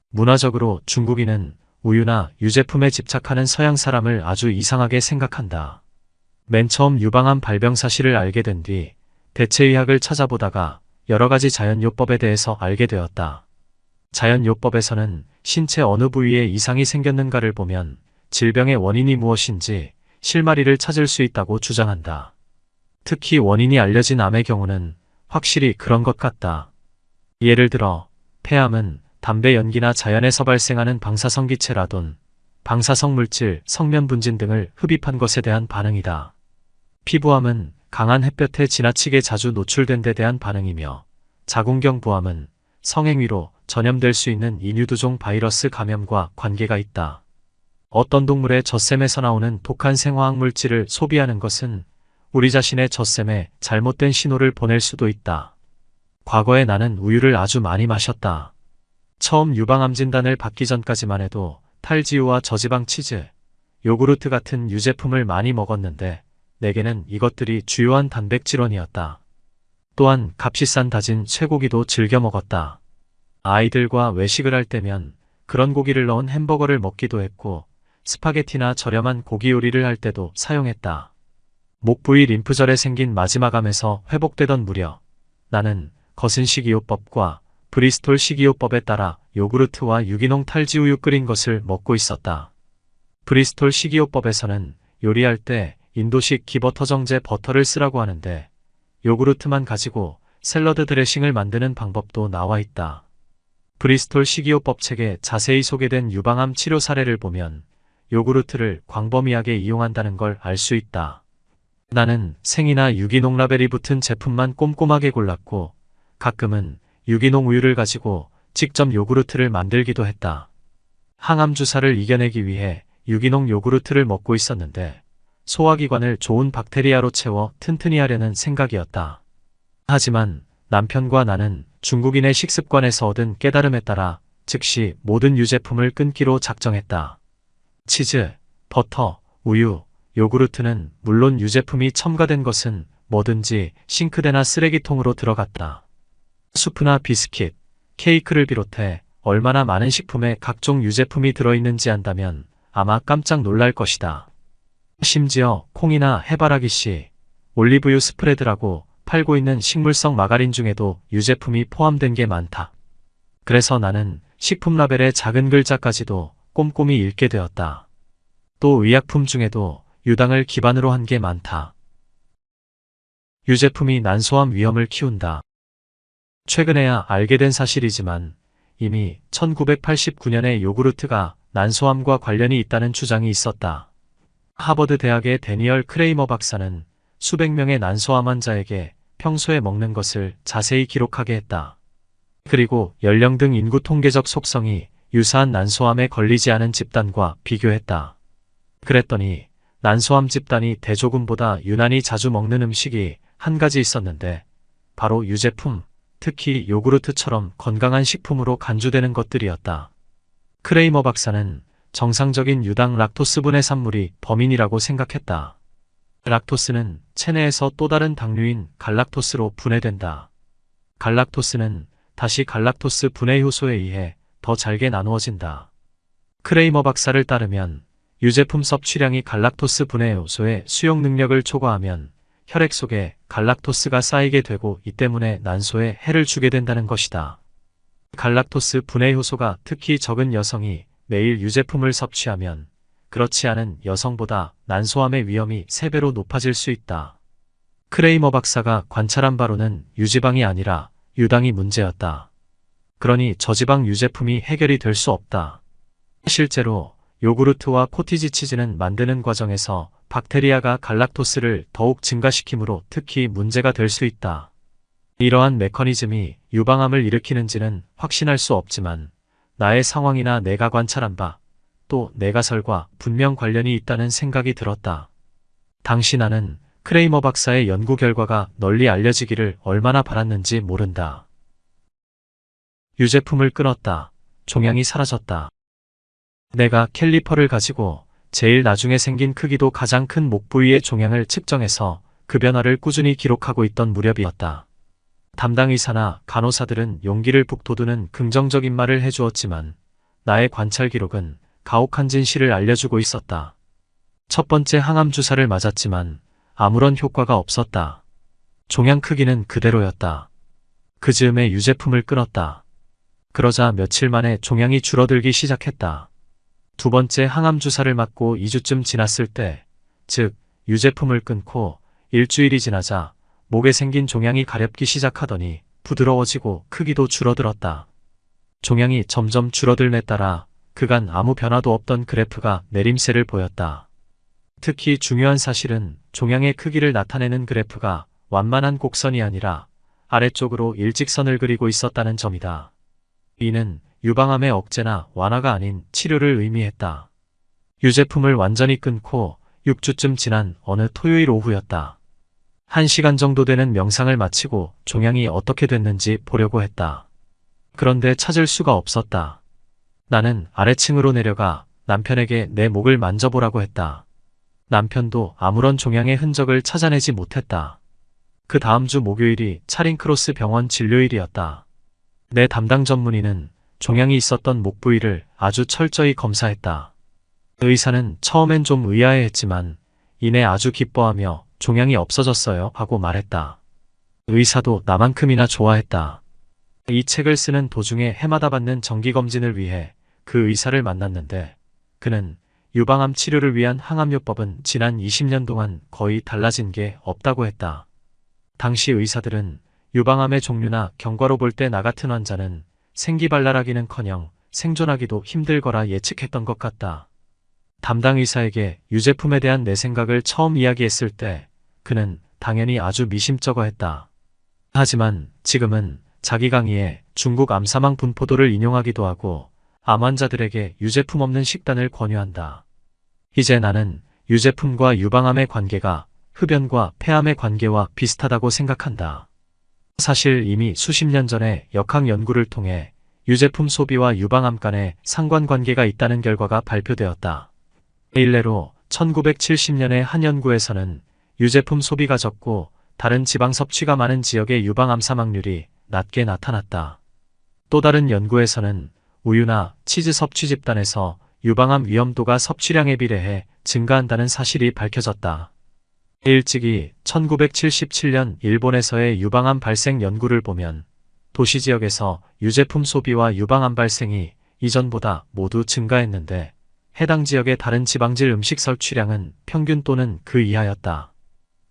문화적으로 중국인은 우유나 유제품에 집착하는 서양 사람을 아주 이상하게 생각한다. 맨 처음 유방암 발병 사실을 알게 된 뒤 대체의학을 찾아보다가 여러 가지 자연요법에 대해서 알게 되었다. 자연요법에서는 신체 어느 부위에 이상이 생겼는가를 보면 질병의 원인이 무엇인지 실마리를 찾을 수 있다고 주장한다. 특히 원인이 알려진 암의 경우는 확실히 그런 것 같다. 예를 들어 폐암은 담배 연기나 자연에서 발생하는 방사성 기체 라돈, 방사성 물질, 성면 분진 등을 흡입한 것에 대한 반응이다. 피부암은 강한 햇볕에 지나치게 자주 노출된 데 대한 반응이며, 자궁경 부암은 성행위로 전염될 수 있는 인유두종 바이러스 감염과 관계가 있다. 어떤 동물의 젖샘에서 나오는 독한 생화학 물질을 소비하는 것은 우리 자신의 젖샘에 잘못된 신호를 보낼 수도 있다. 과거에 나는 우유를 아주 많이 마셨다. 처음 유방암 진단을 받기 전까지만 해도 탈지우와 저지방 치즈, 요구르트 같은 유제품을 많이 먹었는데 내게는 이것들이 주요한 단백질원이었다. 또한 값비싼 다진 쇠고기도 즐겨 먹었다. 아이들과 외식을 할 때면 그런 고기를 넣은 햄버거를 먹기도 했고, 스파게티나 저렴한 고기 요리를 할 때도 사용했다. 목 부위 림프절에 생긴 마지막암에서 회복되던 무렵, 나는 거슨 식이요법과 브리스톨 식이요법에 따라 요구르트와 유기농 탈지우유 끓인 것을 먹고 있었다. 브리스톨 식이요법에서는 요리할 때 인도식 기버터 정제 버터를 쓰라고 하는데, 요구르트만 가지고 샐러드 드레싱을 만드는 방법도 나와 있다. 브리스톨 식이요법 책에 자세히 소개된 유방암 치료 사례를 보면 요구르트를 광범위하게 이용한다는 걸 알 수 있다. 나는 생이나 유기농 라벨이 붙은 제품만 꼼꼼하게 골랐고, 가끔은 유기농 우유를 가지고 직접 요구르트를 만들기도 했다. 항암 주사를 이겨내기 위해 유기농 요구르트를 먹고 있었는데, 소화기관을 좋은 박테리아로 채워 튼튼히 하려는 생각이었다. 하지만 남편과 나는 중국인의 식습관에서 얻은 깨달음에 따라 즉시 모든 유제품을 끊기로 작정했다. 치즈, 버터, 우유, 요구르트는 물론 유제품이 첨가된 것은 뭐든지 싱크대나 쓰레기통으로 들어갔다. 수프나 비스킷, 케이크를 비롯해 얼마나 많은 식품에 각종 유제품이 들어있는지 안다면 아마 깜짝 놀랄 것이다. 심지어 콩이나 해바라기씨, 올리브유 스프레드라고 팔고 있는 식물성 마가린 중에도 유제품이 포함된 게 많다. 그래서 나는 식품 라벨의 작은 글자까지도 꼼꼼히 읽게 되었다. 또 의약품 중에도 유당을 기반으로 한 게 많다. 유제품이 난소암 위험을 키운다. 최근에야 알게 된 사실이지만 이미 1989년에 요구르트가 난소암과 관련이 있다는 주장이 있었다. 하버드 대학의 데니얼 크레이머 박사는 수백 명의 난소암 환자에게 평소에 먹는 것을 자세히 기록하게 했다. 그리고 연령 등 인구 통계적 속성이 유사한 난소암에 걸리지 않은 집단과 비교했다. 그랬더니 난소암 집단이 대조군보다 유난히 자주 먹는 음식이 한 가지 있었는데, 바로 유제품, 특히 요구르트처럼 건강한 식품으로 간주되는 것들이었다. 크레이머 박사는 정상적인 유당 락토스분해 산물이 범인이라고 생각했다. 락토스는 체내에서 또 다른 당류인 갈락토스로 분해된다. 갈락토스는 다시 갈락토스 분해 효소에 의해 더 잘게 나누어진다. 크레이머 박사를 따르면 유제품 섭취량이 갈락토스 분해 효소의 수용 능력을 초과하면 혈액 속에 갈락토스가 쌓이게 되고 이 때문에 난소에 해를 주게 된다는 것이다. 갈락토스 분해 효소가 특히 적은 여성이 매일 유제품을 섭취하면 그렇지 않은 여성보다 난소암의 위험이 3배로 높아질 수 있다. 크레이머 박사가 관찰한 바로는 유지방이 아니라 유당이 문제였다. 그러니 저지방 유제품이 해결이 될 수 없다. 실제로 요구르트와 코티지 치즈는 만드는 과정에서 박테리아가 갈락토스를 더욱 증가시키므로 특히 문제가 될 수 있다. 이러한 메커니즘이 유방암을 일으키는지는 확신할 수 없지만 나의 상황이나 내가 관찰한 바, 또 내 가설과 분명 관련이 있다는 생각이 들었다. 당시 나는 크레이머 박사의 연구 결과가 널리 알려지기를 얼마나 바랐는지 모른다. 유제품을 끊었다. 종양이 사라졌다. 내가 캘리퍼를 가지고 제일 나중에 생긴 크기도 가장 큰 목 부위의 종양을 측정해서 그 변화를 꾸준히 기록하고 있던 무렵이었다. 담당 의사나 간호사들은 용기를 북돋우는 긍정적인 말을 해주었지만 나의 관찰 기록은 가혹한 진실을 알려주고 있었다. 첫 번째 항암 주사를 맞았지만 아무런 효과가 없었다. 종양 크기는 그대로였다. 그 즈음에 유제품을 끊었다. 그러자 며칠 만에 종양이 줄어들기 시작했다. 두 번째 항암 주사를 맞고 2주쯤 지났을 때, 즉 유제품을 끊고 일주일이 지나자 목에 생긴 종양이 가렵기 시작하더니 부드러워지고 크기도 줄어들었다. 종양이 점점 줄어들에 따라 그간 아무 변화도 없던 그래프가 내림세를 보였다. 특히 중요한 사실은 종양의 크기를 나타내는 그래프가 완만한 곡선이 아니라 아래쪽으로 일직선을 그리고 있었다는 점이다. 이는 유방암의 억제나 완화가 아닌 치료를 의미했다. 유제품을 완전히 끊고 6주쯤 지난 어느 토요일 오후였다. 1시간 정도 되는 명상을 마치고 종양이 어떻게 됐는지 보려고 했다. 그런데 찾을 수가 없었다. 나는 아래층으로 내려가 남편에게 내 목을 만져보라고 했다. 남편도 아무런 종양의 흔적을 찾아내지 못했다. 그 다음 주 목요일이 차링크로스 병원 진료일이었다. 내 담당 전문의는 종양이 있었던 목 부위를 아주 철저히 검사했다. 의사는 처음엔 좀 의아해했지만 이내 아주 기뻐하며 종양이 없어졌어요 하고 말했다. 의사도 나만큼이나 좋아했다. 이 책을 쓰는 도중에 해마다 받는 정기검진을 위해 그 의사를 만났는데 그는 유방암 치료를 위한 항암요법은 지난 20년 동안 거의 달라진 게 없다고 했다. 당시 의사들은 유방암의 종류나 경과로 볼 때 나 같은 환자는 생기발랄하기는커녕 생존하기도 힘들거라 예측했던 것 같다. 담당 의사에게 유제품에 대한 내 생각을 처음 이야기했을 때 그는 당연히 아주 미심쩍어했다. 하지만 지금은 자기 강의에 중국 암사망 분포도를 인용하기도 하고 암 환자들에게 유제품 없는 식단을 권유한다. 이제 나는 유제품과 유방암의 관계가 흡연과 폐암의 관계와 비슷하다고 생각한다. 사실 이미 수십 년 전에 역학 연구를 통해 유제품 소비와 유방암 간의 상관관계가 있다는 결과가 발표되었다. 일례로 1970년의 한 연구에서는 유제품 소비가 적고 다른 지방 섭취가 많은 지역의 유방암 사망률이 낮게 나타났다. 또 다른 연구에서는 우유나 치즈 섭취 집단에서 유방암 위험도가 섭취량에 비례해 증가한다는 사실이 밝혀졌다. 일찍이 1977년 일본에서의 유방암 발생 연구를 보면 도시 지역에서 유제품 소비와 유방암 발생이 이전보다 모두 증가했는데 해당 지역의 다른 지방질 음식 섭취량은 평균 또는 그 이하였다.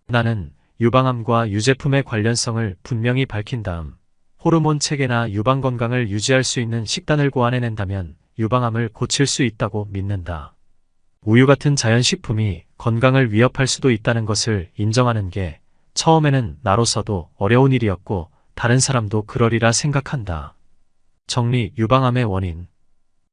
나는 유방암과 유제품의 관련성을 분명히 밝힌 다음 호르몬 체계나 유방 건강을 유지할 수 있는 식단을 고안해낸다면 유방암을 고칠 수 있다고 믿는다. 우유 같은 자연식품이 건강을 위협할 수도 있다는 것을 인정하는 게 처음에는 나로서도 어려운 일이었고 다른 사람도 그러리라 생각한다. 정리. 유방암의 원인.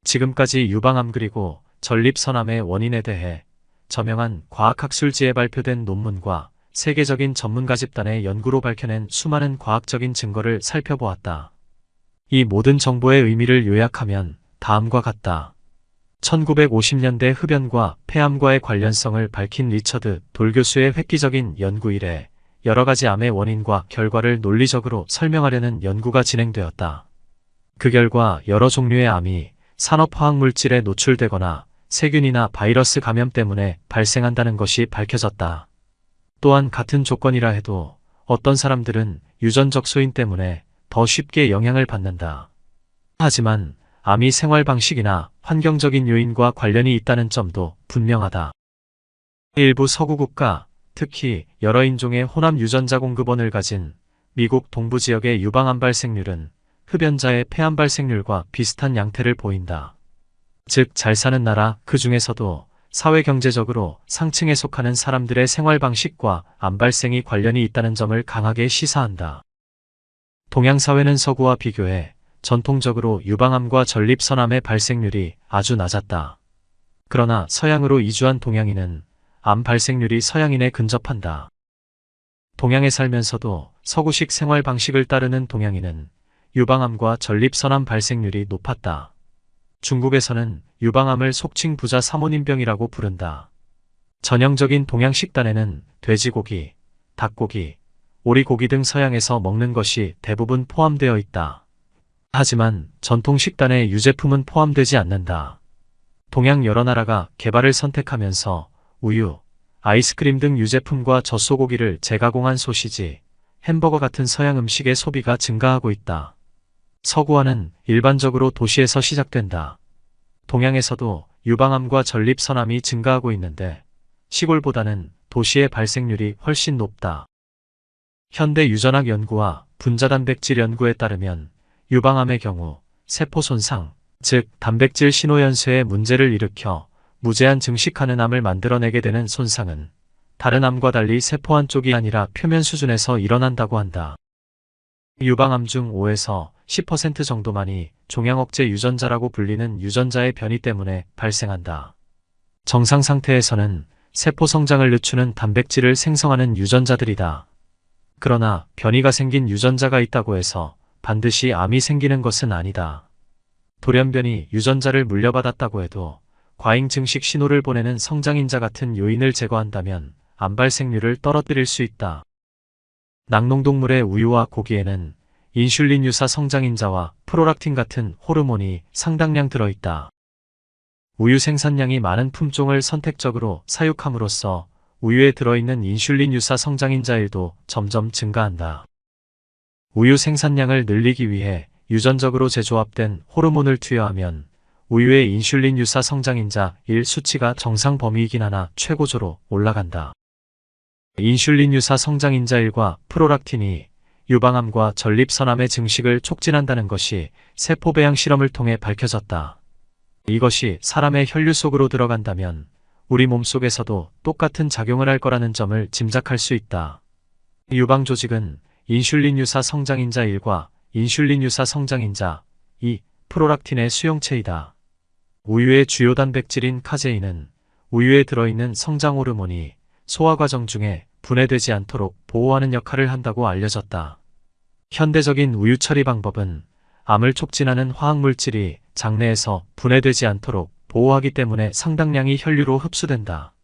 지금까지 유방암 그리고 전립선암의 원인에 대해 저명한 과학학술지에 발표된 논문과 세계적인 전문가 집단의 연구로 밝혀낸 수많은 과학적인 증거를 살펴보았다. 이 모든 정보의 의미를 요약하면 다음과 같다. 1950년대 흡연과 폐암과의 관련성을 밝힌 리처드 돌 교수의 획기적인 연구 이래 여러 가지 암의 원인과 결과를 논리적으로 설명하려는 연구가 진행되었다. 그 결과 여러 종류의 암이 산업화학물질에 노출되거나 세균이나 바이러스 감염 때문에 발생한다는 것이 밝혀졌다. 또한 같은 조건이라 해도 어떤 사람들은 유전적 소인 때문에 더 쉽게 영향을 받는다. 하지만 암이 생활 방식이나 환경적인 요인과 관련이 있다는 점도 분명하다. 일부 서구 국가, 특히 여러 인종의 혼합 유전자 공급원을 가진 미국 동부 지역의 유방암 발생률은 흡연자의 폐암 발생률과 비슷한 양태를 보인다. 즉, 잘 사는 나라, 그 중에서도 사회경제적으로 상층에 속하는 사람들의 생활 방식과 암 발생이 관련이 있다는 점을 강하게 시사한다. 동양 사회는 서구와 비교해 전통적으로 유방암과 전립선암의 발생률이 아주 낮았다. 그러나 서양으로 이주한 동양인은 암 발생률이 서양인에 근접한다. 동양에 살면서도 서구식 생활 방식을 따르는 동양인은 유방암과 전립선암 발생률이 높았다. 중국에서는 유방암을 속칭 부자 사모님병이라고 부른다. 전형적인 동양 식단에는 돼지고기, 닭고기, 오리고기 등 서양에서 먹는 것이 대부분 포함되어 있다. 하지만 전통 식단에 유제품은 포함되지 않는다. 동양 여러 나라가 개발을 선택하면서 우유, 아이스크림 등 유제품과 젖소고기를 재가공한 소시지, 햄버거 같은 서양 음식의 소비가 증가하고 있다. 서구화는 일반적으로 도시에서 시작된다. 동양에서도 유방암과 전립선암이 증가하고 있는데 시골보다는 도시의 발생률이 훨씬 높다. 현대 유전학 연구와 분자단백질 연구에 따르면 유방암의 경우 세포 손상, 즉 단백질 신호연쇄에 문제를 일으켜 무제한 증식하는 암을 만들어내게 되는 손상은 다른 암과 달리 세포 안쪽이 아니라 표면 수준에서 일어난다고 한다. 유방암 중 5에서 10% 정도만이 종양억제 유전자라고 불리는 유전자의 변이 때문에 발생한다. 정상 상태에서는 세포 성장을 늦추는 단백질을 생성하는 유전자들이다. 그러나 변이가 생긴 유전자가 있다고 해서 반드시 암이 생기는 것은 아니다. 돌연변이 유전자를 물려받았다고 해도 과잉 증식 신호를 보내는 성장인자 같은 요인을 제거한다면 암 발생률을 떨어뜨릴 수 있다. 낙농동물의 우유와 고기에는 인슐린 유사 성장인자와 프로락틴 같은 호르몬이 상당량 들어있다. 우유 생산량이 많은 품종을 선택적으로 사육함으로써 우유에 들어있는 인슐린 유사 성장인자일도 점점 증가한다. 우유 생산량을 늘리기 위해 유전적으로 재조합된 호르몬을 투여하면 우유의 인슐린 유사 성장인자 1 수치가 정상 범위이긴 하나 최고조로 올라간다. 인슐린 유사 성장인자 1과 프로락틴이 유방암과 전립선암의 증식을 촉진한다는 것이 세포 배양 실험을 통해 밝혀졌다. 이것이 사람의 혈류 속으로 들어간다면 우리 몸속에서도 똑같은 작용을 할 거라는 점을 짐작할 수 있다. 유방 조직은 인슐린 유사 성장인자 1과 인슐린 유사 성장인자 2, 프로락틴의 수용체이다. 우유의 주요 단백질인 카제인은 우유에 들어있는 성장 호르몬이 소화 과정 중에 분해되지 않도록 보호하는 역할을 한다고 알려졌다. 현대적인 우유 처리 방법은 암을 촉진하는 화학물질이 장내에서 분해되지 않도록 보호하기 때문에 상당량이 혈류로 흡수된다.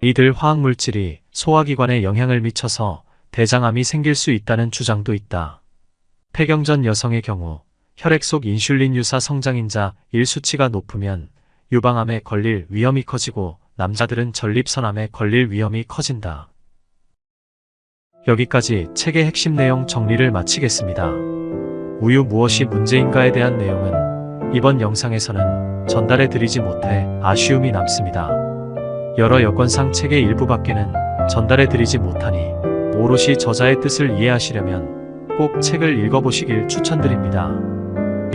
이들 화학물질이 소화기관에 영향을 미쳐서 대장암이 생길 수 있다는 주장도 있다. 폐경전 여성의 경우 혈액 속 인슐린 유사 성장인자 1 수치가 높으면 유방암에 걸릴 위험이 커지고 남자들은 전립선암에 걸릴 위험이 커진다. 여기까지 책의 핵심 내용 정리를 마치겠습니다. 우유 무엇이 문제인가에 대한 내용은 이번 영상에서는 전달해 드리지 못해 아쉬움이 남습니다. 여러 여건상 책의 일부밖에는 전달해 드리지 못하니 오롯이 저자의 뜻을 이해하시려면 꼭 책을 읽어보시길 추천드립니다.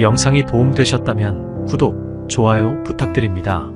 영상이 도움되셨다면 구독, 좋아요 부탁드립니다.